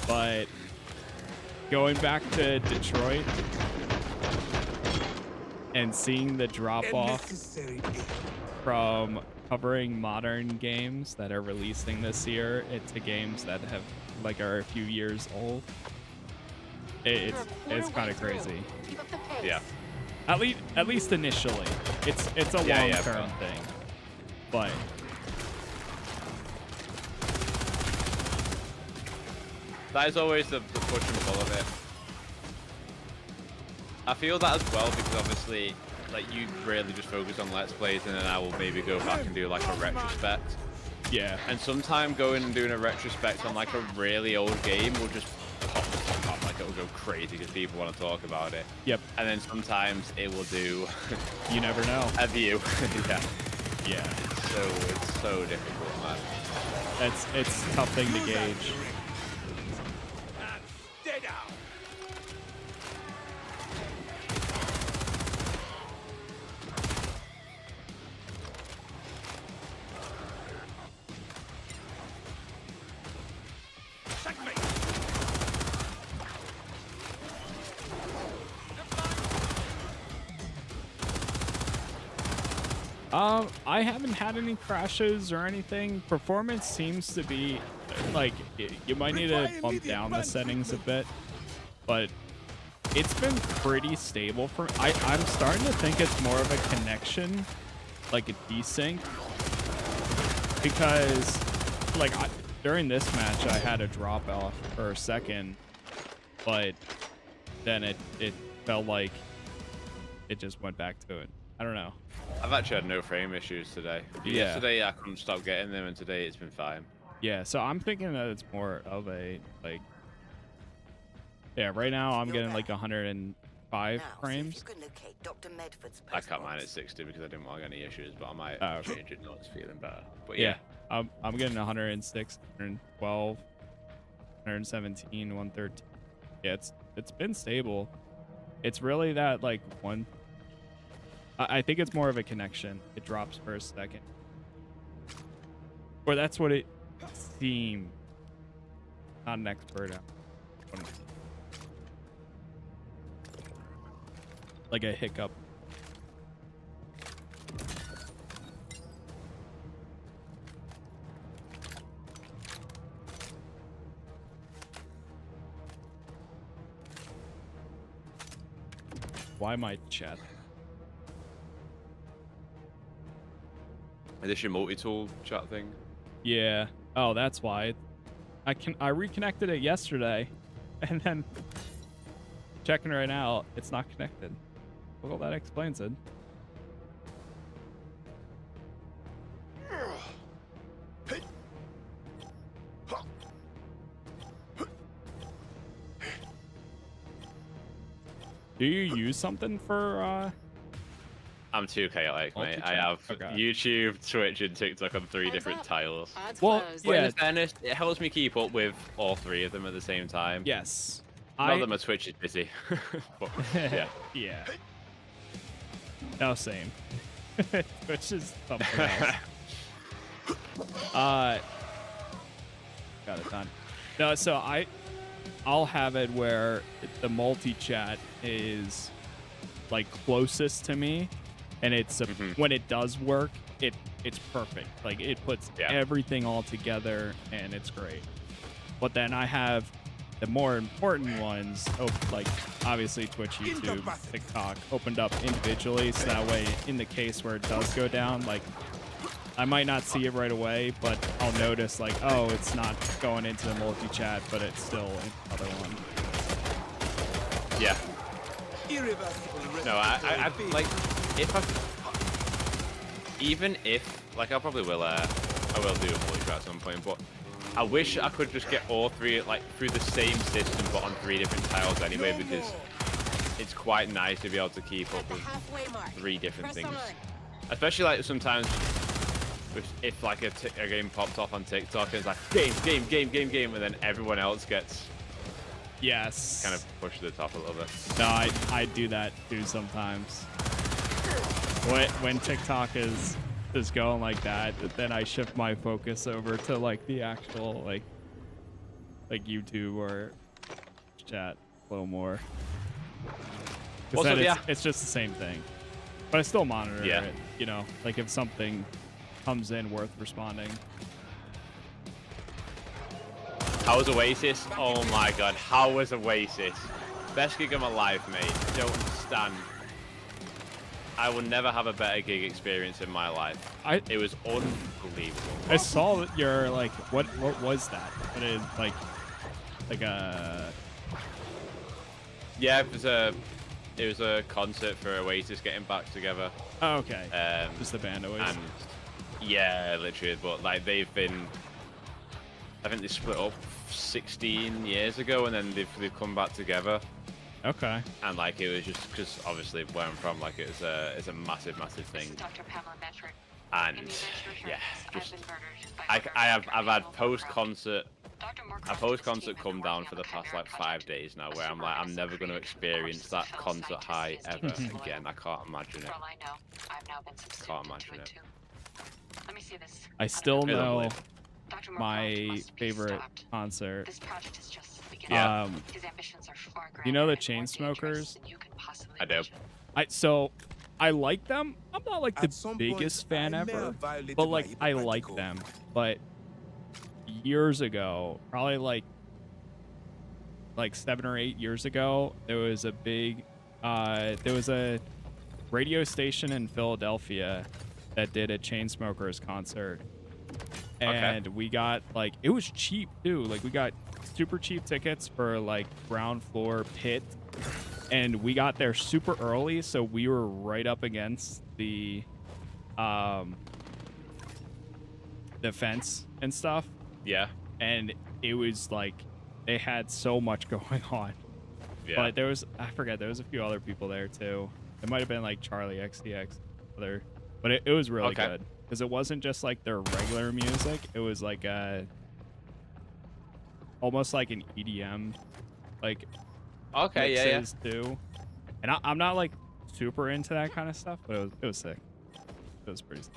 But going back to Detroit and seeing the drop off Unnecessary. from covering modern games that are releasing this year into games that have like are a few years old, it's kind of crazy. Keep up the pace. Yeah. At least initially, it's a Yeah, long yeah, term but- thing, but That is always the push and pull of it. I feel that as well because obviously, like you really just focus on Let's Plays and then I will maybe go back and do like a retrospect. yeah, And sometime going and doing a retrospect on like a really old game will just pop the top up, like it will go crazy because people want to talk about it. yep, And then sometimes it will do you never know. a view. Yeah. Yeah, So it's so difficult, man. it's a tough thing to gauge. Stay down. Checkmate. I haven't had any crashes or anything. Performance seems to be like you might need to bump down the settings a bit, but It's been pretty stable for I'm starting to think it's more of a connection, like a desync, because like during this match I had a drop off for a second, but then it felt like it just went back to it. I don't know. I've actually had no frame issues today. Yeah. Yesterday I couldn't stop getting them, and today it's been fine. Yeah, so I'm thinking that it's more of a like. Yeah, right now I'm getting like 105 frames. I cut mine at 60 because I didn't want any issues, but I might change it now it's feeling better. But yeah, I'm getting 106, 112, 117, 113. Yeah, it's been stable. It's really that like one. I think it's more of a connection. It drops for a second. Or that's what it seemed. Not an expert. Like a hiccup. Why my chat? Is this your multi-tool chat thing? Yeah. Oh, that's why. I reconnected it yesterday, and then checking right now, it's not connected. Well, that explains it. Do you use something for I'm too chaotic, mate. I have YouTube, Twitch, and TikTok on 3 different tiles. Well, yeah. In fairness, it helps me keep up with all 3 of them at the same time. Yes. Not that my Twitch is busy. But, yeah. Yeah. No, same. Twitch is something else. Got it done. No, so I'll have it where the multi-chat is like closest to me, and it's when it does work, it's perfect. Like it puts everything all together, and it's great. But then I have the more important ones, like obviously Twitch, YouTube, TikTok, opened up individually, so that way in the case where it does go down, like I might not see it right away, but I'll notice like, oh, it's not going into the multi-chat, but it's still in the other one. Yeah. No, I like even if like I probably will I will do a multi-chat at some point, but I wish I could just get all 3 like through the same system but on 3 different tiles anyway, because it's quite nice to be able to keep up with 3 different things. Especially like sometimes if like a game pops off on TikTok and it's like game, and then everyone else gets kind of pushed to the top a little bit. No, I do that too sometimes. When TikTok is going like that, then I shift my focus over to like the actual like YouTube or chat a little more. Also, it's just the same thing, but I still monitor it. You know, like if something comes in worth responding. How was Oasis? Oh my god, how was Oasis? Best gig of my life, mate. Don't understand. I will never have a better gig experience in my life. It was unbelievable. I saw that you're like, what was that? What is like a? Yeah, it was a concert for Oasis getting back together. Oh, okay. Just the band Oasis. And yeah, literally. But like I think they split up 16 years ago, and then they've come back together. Okay. And like it was just because obviously where I'm from, like it's a massive thing. And yeah, just I've had post-concert come down for the past like 5 days now, where I'm like, I'm never going to experience that concert high ever again. I can't imagine it. Can't imagine it. Let me see this. I still know my favorite concert. His ambitions are far greater. You know the Chainsmokers? I do. I like them. I'm not like the biggest fan ever, but like I like them. But years ago, probably like like 7 or 8 years ago, there was a big, there was a radio station in Philadelphia that did a Chainsmokers concert. And we got like, it was cheap too. Like we got super cheap tickets for like ground floor pit. And we got there super early. So we were right up against the fence and stuff. Yeah. And it was like, they had so much going on. Yeah. But there was, I forget, there was a few other people there too. It might have been like Charlie XTX, but it was really good. Because it wasn't just like their regular music. It was like almost like an EDM, like mixes too. And I'm not like super into that kind of stuff, but it was sick. It was pretty sick.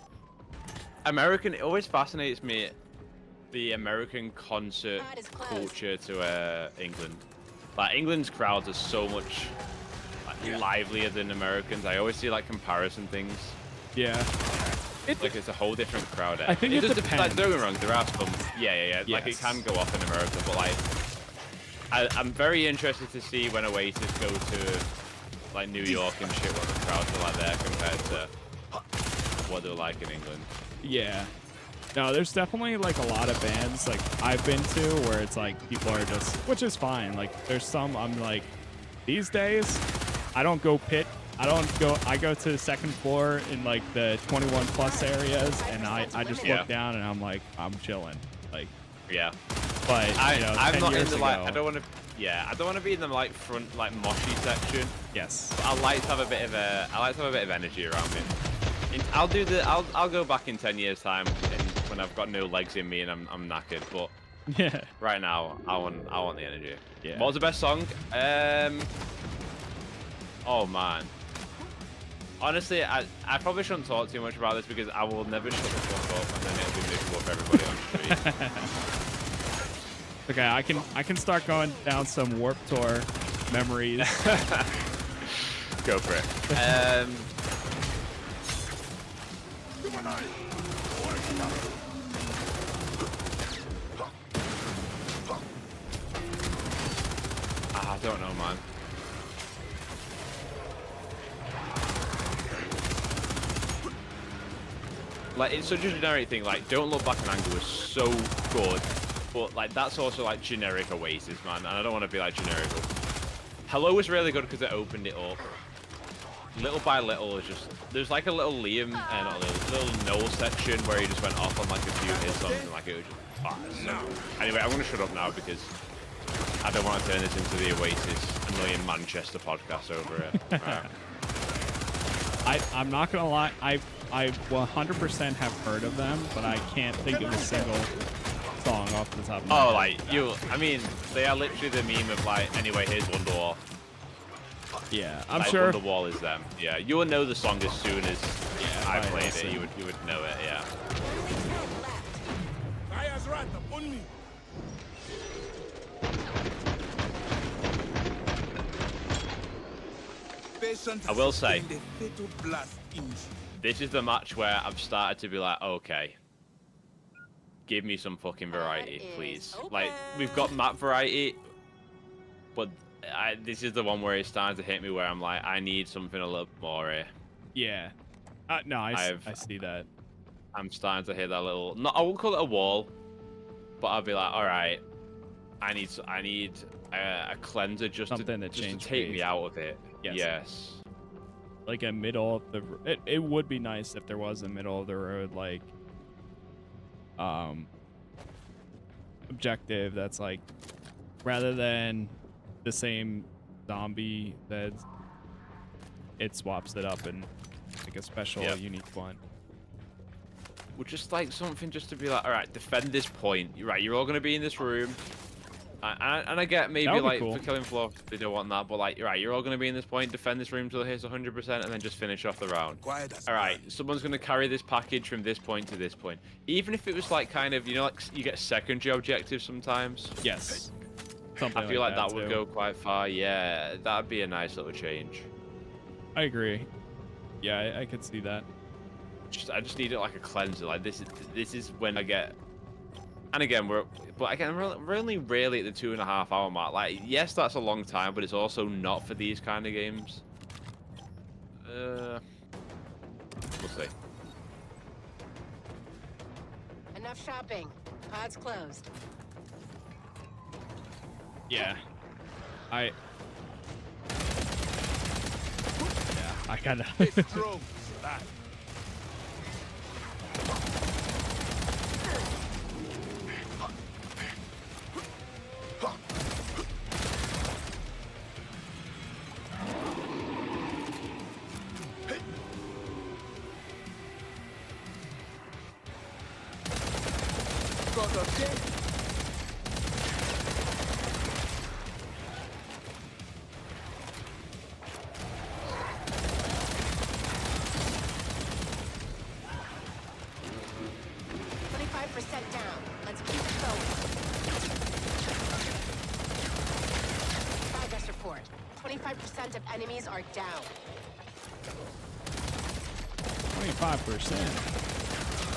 It always fascinates me, the American concert culture to England. Like England's crowds are so much livelier than Americans. I always see like comparison things. Yeah. It's a whole different crowd. I think it just depends. Like, don't get me wrong, there are some. Yeah. Yes. Like it can go off in America, but like, I'm very interested to see when Oasis go to like New York and shit, what the crowds are like there compared to what they're like in England. Yeah. No, there's definitely like a lot of bands like I've been to where it's like people are just, which is fine. Like there's some I'm like, these days, I don't go pit. I go to the second floor in like the 21 plus areas, and I just look down and I'm like, I'm chilling. Like, yeah. But I'm not in the like, I don't want to be in the like front like moshy section. Yes. But I like to have a bit of energy around me. I'll go back in 10 years time when I've got no legs in me and I'm knackered. But yeah, right now I want the energy. Yeah. What was the best song? Oh man. Honestly, I probably shouldn't talk too much about this because I will never shut the fuck up and then it'll be miserable for everybody on the street. Okay, I can start going down some Warped Tour memories. Go for it. I don't know, man. Like, it's such a generic thing. Like, Don't Look Back in Anger was so good, but like that's also like generic Oasis, man. And I don't want to be like generic. Hello was really good because it opened it up. Little by Little is just, there's like a little Liam and a little Noel section where he just went off on like a few of his songs and like it was just so good. Anyway, I'm gonna shut up now because I don't want to turn this into the Oasis A Million Manchester podcast over it. I'm not gonna lie, I 100% have heard of them, but I can't think of a single song off the top of my head. Oh, like I mean, they are literally the meme of like, anyway, here's Wonderwall. Yeah, I'm like, sure. Wonderwall is them. Yeah, you will know the song as soon as I played it. You would know it. Yeah. I will say, this is the match where I've started to be like, okay, give me some fucking variety, please. Like, we've got map variety, but this is the one where it's starting to hit me where I'm like, I need something a little more here. Yeah. No, I see that. I'm starting to hit that little, I won't call it a wall, but I'll be like, all right, I need a cleanser just to take me out of it. Yes. Like a middle of the, it would be nice if there was a middle of the road like objective that's like, rather than the same zombie beds, it swaps it up and like a special unique one. Well, just like something just to be like, all right, defend this point. Right, you're all gonna be in this room. And I get maybe like for Killing Floor they don't want that, but like, right, you're all gonna be in this point, defend this room till it hits 100%, and then just finish off the round. All right, someone's gonna carry this package from this point to this point. Even if it was like kind of, you know, like you get secondary objectives sometimes. Yes. I feel like that would go quite far. Yeah, that'd be a nice little change. I agree. Yeah, I could see that. I just need it like a cleanser. Like this is when I get And again, we're only really at the 2.5 hour mark. Like, yes, that's a long time, but it's also not for these kind of games. We'll see. Enough shopping. Pod's closed. Yeah. I kind of. It's true. That. Got a dead. Down. Let's keep it going. Progress report. 25% of enemies are down. 25%.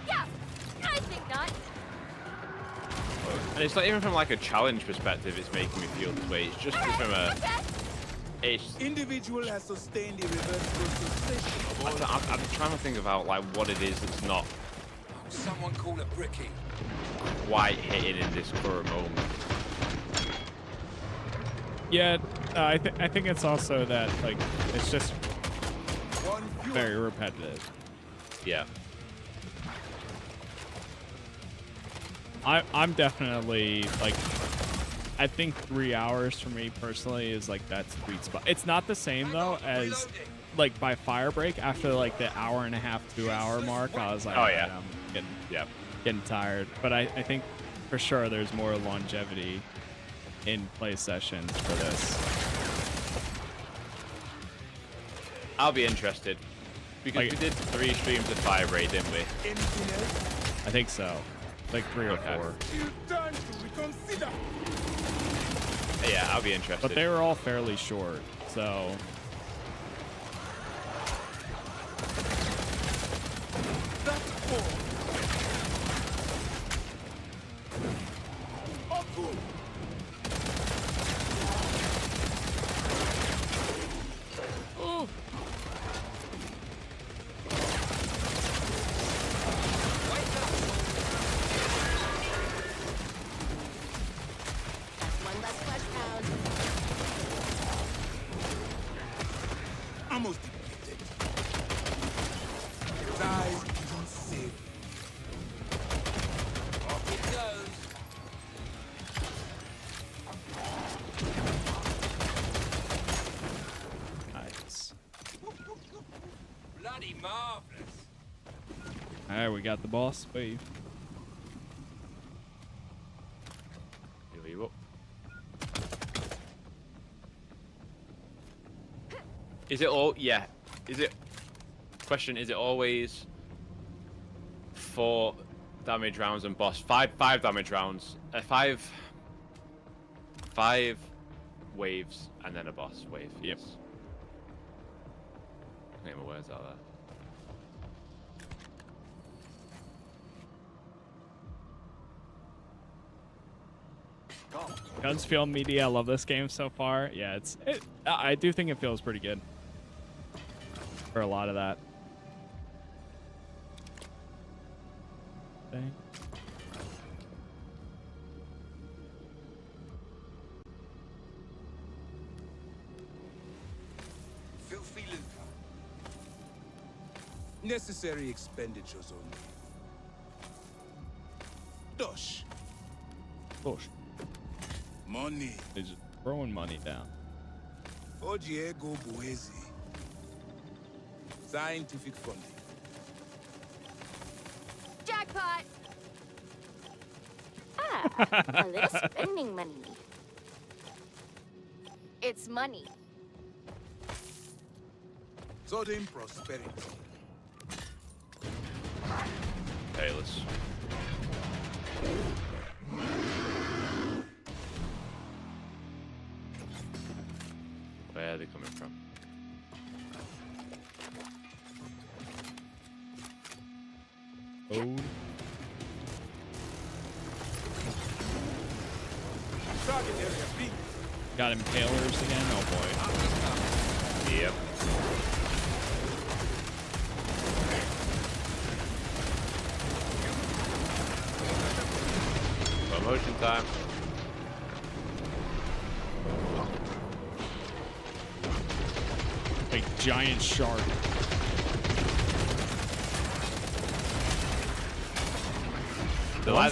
Yeah, I think not. And it's not even from like a challenge perspective. It's making me feel this way. It's just from a. It's. Individual has sustained a reversible succession. I'm trying to think about like what it is that's not Someone call it Bricky. quite hitting in this current moment. Yeah, I think it's also that like it's just One fewer. very repetitive. Yeah. I'm definitely like, I think 3 hours for me personally is like that sweet spot. It's not the same though as like by Firebreak. After like the hour and a half, 2 hour mark, I was like, Oh, yeah. I'm getting tired. But I think for sure there's more longevity in play sessions for this. I'll be interested because Like- we did 3 streams of Firebreak, didn't we? Anything else? I think so, like 3 or Okay. 4. Still time to reconsider. Yeah, I'll be interested. But they were all fairly short, so That's 4. Oh, cool. That's one less flesh pound. Almost depleted. Size isn't safe. Off it goes. nice. Bloody marvelous. All right, we got the boss wave. Here we go. Is it all? Yeah. Is it? Question: is it always 4 damage rounds and boss? Five damage rounds. 5 waves and then a boss wave. Yep. Yes. Get my words out there. Guns feel meaty. I love this game so far. Yeah, I do think it feels pretty good for a lot of that. Dang. Filthy lucre. Necessary expenditures only. Dosh. Push. Money. They're just throwing money down. Ojiego Buezi. Scientific funding. Jackpot! A little spending money. It's money. Sudden prosperity. Payless. Where are they coming from? code. Target area B. Got impalers again. Oh boy. Yep. Slow motion time. Like giant shark.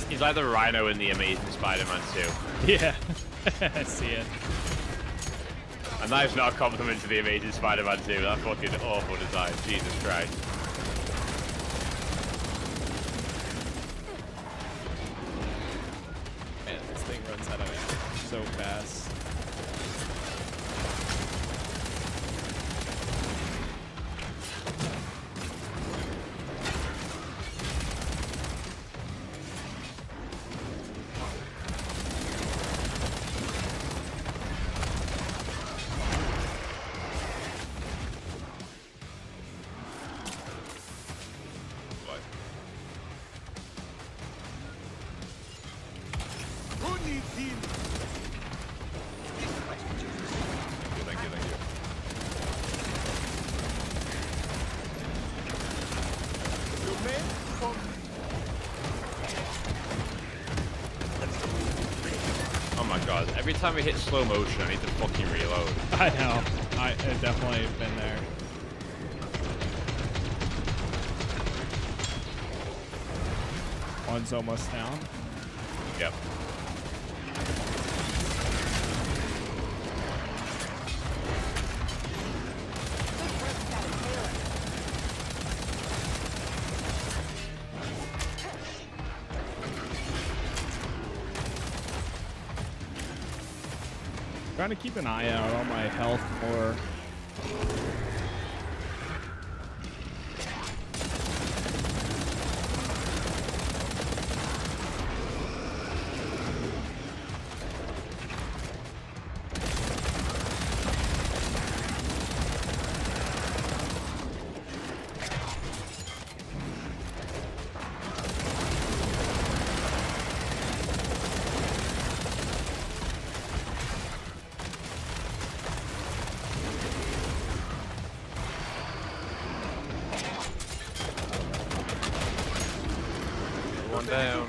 He's like the Rhino in the Amazing Spider-Man 2. Yeah. I see it. And that is not a compliment to the Amazing Spider-Man 2. That's fucking awful design. Jesus Christ. Man, this thing runs out of ammo so fast. Who needs healing? Thank you, thank you. You may come. Oh my god, every time I hit slow motion, I need to fucking reload. I know. I definitely have been there. One's almost down. Yep. Trying to keep an eye out on my health more. One down.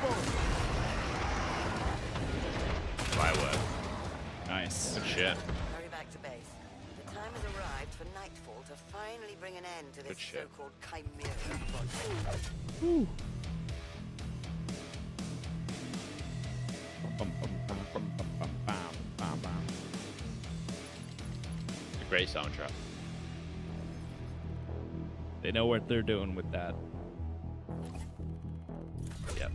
Firework. Nice. Good shit. Hurry back to base. The time has arrived for nightfall to finally bring an end to this Good shit. so-called chimera project. A great soundtrack. They know what they're doing with that. Yep.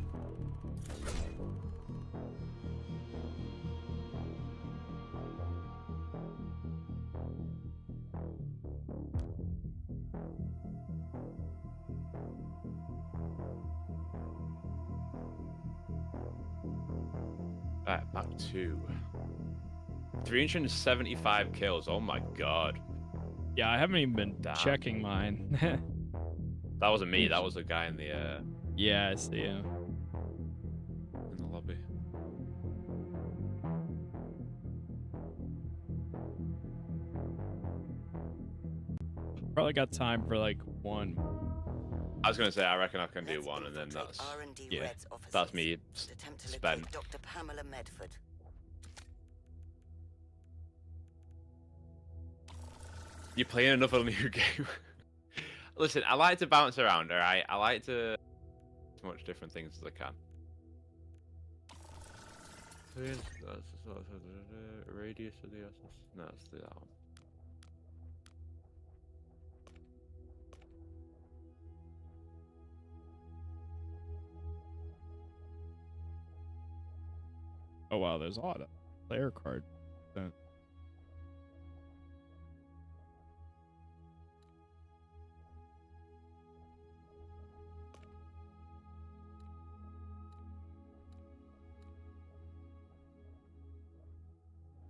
Alright, back to 375 kills. Oh my god. Yeah, I haven't even been Damn. checking mine. That wasn't me, that was the guy in the Yeah, I see him. lobby. Probably got time for like one. I was gonna say I reckon I can do one and then that's R&D yeah, Red's offices that's me and attempt to spent. locate Dr. Pamela Medford. You're playing another new game. Listen, I like to bounce around, alright? I like to as much different things as I can. Radius of the essence. No, let's do that one. Oh wow, there's a lot of player cards.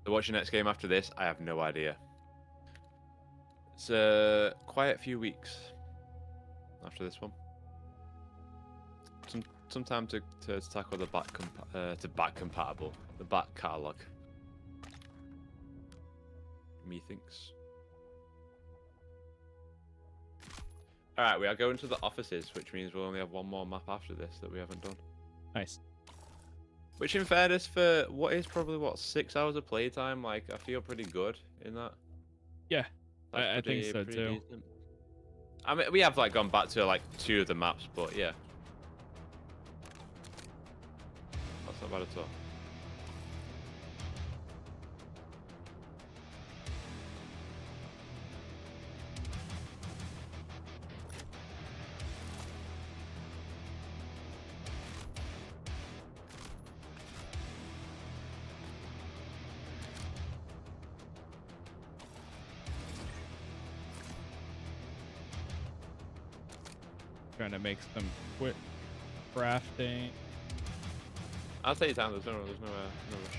So what's your next game after this? I have no idea. It's quite a few weeks after this one. some time to tackle the back compatible, the back catalog. Methinks. All right, we are going to the offices, which means we'll only have one more map after this that we haven't done. Nice. Which, in fairness, for what is probably what 6 hours of playtime, like I feel pretty good in that. Yeah, That's I think so pretty too. decent. I mean, we have like gone back to like 2 of the maps, but yeah, that's not bad at all. Trying to make some quick crafting. I'll take your time. There's no rush.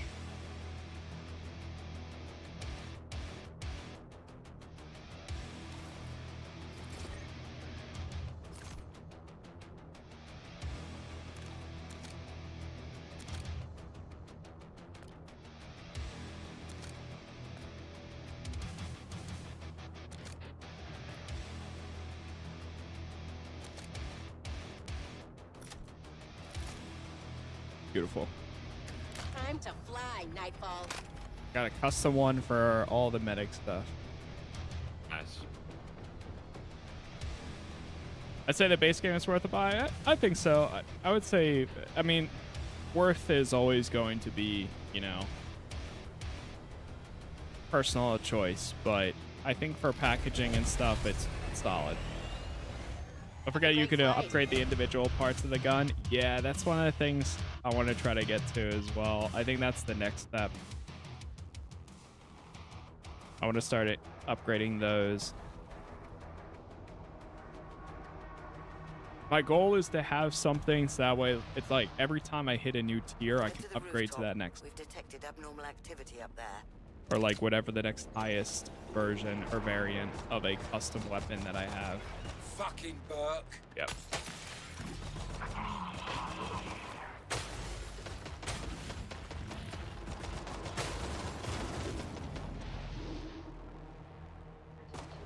Beautiful. Time to fly, Nightfall. Got a custom one for all the medic stuff. Nice. I'd say the base game is worth a buy. I think so. I would say, I mean, worth is always going to be, you know, personal choice, but I think for packaging and stuff, it's solid. Don't forget you can upgrade the individual parts of the gun. Yeah, that's one of the things I want to try to get to as well. I think that's the next step. I want to start upgrading those. My goal is to have something so that way it's like every time I hit a new tier, I can upgrade to that next. We've detected abnormal activity up there. Or like whatever the next highest version or variant of a custom weapon that I have. Fucking Burke. Yep.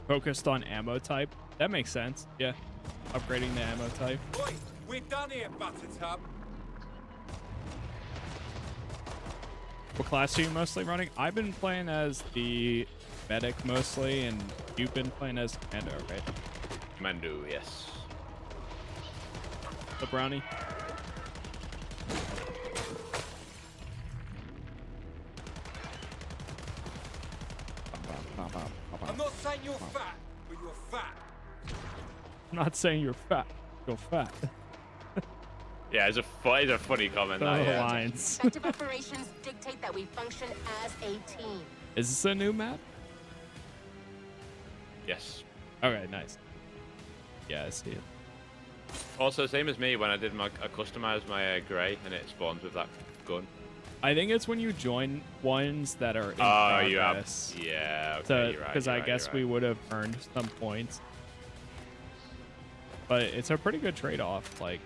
Focused on ammo type. That makes sense. Yeah. Upgrading the ammo type. Oi, we're done here, Buttertub. What class are you mostly running? I've been playing as the medic mostly, and you've been playing as Commando, right? Commando, yes. The brownie. I'm not saying you're fat, but you're fat. I'm not saying you're fat. You're fat. Yeah, it's a funny comment. Those That, are the yeah. lines. Effective operations dictate that we function as a team. Is this a new map? Yes. Okay, nice. Yeah, I see it. Also, same as me when I did I customized my grey and it spawns with that gun. I think it's when you join ones that are in You have. progress. Yeah. Okay. So, You're right. because you're I right, guess you're we right. would have earned some points. But it's a pretty good trade-off. Like,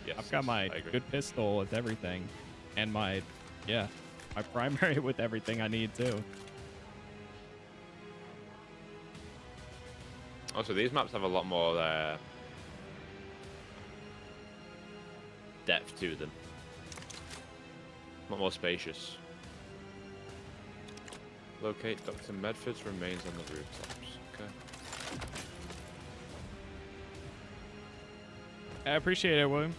Yes, I've got my I agree. good pistol with everything, and my primary with everything I need too. Also, these maps have a lot more depth to them. A lot more spacious. Locate Dr. Medford's remains on the rooftops. Okay. I appreciate it, William.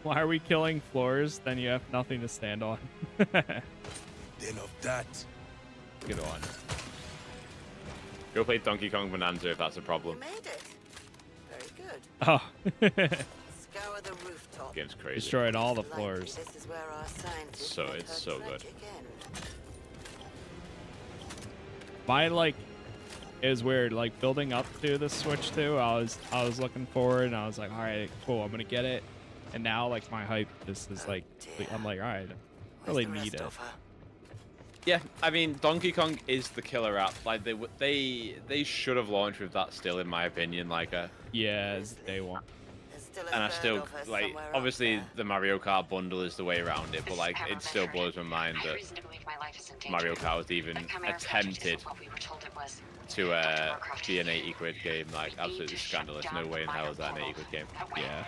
Why are we killing floors? Then you have nothing to stand on. Then of that. Good on. Go play Donkey Kong Bonanza if that's a You problem. made it. Very good. Oh. Scour the rooftop. Game's crazy. Destroyed all the Likely floors. This is where our scientists So- met it's her so good. tragic end. My it was weird. Like building up to the Switch 2, I was looking forward, and I was like, all right, cool, I'm gonna get it. And now like my hype just is like, I'm like, all right, I really Where's the need rest it. of her? Yeah, I mean, Donkey Kong is the killer app. Like they should have launched with that still, in my opinion. Like Yeah, it's day one. There's and I still like. Obviously, the Mario Kart bundle is the way around it, but like, it still blows my mind that Mario Kart was even attempted to be an 80 quid game. Like, absolutely scandalous. No way in hell is that an 80 quid game. Yeah.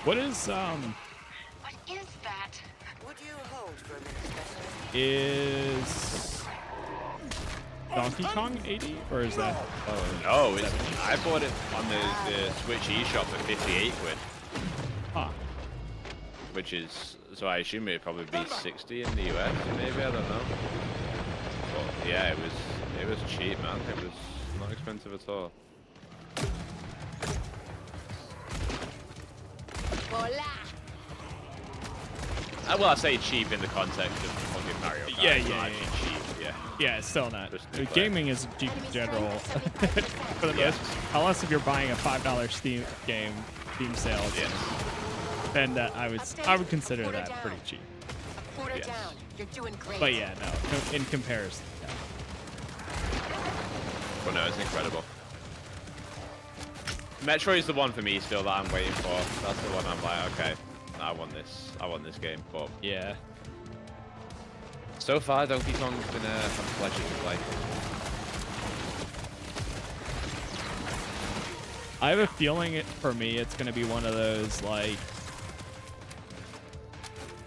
What is What is that? Would you hold for a minute, specialist? is Donkey Kong 80 or is that? Oh no, I bought it on the Switch eShop for 58 quid. Huh. Which is, so I assume it'd probably be 60 in the US, maybe, I don't know. But yeah, it was cheap, man. It was not expensive at all. Well, I say cheap in the context of fucking Mario Kart. Yeah. Cheap, yeah. Yeah, it's still not. Gaming is cheap in general. For the most, unless if you're buying a $5 Steam sale, then I would consider that pretty cheap. Quarter down. You're doing great. But yeah, no, in comparison. Yeah. But no, it's incredible. Metroid's the one for me still that I'm waiting for. That's the one I'm like, okay, I want this game. But yeah. So far, Donkey Kong's been a pleasure to play. I have a feeling for me, it's going to be one of those, like,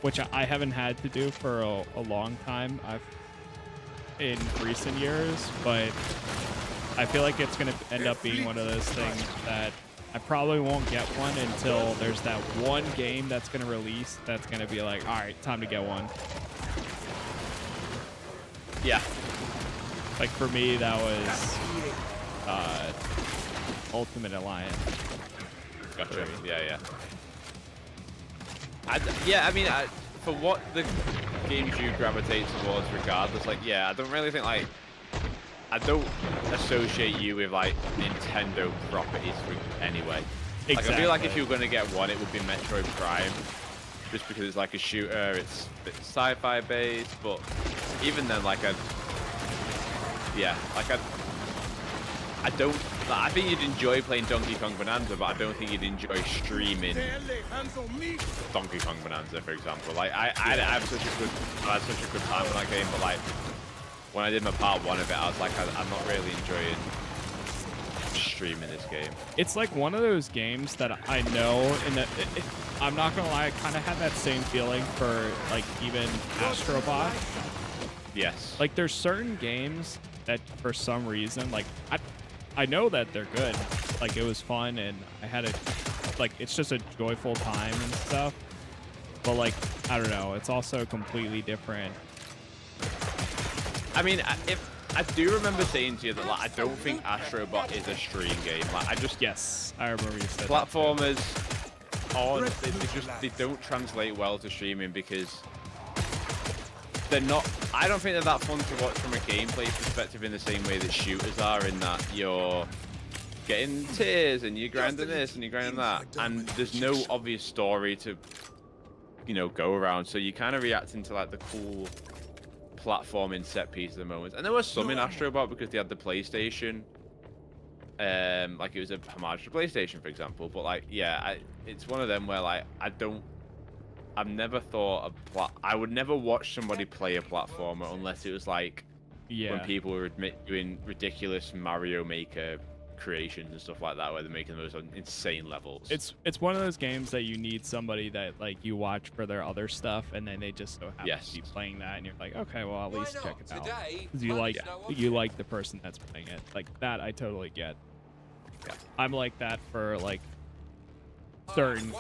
which I haven't had to do for a long time in recent years, but I feel like it's going to end up being one of those things that I probably won't get one until there's that one game that's going to release that's going to be like, all right, time to get one. Yeah. Like for me, that was Ultimate Alliance. Gotcha. Yeah. I mean, for what the games you gravitate towards, regardless, like, yeah, I don't really think, like, I don't associate you with, like, Nintendo properties anyway. Exactly. Like, I feel like if you were going to get one, it would be Metroid Prime, just because it's like a shooter, it's a bit sci-fi based, but even then, like, I think you'd enjoy playing Donkey Kong Bonanza, but I don't think you'd enjoy streaming Donkey Kong Bonanza, for example. Like, I had such a good time with that game, but like, when I did my part 1 of it, I was like, I'm not really enjoying streaming this game. It's like one of those games that I know, I'm not gonna lie, I kind of had that same feeling for, like, even Astrobot. Yes. Like, there's certain games that for some reason, like, I know that they're good. Like, it was fun and I had it's just a joyful time and stuff. But, like, I don't know, it's also completely different. I mean, I do remember saying to you that, like, I don't think Astrobot is a stream game. Like, Yes, I remember you said platformers they don't translate well to streaming because they're not. I don't think they're that fun to watch from a gameplay perspective in the same way that shooters are, in that you're getting tears and you're grinding this and you're grinding that, and there's no obvious story to, go around. So you're kind of reacting to, like, the cool platforming set piece at the moment. And there was some in Astrobot because they had the PlayStation. Like, it was a homage to PlayStation, for example. But, like, yeah, it's one of them where, like, I've never thought I would never watch somebody play a platformer unless it was like when people were doing ridiculous Mario Maker creations and stuff like that, where they're making those insane levels. It's one of those games that you need somebody that, like, you watch for their other stuff, and then they just so happen to be playing that, and you're like, okay, well, at least check it out. Because you like the person that's playing it. Like, that I totally get. Yeah. I'm like that for, like, certain,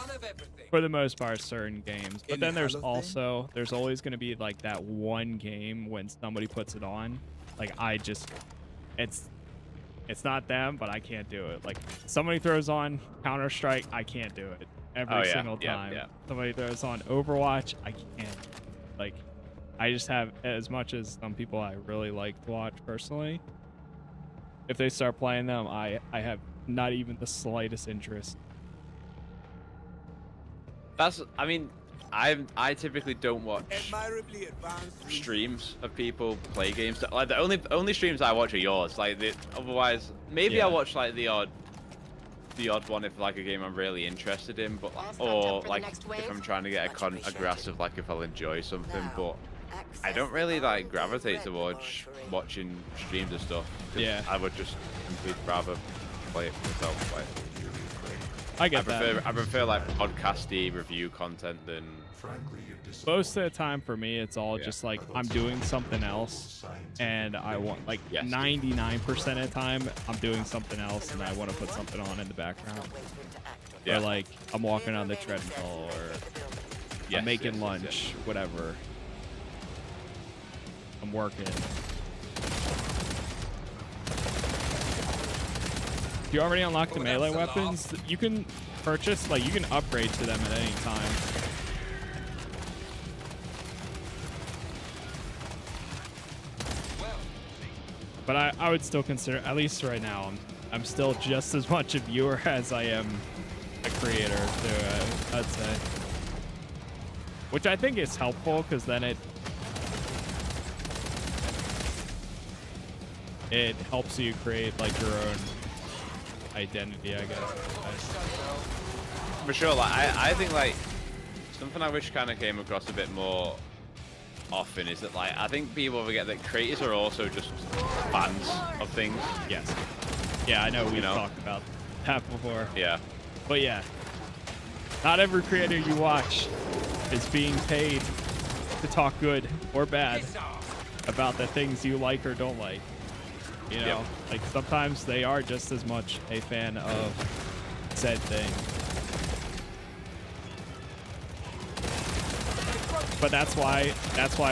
for the most part, certain games. But then there's always going to be, like, that one game when somebody puts it on. Like, it's not them, but I can't do it. Like, somebody throws on Counter-Strike, I can't do it every single time. Somebody throws on Overwatch, I can't. Like, I just have, as much as some people I really like to watch personally, if they start playing them, I have not even the slightest interest. I mean, I typically don't watch streams of people play games. Like, the only streams I watch are yours. Like, otherwise, maybe I watch, like, the odd the odd one if like a game I'm really interested in, but or like if I'm trying to get a grasp of like if I'll enjoy something, but I don't really like gravitate towards watching streams and stuff. Yeah. I would just simply rather play it myself. Like, I get that. I prefer like podcasty review content than. Most of the time for me, it's all just like I'm doing something else, and I want like 99% of the time I'm doing something else, and I want to put something on in the background. Or like I'm walking on the treadmill, or I'm making lunch, whatever. I'm working. If you already unlocked the melee weapons, you can purchase, like you can upgrade to them at any time. But I would still consider, at least right now, I'm still just as much a viewer as I am a creator, so I'd say. Which I think is helpful, because then it helps you create like your own identity, I guess. For sure, like I think like something I wish kind of came across a bit more often is that like I think people forget that creators are also just fans of things. Yes. Yeah, I know we've talked about that before. Yeah. But yeah, not every creator you watch is being paid to talk good or bad about the things you like or don't like. You know, like sometimes they are just as much a fan of said thing. But that's why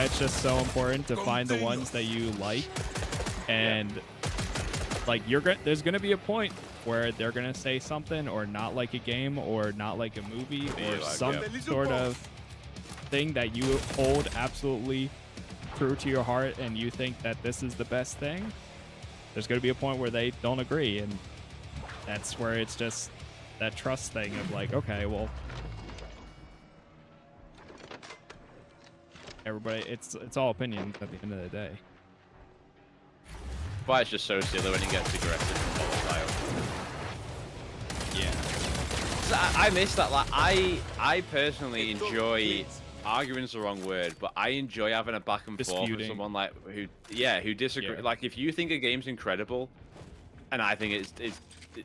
it's just so important to find the ones that you like, and like there's gonna be a point where they're gonna say something or not like a game or not like a movie or some sort of thing that you hold absolutely true to your heart, and you think that this is the best thing. There's gonna be a point where they don't agree, and that's where it's just that trust thing of like, okay, well, everybody, it's all opinions at the end of the day. But it's just so silly when it gets aggressive and volatile. Yeah. I miss that. Like I personally enjoy arguing's the wrong word, but I enjoy having a back and forth with someone like who disagree. Yeah. Like if you think a game's incredible, and I think it's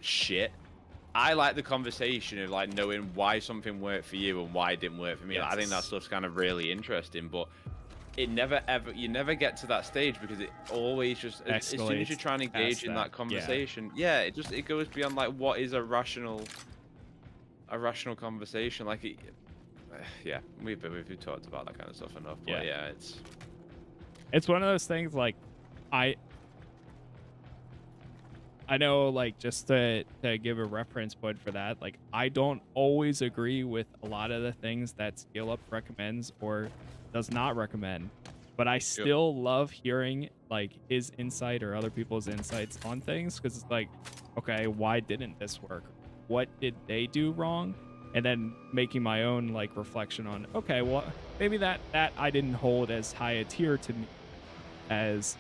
shit, I like the conversation of like knowing why something worked for you and why it didn't work for me. Yes. Like, I think that stuff's kind of really interesting, but you never get to that stage because it always just as soon as you're trying to engage in that conversation, it goes beyond like what is a rational conversation. Like we've talked about that kind of stuff enough. But it's one of those things like I know, like, just to give a reference point for that, like, I don't always agree with a lot of the things that Scale Up recommends or does not recommend, but I still love hearing, like, his insight or other people's insights on things, because it's like, okay, why didn't this work? What did they do wrong? And then making my own, like, reflection on, okay, well, maybe that I didn't hold as high a tier to me as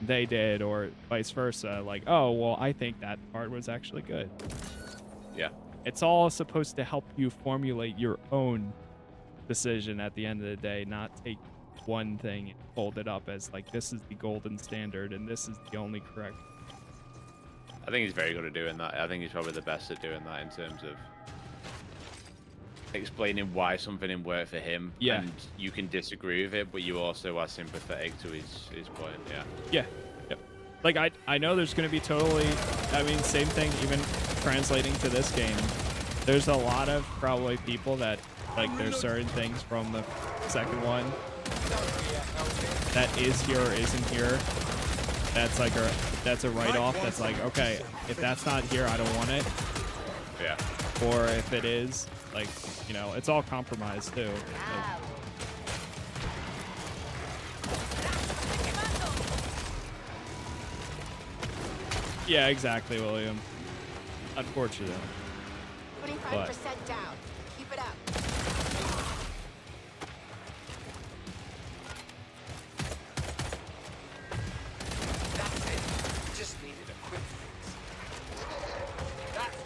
they did, or vice versa. Like, oh, well, I think that part was actually good. Yeah. It's all supposed to help you formulate your own decision at the end of the day, not take one thing and hold it up as like, this is the golden standard and this is the only correct. I think he's very good at doing that. I think he's probably the best at doing that in terms of explaining why something didn't work for him. Yeah. And you can disagree with it, but you also are sympathetic to his point. Yeah. Yep. Like I know there's going to be same thing even translating to this game. There's a lot of probably people that like there's certain things from the second one that is here or isn't here. That's like that's a write-off. That's like, okay, if that's not here, I don't want it. Yeah. Or if it is, like, you know, it's all compromised too. Like, yeah, exactly, William. Unfortunately. 25% down. Keep it up. That's it. Just needed a quick fix. That's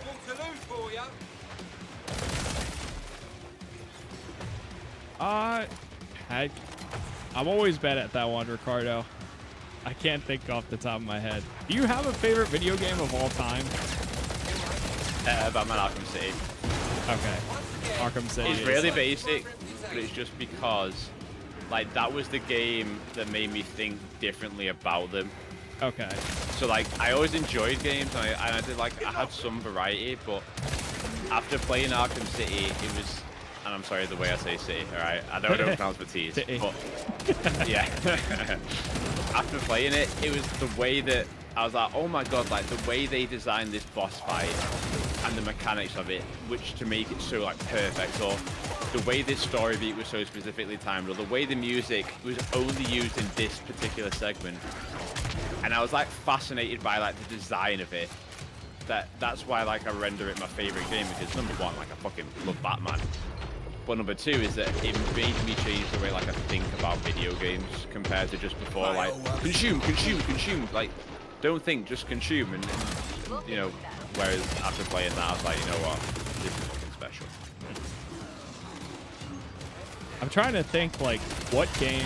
I'm always bad at that one, Ricardo. I can't think off the top of my head. Do you have a favorite video game of all time? Batman Arkham City. Okay. Arkham City. It's really basic, but it's just because, like, that was the game that made me think differently about them. Okay. So, like, I always enjoyed games, and I did, like, I had some variety, but after playing Arkham City, it was, and I'm sorry the way I say city, alright? I don't pronounce the T's, but, yeah. After playing it, it was the way that, I was like, oh my god, like, the way they designed this boss fight, and the mechanics of it, which to make it so, like, perfect, or the way this story beat was so specifically timed, or the way the music was only used in this particular segment. And I was, like, fascinated by, like, the design of it. That's why, like, I render it my favorite game, because number one, like, I fucking love Batman. But number two is that it made me change the way, like, I think about video games compared to just before, like, consume. Like, don't think, just consume. And you know, whereas after playing that, I was like, you know what, this is fucking special. I'm trying to think, like, what game...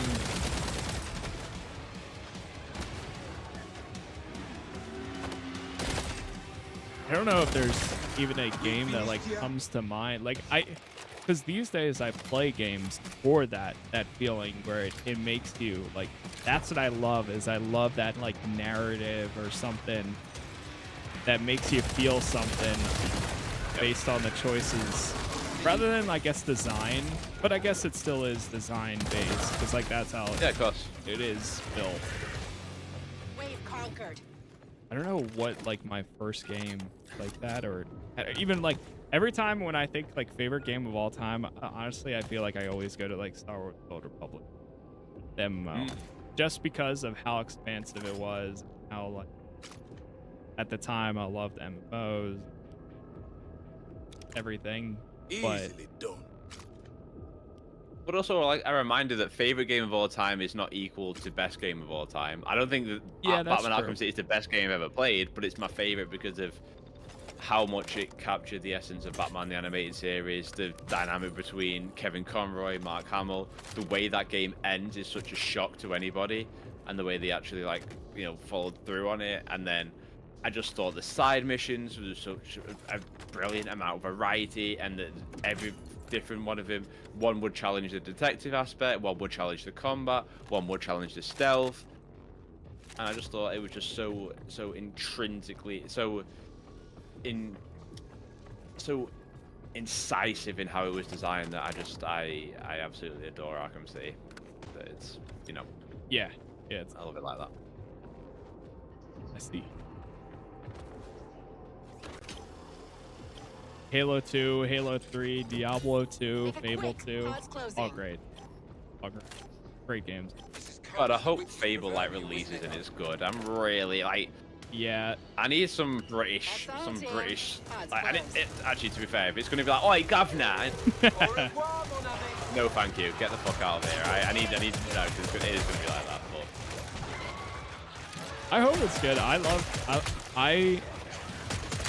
I don't know if there's even a game that, like, comes to mind. Like, because these days I play games for that feeling where it makes you, like, that's what I love, is I love that, like, narrative or something that makes you feel something based on the choices, rather than, I guess, design. But I guess it still is design based, because, like, that's how of course. It is built. Wave conquered. I don't know what, like, my first game like that, or even, like, every time when I think, like, favorite game of all time, honestly, I feel like I always go to, like, Star Wars Old Republic. MMO. Just because of how expansive it was, how, like, at the time I loved MMOs, everything. Easily done. But also, like, a reminder that favorite game of all time is not equal to best game of all time. I don't think that Batman Arkham City is the best game I've ever played, but it's my favorite because of how much it captured the essence of Batman the Animated Series, the dynamic between Kevin Conroy, Mark Hamill, the way that game ends is such a shock to anybody, and the way they actually, like, you know, followed through on it. And then I just thought the side missions was such a brilliant amount of variety, and that every different one of them, one would challenge the detective aspect, one would challenge the combat, one would challenge the stealth, and I just thought it was just so intrinsically so incisive in how it was designed that I absolutely adore Arkham City. That it's, you know, yeah, it's I love it like that. I see. Halo 2, Halo 3, Diablo 2, Fable 2, all great. All great. Great games. God, I hope Fable, like, releases and it's good. I'm really, like, yeah. I need some British, like, actually, to be fair, if it's going to be like, oi, governor. No, thank you. Get the fuck out of here. I need, no, it is going to be like that, but. I hope it's good. I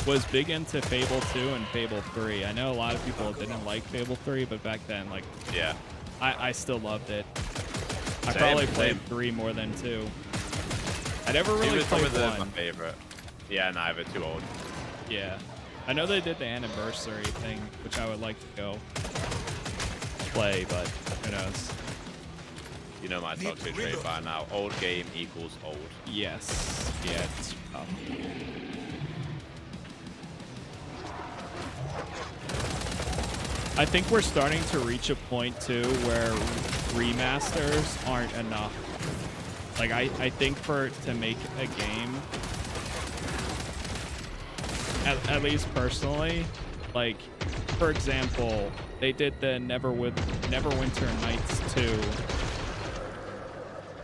was big into Fable 2 and Fable 3. I know a lot of people didn't like Fable 3, but back then, like, yeah, I still loved it. I probably played 3 more than 2. I never really played 1. My favorite. Yeah, neither. Too old. Yeah. I know they did the anniversary thing, which I would like to go play, but who knows? You know my toxic trait by now. Old game equals old. Yes. Yeah, it's I think we're starting to reach a point too where remasters aren't enough. Like, I think to make a game, at least personally, like, for example, they did the Neverwinter Nights 2,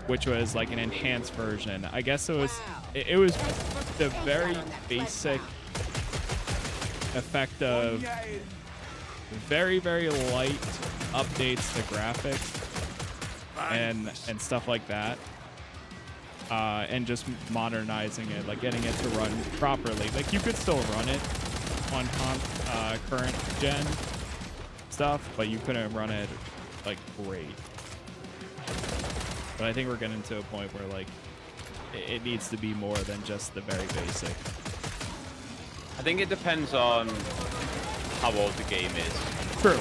which was like an enhanced version. I guess it was the very basic effect of very, very light updates to graphics and stuff like that, and just modernizing it, like getting it to run properly. Like, you could still run it on current gen stuff, but you couldn't run it like great. But I think we're getting to a point where like it needs to be more than just the very basic. I think it depends on how old the game is. True.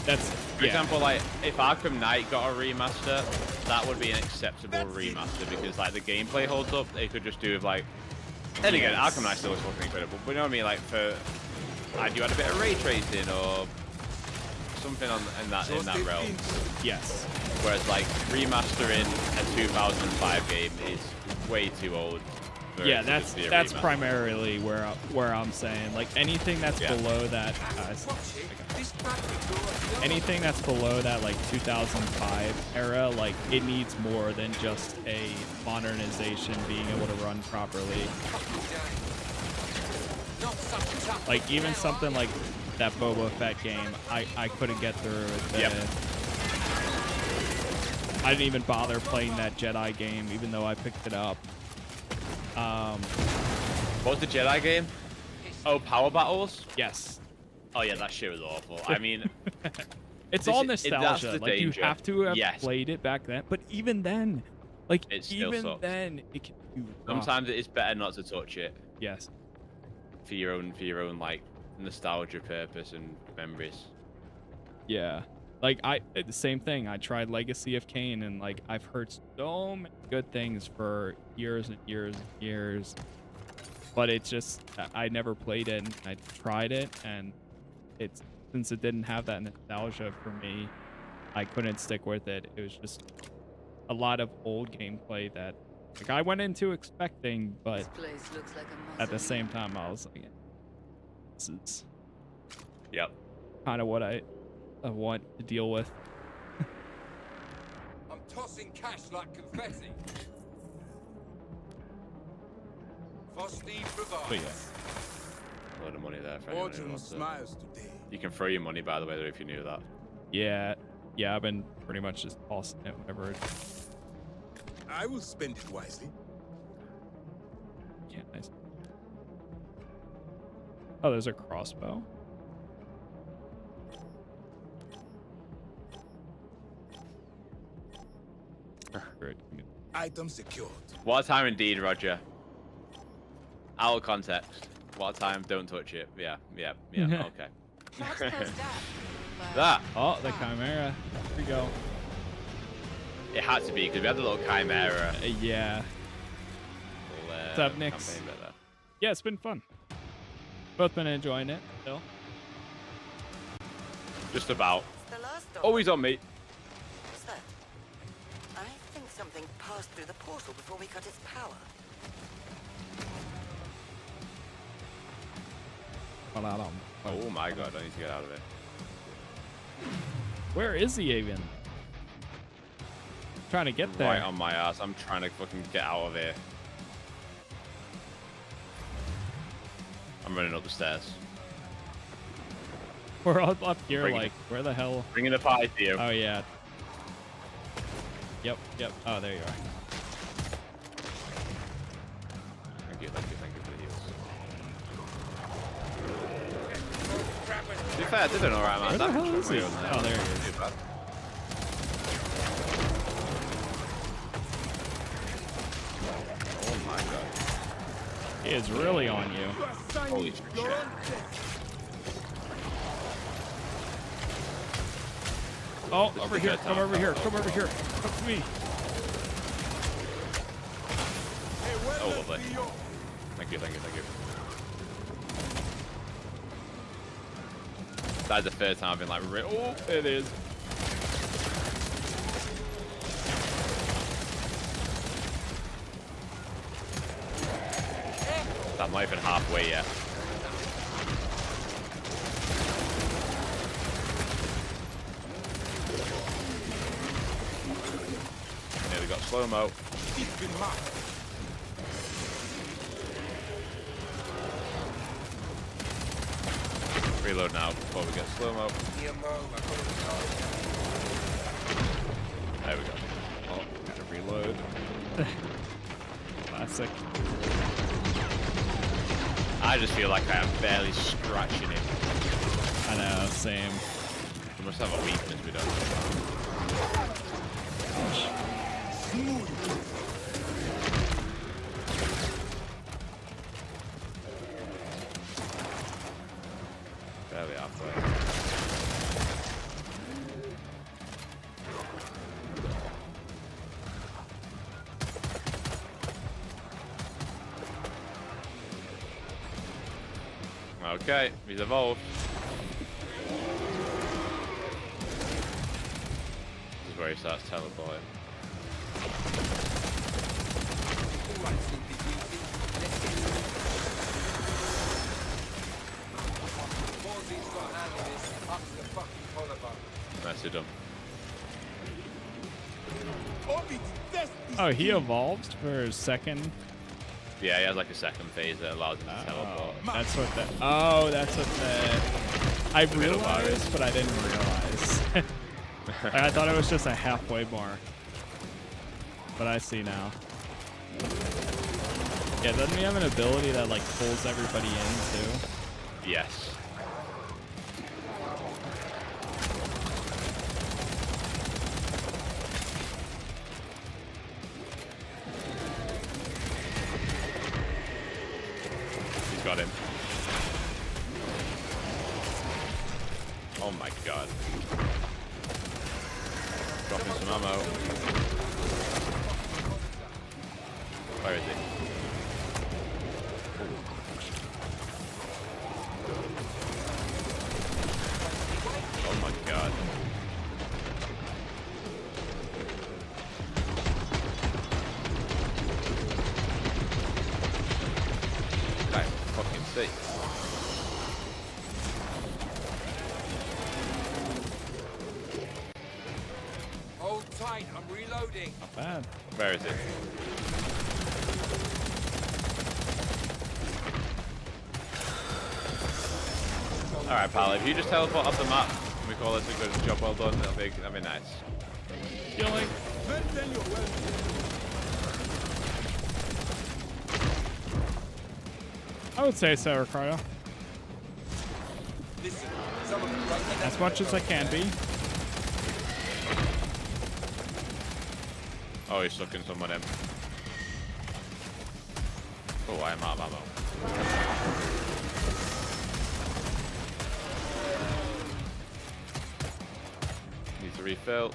That's For example, like if Arkham Knight got a remaster, that would be an acceptable remaster because like the gameplay holds up. They could just do with like, and again, Arkham Knight still was fucking incredible. But you know what I mean? Like for like you had a bit of ray tracing or something in that realm. Yes. Whereas like remastering a 2005 game is way too old. Yeah, that's primarily where I'm saying like anything that's below that. Anything that's below that like 2005 era, like it needs more than just a modernization being able to run properly. Like even something like that Boba Fett game, I couldn't get through the. I didn't even bother playing that Jedi game, even though I picked it up. What was the Jedi game? Oh, Power Battles? Yes. Oh yeah, that shit was awful. I mean, it's all nostalgia. Like you have to have played it back then, but even then, like even then, it can be rough. Sometimes it is better not to touch it. Yes. For your own like nostalgia purpose and memories. Yeah. Like the same thing. I tried Legacy of Kain, and like I've heard so many good things for years and years and years, but it's just I never played it. And I tried it, and since it didn't have that nostalgia for me, I couldn't stick with it. It was just a lot of old gameplay that like I went into expecting, but at the same time I was like, this is kind of what I want to deal with. I'm tossing cash like confetti. Frosty provides. But yeah, a lot of money there for anyone who wants it. You can throw your money, by the way, if you knew that. Yeah, I've been pretty much just tossing it whenever. I will spend it wisely. Yeah, nice. Oh, there's a crossbow. Item secured. What a time indeed, Roger. Out of context. What a time, don't touch it. Yeah, okay. That. Oh, the Chimera. Here we go. It had to be, because we had the little Chimera. Yeah. What's up, Nix? Yeah, it's been fun. Both been enjoying it, still. Just about. Always on me. What's that? I think something passed through the portal before we cut its power. Oh my god, I need to get out of it. Where is he even? Trying to get there. Right on my ass. I'm trying to fucking get out of here. I'm running up the stairs. We're all up here, like, where the hell? Bringing the party to you. Oh, yeah. Yep. Oh, there you are. Thank you for the heals. To be fair, I did an alright amount of damage. Where the hell is he? Oh, there he is. Too bad. Oh my god. He is really on you. Holy shit. Oh, over here. Come over here. Come over here. Come to me. Oh, lovely. Thank you. That's the first time I've been like, oh, it is. I'm not even halfway yet. Yeah, we got slow-mo. Reload now before we get slow-mo. There we go. Oh, gotta reload. Classic. I just feel like I am barely scratching it. I know, same. We must have a weakness we don't know. Okay, he's evolved. This is where he starts teleporting. Alright, Sleepy Beauty. Let's get to it. Ballsy's got a hand in this. Up to the fucking collarbone. Nicely done. Oh, he evolves for a second. Yeah, he has like a second phase that allows him to teleport. That's what that. Oh, that's what the. I realized, but I didn't realize. Like, I thought it was just a halfway mark. But I see now. Yeah, doesn't he have an ability that like pulls everybody in too? Yes. Got him. Oh my god. Dropping some ammo. Where is he? Oh my god. See. Hold tight, I'm reloading. Not bad. Where is it? Alright, pal, if you just teleport off the map, we call this a good job well done, that'll be nice. Killing. I would say so, Ricardo. Listen, some of them like As much as I can be. Oh, he's sucking someone in. Oh, I am out of ammo. Needs to refill.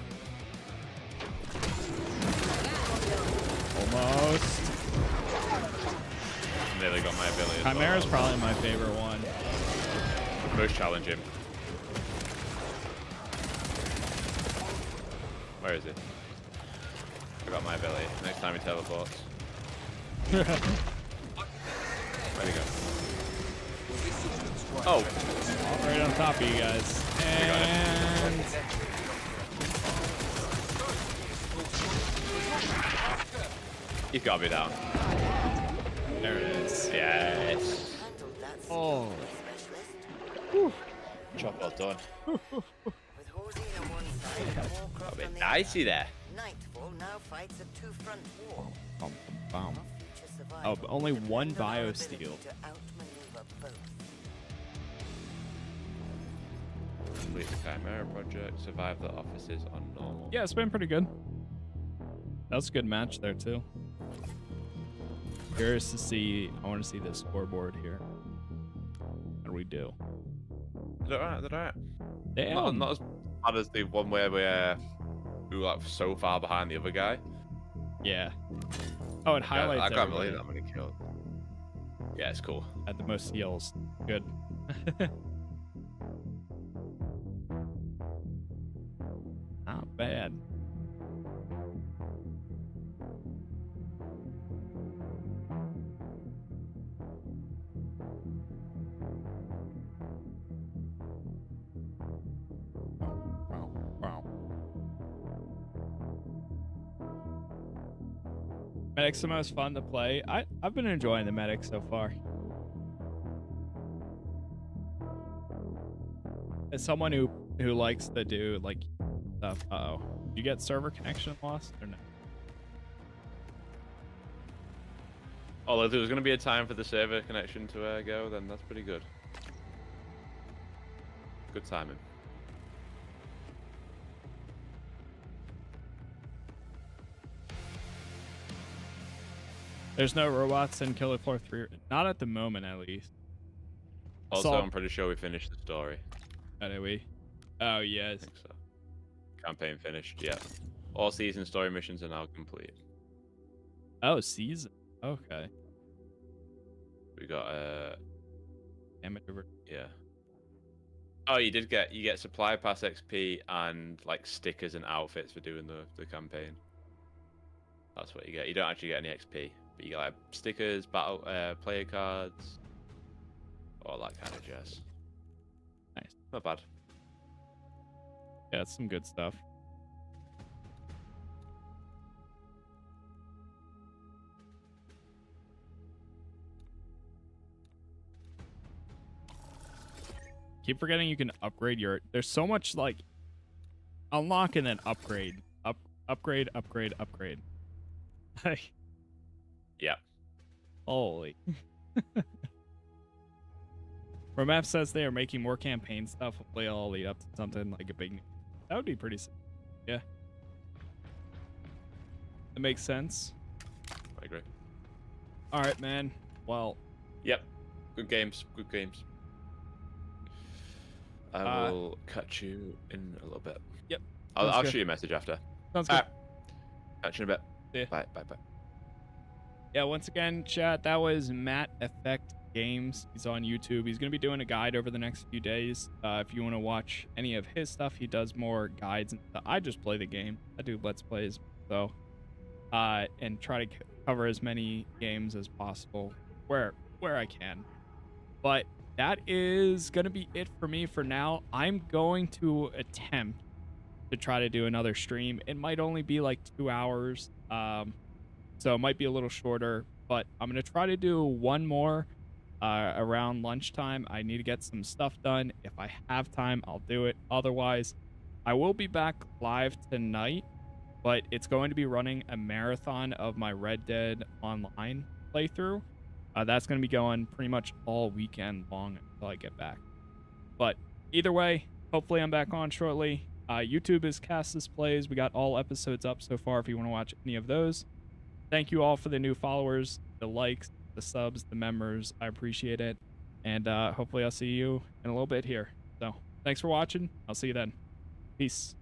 Almost. Nearly got my ability. Chimera's probably my favorite one. Most challenging. Where is it? I got my ability. Next time he teleports. Where'd he go? Oh! Right on top of you guys. And... He's got me down. There it is. Yes. Oh. Job well done. Got a bit dicey there. Nightfall now fights a two-front war. Oh, but only one biosteel. Complete the Chimera project. Survive the offices on normal. Yeah, it's been pretty good. That was a good match there too. Curious to see. I want to see the scoreboard here. How do we do? They're alright. They're alright. Damn. Not as bad as the one where we were like so far behind the other guy. Yeah. Oh, it highlights. I can't believe that many kills. Yeah, it's cool. At the most heals. Good. Not bad. Medic's the most fun to play. I've been enjoying the medic so far. As someone who likes to do like stuff. Uh-oh. You get server connection lost or no? Oh, if there was going to be a time for the server connection to go, then that's pretty good. Good timing. There's no robots in Killer Floor 3. Not at the moment, at least. Also, I'm pretty sure we finished the story. Oh, did we? Oh, yes. I think so. Campaign finished, yeah. All season story missions are now complete. Oh, season. Okay. We got damage over. Yeah. Oh, you get supply pass XP and like stickers and outfits for doing the campaign. That's what you get. You don't actually get any XP, but you get like stickers, battle player cards, all that kind of jazz. Nice. Not bad. Yeah, it's some good stuff. Keep forgetting you can upgrade your. There's so much like unlock and then upgrade, upgrade. Yeah. Holy. Romap says they are making more campaign stuff. Hopefully, it'll lead up to something like a big. That would be pretty. Yeah. That makes sense. I agree. All right, man. Well. Yep. Good games. Good games. I will catch you in a little bit. Yep. I'll shoot you a message after. Sounds good. Catch you in a bit. Yeah. Bye. Yeah, once again, chat, that was Matt Effect Games. He's on YouTube. He's going to be doing a guide over the next few days. If you want to watch any of his stuff, he does more guides and stuff. I just play the game. I do Let's Plays. So, and try to cover as many games as possible where I can. But that is going to be it for me for now. I'm going to attempt to try to do another stream. It might only be like 2 hours. So it might be a little shorter, but I'm going to try to do one more around lunchtime. I need to get some stuff done. If I have time, I'll do it. Otherwise, I will be back live tonight, but it's going to be running a marathon of my Red Dead Online playthrough. That's going to be going pretty much all weekend long until I get back. But either way, hopefully I'm back on shortly. YouTube is Casas Plays. We got all episodes up so far if you want to watch any of those. Thank you all for the new followers, the likes, the subs, the members. I appreciate it. And hopefully I'll see you in a little bit here. So thanks for watching. I'll see you then. Peace.